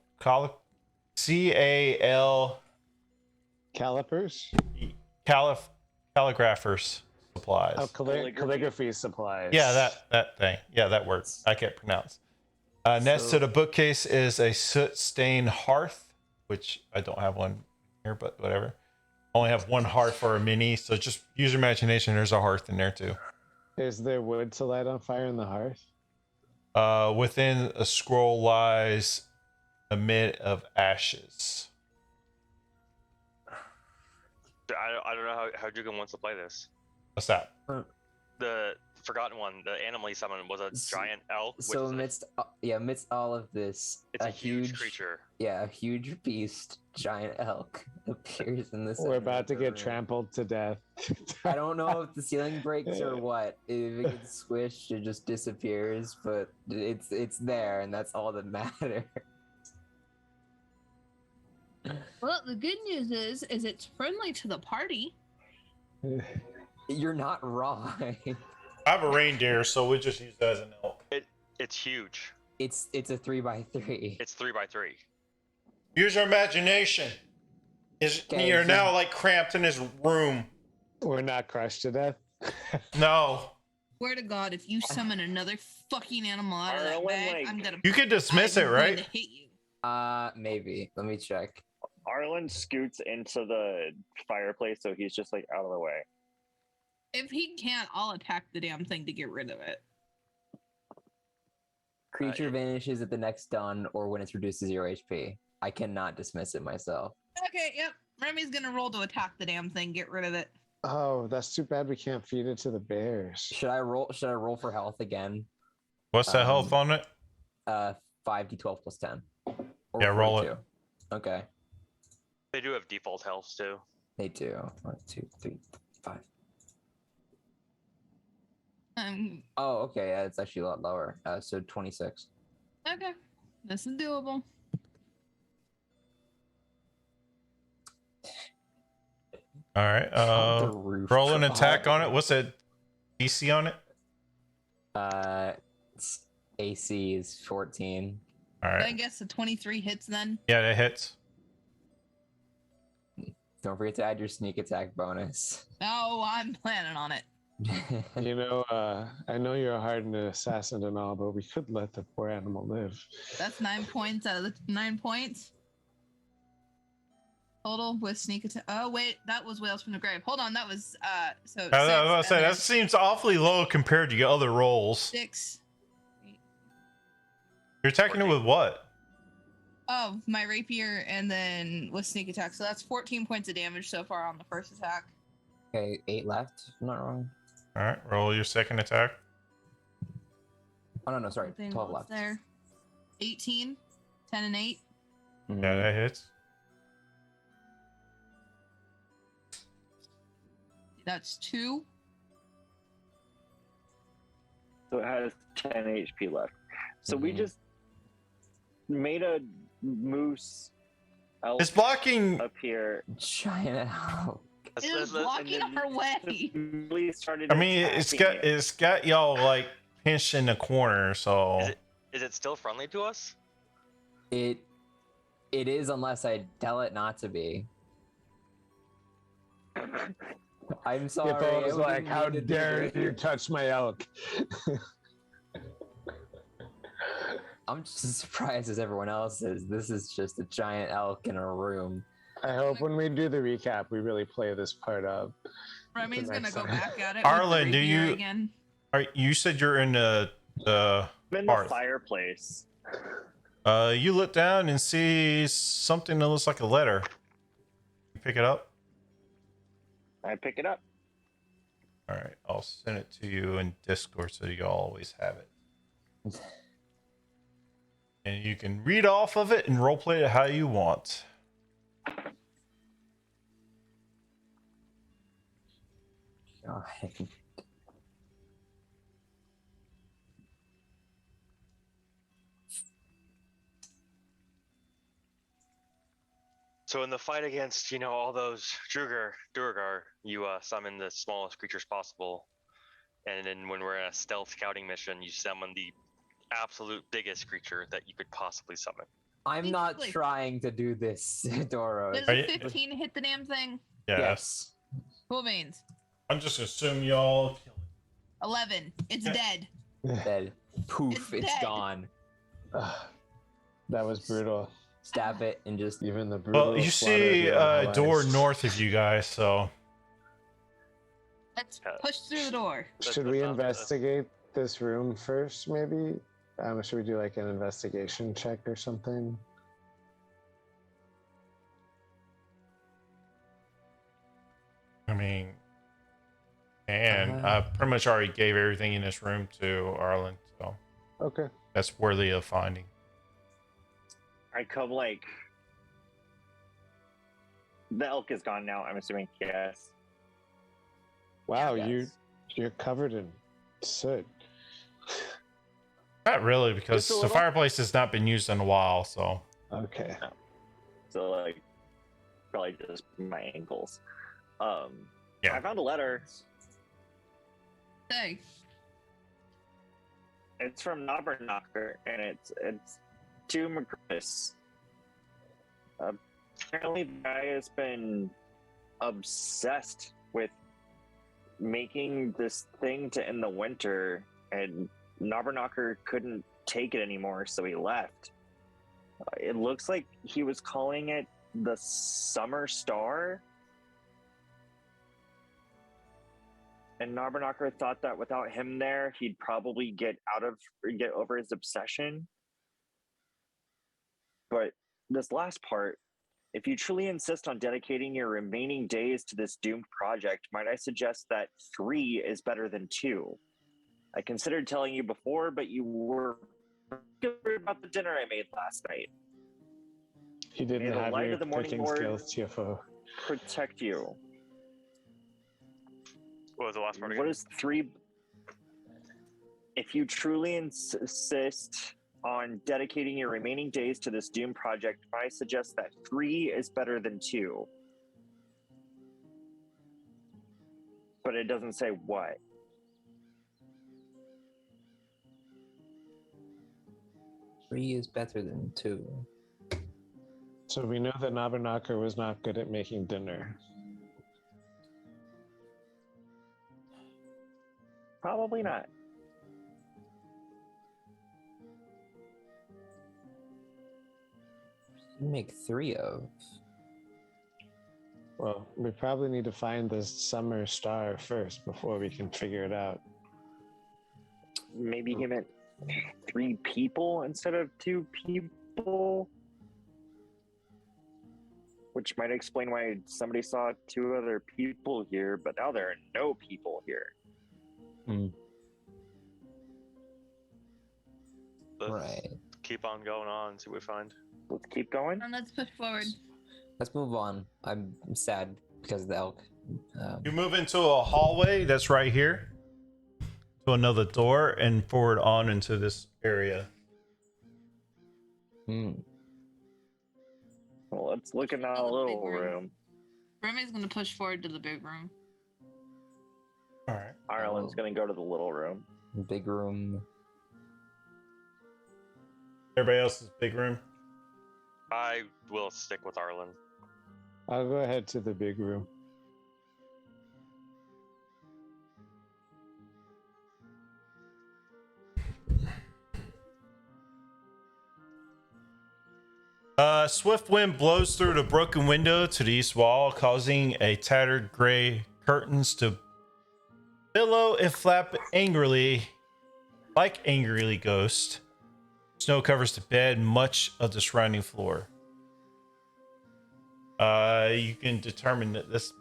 calligraphers supplies. Oh, calligraphy supplies. Yeah, that thing. Yeah, that word. I can't pronounce. Next to the bookcase is a soot-stained hearth, which I don't have one here, but whatever. Only have one hearth for a mini, so just use your imagination. There's a hearth in there too. Is there wood to light on fire in the hearth? Within a scroll lies a mid of ashes. I don't know how Jugan wants to play this. What's that? The forgotten one, the animal he summoned was a giant elk. So amidst all of this, It's a huge creature. Yeah, a huge beast, giant elk appears in this. We're about to get trampled to death. I don't know if the ceiling breaks or what. If it gets squished, it just disappears. But it's there, and that's all that matters. Well, the good news is it's friendly to the party. You're not wrong. I have a reindeer, so we just use that as an elk. It's huge. It's a 3x3. It's 3x3. Use your imagination. Okay, You're so- now like cramped in his room. We're not crushed to death. No. Swear to God, if you summon another fucking animal out of that Arlen, bag, like- I'm gonna. You could dismiss it, I'm going right? to hit you. Maybe. Let me check. Arlen scoots into the fireplace, so he's just like out of the way. If he can't, I'll attack the damn thing to get rid of it. Creature vanishes at the next done or when it's reduced to 0 HP. I cannot dismiss it myself. Okay, yep. Remy's gonna roll to attack the damn thing, get rid of it. Oh, that's too bad we can't feed it to the bears. Should I roll for health again? What's that health on it? 5d12 plus 10. Or Yeah, roll 42. Okay. They do have default health too. They do. 1, 2, 3, 5. Oh, okay. Yeah, it's actually a lot lower. So 26. Okay, this is doable. All right. The roof Roll an drop. attack on it. What's that DC on it? AC is 14. All I right. guess the 23 hits then. Yeah, that hits. Don't forget to add your sneak attack bonus. Oh, I'm planning on it. You know, I know you're a hardened assassin and all, but we could let the poor animal live. That's 9 points out of the 9 points. Total with sneak attack. Oh, wait, that was Whales from the Grave. Hold on, that was, I was about to say, that seems awfully low compared to your other rolls. 6. You're attacking it with what? Oh, my rapier and then with sneak attack. So that's 14 points of damage so far on the first attack. Okay, 8 left, if I'm not wrong. All right, roll your second attack. Oh, no, sorry. Something 12 was left. there. 18, 10 and 8. Mhm. Yeah, that hits. That's 2. So it has 10 HP left. So we Mhm. just made a moose elf It's blocking. up here. Giant owl. That's- It was that's- blocking and then our way. Really started. I mean, attacking it. it's got y'all like pinched in the corner. So Is it still friendly to us? It is unless I tell it not to be. I'm sorry. If I was didn't like, mean how to do dare this." you touch my elk? I'm just as surprised as everyone else is. This is just a giant elk in a room. I hope when we do the recap, we really play this part up. Remy's gonna next go time. back at it. Arlen, with do the rapier you- again? all right, you said you're in the I'm in the hearth. fireplace. You look down and see something that looks like a letter. You pick it up. I pick it up. All right, I'll send it to you in Discord so you always have it. And you can read off of it and roleplay it how you want. God. So in the fight against, all those Durgar, you summon the smallest creatures possible, and then when we're in a stealth scouting mission, you summon the absolute biggest creature that you could possibly summon. I'm not Basically. trying to do this, Doro. Does Are a you- 15 hit the damn thing? Yeah, Yes. Cool beans. I'm just assuming y'all kill it. 11. It's Yeah. dead. Dead. Poof, It's it's dead. gone. That was brutal. Stab it and just Even the brutal. Well, you slaughter of see your a allies. door north of you guys, so Let's push through the door. Should we investigate this room first, maybe? Should we do like an investigation check or something? I mean, and I pretty much already gave everything in this room to Arlen, so Okay. that's worthy of finding. I come like. The elk is gone now. I'm assuming. Yes. Wow, Yes. you're covered in soot. Not really, because Just a the little. fireplace has not been used in a while, so Okay. So like, probably just my ankles. Yeah. I found a letter. Hey, It's from Knocker, and it's to McGriss. Apparently, the guy has been obsessed with making this thing to end the winter, and Knocker couldn't take it anymore, so he left. It looks like he was calling it the Summer Star. And Knocker thought that without him there, he'd probably get over his obsession. But this last part, if you truly insist on dedicating your remaining days to this doomed project, might I suggest that 3 is better than 2? I considered telling you before, but you were worried about the dinner I made last night. He didn't May the have light your of the morning cooking lord skills, TFO. protect you. What was the last part What again? is 3? If you truly insist on dedicating your remaining days to this Doom project, I suggest that 3 is better than 2. But it doesn't say what. Three is better than two. So we know that Nabarnacker was not good at making dinner. Probably not. You make 3 of. Well, we probably need to find the summer star first before we can figure it out. Maybe he meant 3 people instead of 2 people. Which might explain why somebody saw 2 other people here, but now there are no people here. Let's Right. keep on going on, see what we find. Let's keep going. And let's push forward. Let's move on. I'm sad because of the elk. You move into a hallway that's right here to another door and forward on into this area. Well, let's look in that Oh, the big little room. room. Remy's gonna push forward to the big room. All right. Ireland's Oh. going to go to the little room. Big room. Everybody else's big room. I will stick with Arlen. I'll go ahead to the big room. Swift wind blows through the broken window to the east wall, causing a tattered gray curtains to billow and flap angrily, like angrily ghost. Snow covers the bed, much of the surrounding floor. You can determine that this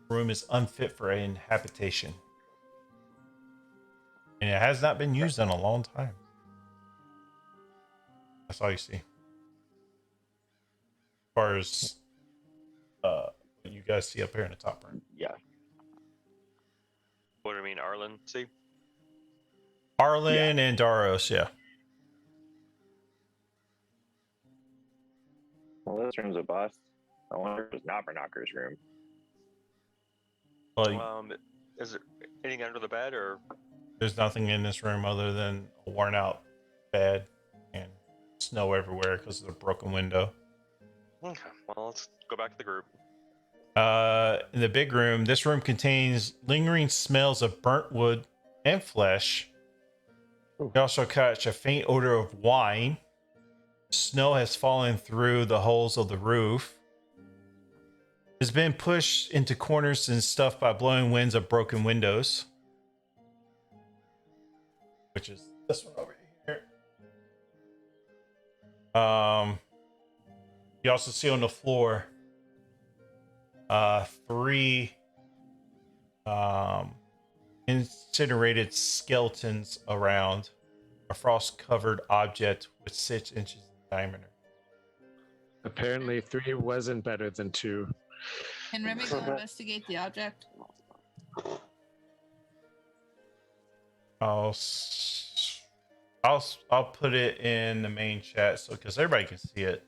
room is unfit for an habitation, and it has not been used in a long time. That's all you see. As far as what you guys see up here in the top room. Yeah. What do you mean, Arlen? See? Arlen and Daros, yeah. Well, this room's a bust. I wonder if it's Knockers' room. Well, Is there anything under the bed, or there's nothing in this room other than a worn out bed and snow everywhere because of the broken window. okay? Well, let's go back to the group. In the big room, this room contains lingering smells of burnt wood and flesh. You also catch a faint odor of wine. Snow has fallen through the holes of the roof. It's been pushed into corners and stuffed by blowing winds of broken windows, which is this one over here. You also see on the floor 3 incinerated skeletons around a frost-covered object with 6 inches in diameter. Apparently 3 wasn't better than 2. Can Remy go investigate the object? I'll put it in the main chat so because everybody can see it.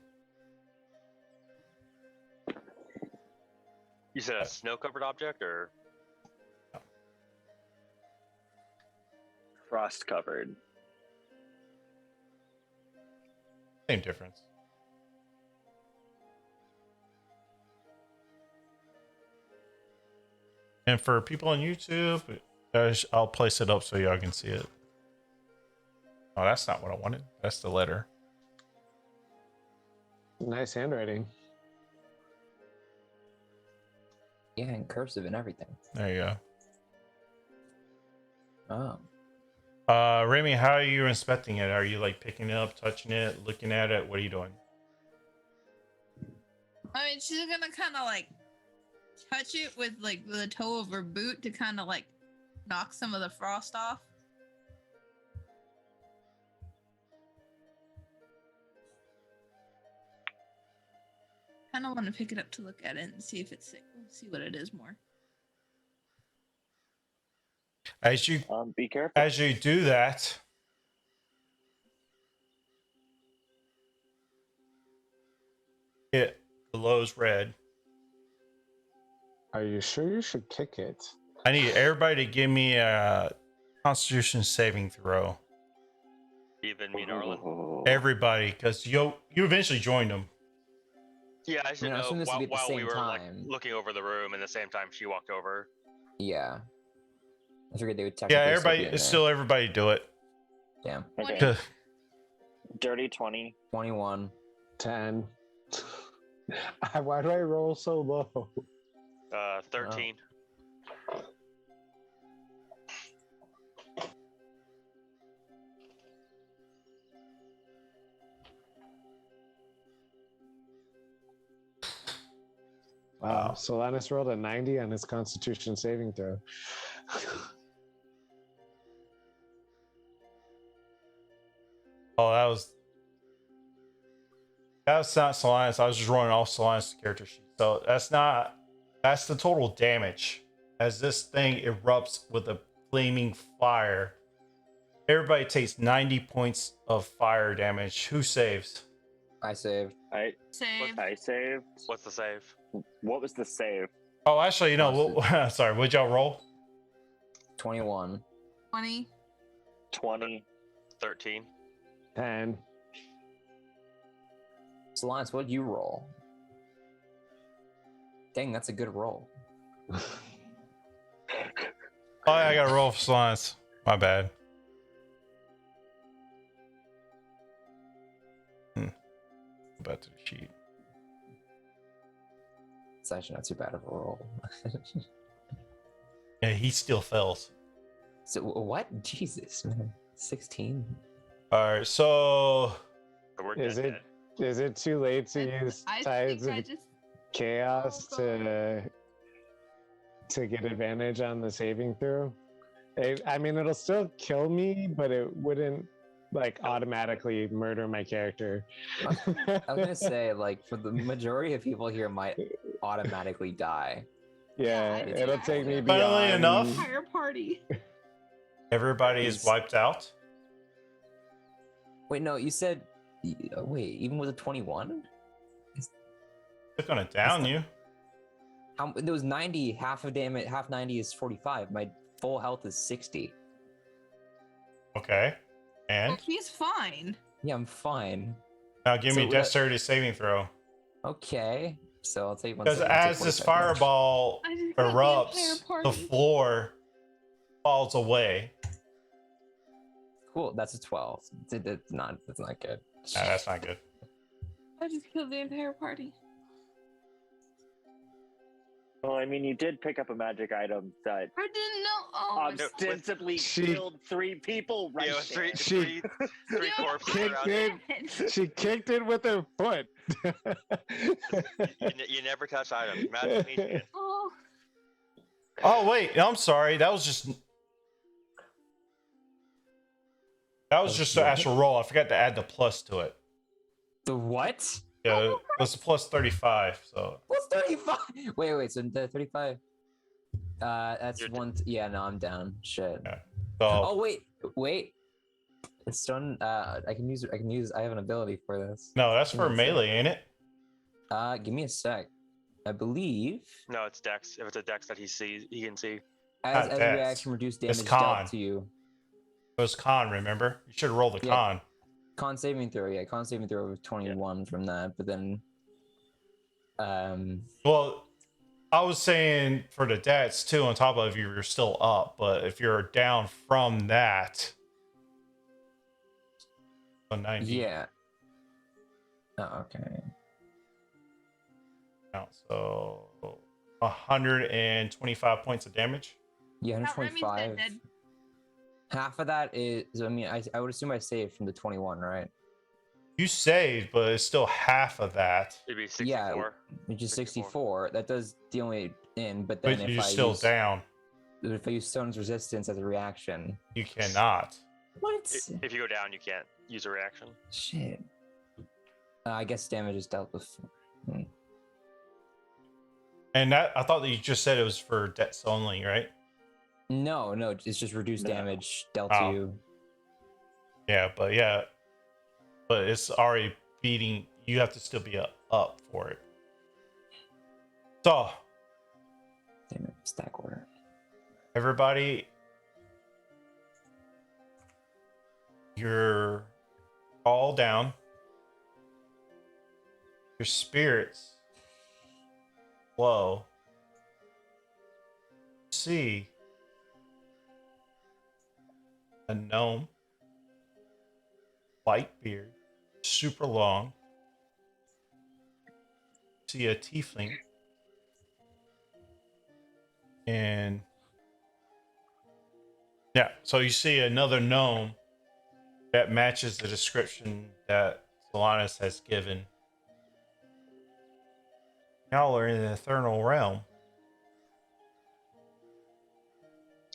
You said a snow-covered object, or Frost covered. Same difference. And for people on YouTube, I'll place it up so y'all can see it. Oh, that's not what I wanted. That's the letter. Nice handwriting. Yeah, and cursive and everything. There you Oh. go. Remy, how are you inspecting it? Are you like picking it up, touching it, looking at it? What are you doing? I mean, she's gonna kind of like touch it with like the toe of her boot to kind of like knock some of the frost off. kind of want to pick it up to look at it and see if it's sick. See what it is more. As you Be careful. as you do that, it glows red. Are you sure you should kick it? I need everybody to give me a Constitution saving throw. Even me and Arlen. Oh. Everybody, because you eventually joined them. Yeah, I should I know. assume this would be at the While we same were like time. looking over the room, and the same time she walked over. Yeah. I figured they would technically Yeah, still everybody, be in there. still everybody do it. Damn. Okay. Dirty 20. 21. 10. Why do I roll so low? 13. Wow. Solanus rolled a 90 on his Constitution saving throw. Oh, that's not Solanus. I was just running off Solanus' character sheet. So that's the total damage as this thing erupts with a flaming fire. Everybody takes 90 points of fire damage. Who saves? I saved. Save. I saved. What's the save? What was the save? Oh, actually, sorry. What'd y'all roll? 21. 20. 20. 13. 10. Solanus, what'd you roll? Dang, that's a good roll. Oh, yeah, I got to roll for Solanus. My bad. Back to the sheet. It's actually not too bad of a roll. Yeah, he still fails. So what? Jesus, man. 16. All right, so So we're Is dead. Is it too late to use I Tides think I of just Chaos Oh, to get advantage on the saving throw? I mean, it'll still kill me, but it wouldn't like automatically murder my character. I was gonna say, like, for the majority of people here might automatically die. Yeah, I did it'll that. take me Funnily beyond enough- entire party. everybody is wiped out. Wait, no, you said. Wait, even with a 21? They're gonna down you. There was 90. Half of damage. Half 90 is 45. My full health is 60. Okay, and He's fine. Yeah, I'm fine. now give me So dexterity saving throw. Okay, so I'll take one. Because second, I'll take as this 45 damage. fireball I just got the erupts, entire party. the floor falls away. Cool, that's a 12. That's not good. Nah, that's not good. I just killed the entire party. Well, I mean, you did pick up a magic item that I didn't know. Oh, ostensibly She- killed 3 people right Yeah, it was there. She- three corpses kicked around. it. She kicked it with her foot. You never touch items. Magic means Oh, Oh wait, I'm sorry. That was just the actual roll. I forgot to add the plus to it. The what? Yeah, it's a plus 35. So What's 35? Wait, so the 35? That's You're one. Yeah, no, I'm down. Shit. Yeah. Oh wait. It's done. I can use. I have an ability for this. no, that's for melee, ain't it? Give me a sec. I believe no, it's Dex. If it's a Dex that he can see. as Not a dex. reaction, reduce It's damage con. dealt to you. It was con. Remember, you should roll the Yeah. con. Con saving throw. Yeah, con saving throw of 21 from that. But then, Well, I was saying for the dex too. On top of you're still up, but if you're down from that, a 90. yeah. Oh, okay. So 125 points of damage. Yeah, that Remy's 125. dead. Half of that is. I mean, I would assume I saved from the 21, right? You saved, but it's still half of that. It'd be 64. Yeah, which is 64. That does the only in, but But then you're if I still use, down. if I use Stone's Resistance as a reaction. You cannot. What? If you go down, you can't use a reaction. Shit. I guess damage is dealt with. And that I thought that you just said it was for dex only, right? No, it's just reduced No. damage dealt Oh. to you. Yeah, but it's already beating. You have to still be up for it. So Damn it, stack order. everybody, you're all down. Your spirits flow. See a gnome, white beard, super long. See a tiefling, and yeah, so you see another gnome that matches the description that Solanus has given. Y'all are in the Eternal Realm.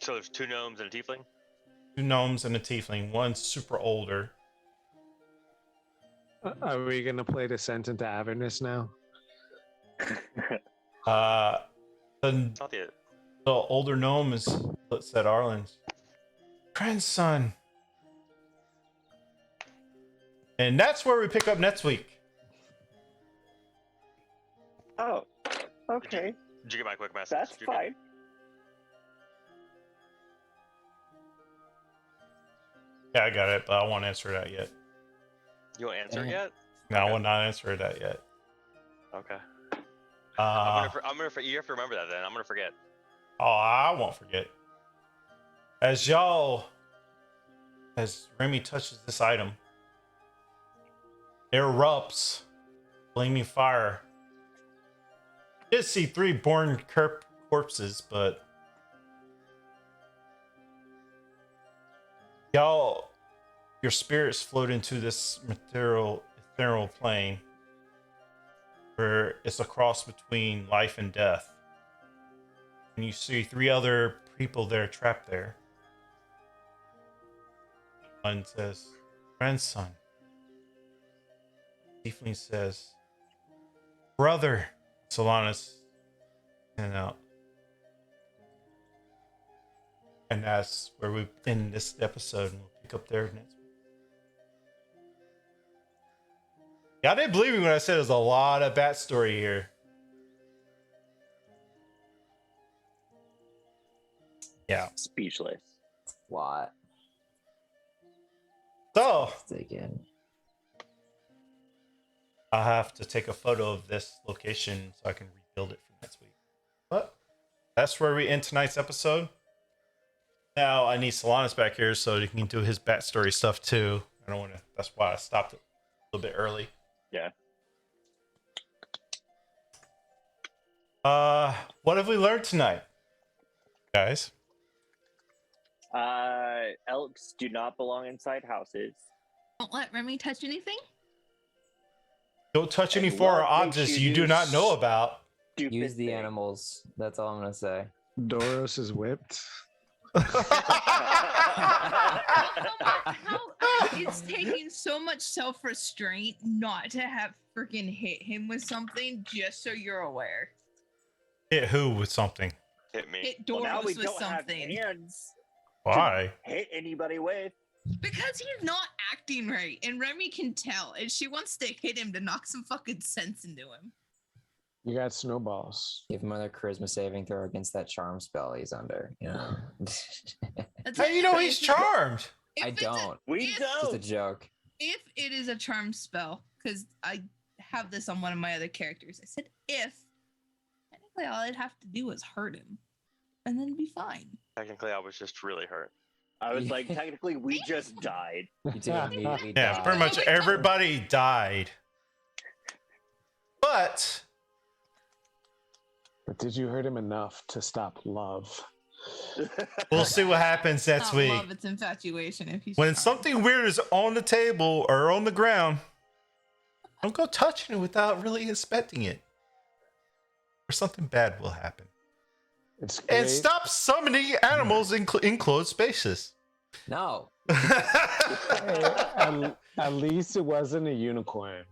So there's 2 gnomes and a tiefling. 2 gnomes and a tiefling. One's super older. Are we gonna play Descent into Avernus now? The It's not the older gnome is, said Arlen's grandson. And that's where we pick up next week. Oh, okay. Did you get my quick message? That's Did you get- fine. Yeah, I got it, but I won't answer that yet. You won't answer it Damn. yet? No, I Okay. will not answer that yet. Okay. Uh, I'm gonna. You have to remember that. Then I'm gonna forget. oh, I won't forget. As Remy touches this item, it erupts, flaming fire. You did see 3 born corpses, but your spirits float into this ethereal plane where it's a cross between life and death. And you see 3 other people there trapped there. One says, grandson. Tiefling says, brother. Solanus and out. And that's where we end this episode, and we'll pick up there next week. Yeah, I didn't believe me when I said there's a lot of backstory here. Yeah. Speechless. What? So Let's dig in. I'll have to take a photo of this location so I can rebuild it for next week. But that's where we end tonight's episode. Now I need Solanus back here so he can do his backstory stuff too. I don't want to. That's why I stopped it a little bit early. Yeah. What have we learned tonight, guys? Elks do not belong inside houses. Don't let Remy touch anything. Don't touch any And foreign love makes objects you you do do not know about. Stupid Use the thing. animals. That's all I'm gonna say. Doros is whipped. How it's taking so much self-restraint not to have freaking hit him with something, just so you're aware. Hit who with something? Hit me. Hit Well, Doros now we with don't something. have hands Why? to hit anybody with. Because he's not acting right, and Remy can tell, and she wants to hit him to knock some fucking sense into him. You got snowballs. Give him another charisma saving throw against that charm spell he's under. You know. That's How it. you know If he's it- charmed? if I it's a- don't. We if- Just a don't. joke. If it is a charm spell, because I have this on one of my other characters, I said if. Technically, all I'd have to do is hurt him, and then be fine. Technically, I was just really hurt. I was like, technically, we just died. You did immediately Yeah, die. pretty much everybody died. But But did you hurt him enough to stop love? we'll see what happens next Not week. love, it's infatuation. If he's When charmed. something weird is on the table or on the ground, don't go touching it without really inspecting it. Or something bad will happen. It's great. And stop summoning animals in enclosed spaces. No. Hey, at least it wasn't a unicorn.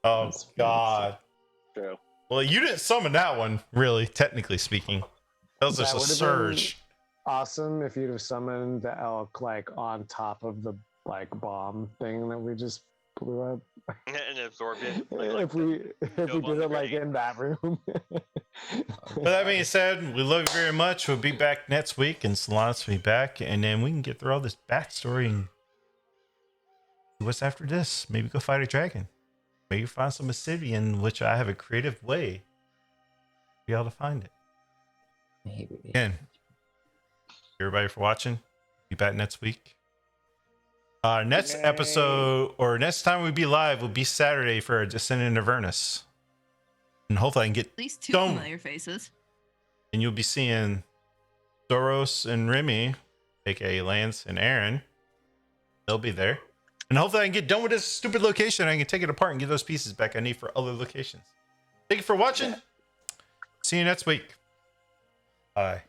Oh, That's God. True. Well, you didn't summon that one, really, technically speaking. That was just That a would've been- surge. Awesome if you'd have summoned the elk like on top of the like bomb thing that we just blew up. And absorbed it. If we did on the it like grenade. in that room. But that being said, we love you very much. We'll be back next week, and Solanas will be back, and then we can get through all this backstory and see what's after this. Maybe go fight a dragon. Maybe find some obsidian, which I have a creative way to be able to find it. Maybe. Again, everybody for watching. Be back next week. Next night. episode, or next time we be live, will be Saturday for Descent into Avernus. And hopefully I can get At least 2 Don't- familiar faces. and you'll be seeing Soros and Remy, aka Lance and Aaron. They'll be there. And hopefully I can get done with this stupid location. I can take it apart and get those pieces back I need for other locations. Thank you for watching. See you next week. Bye.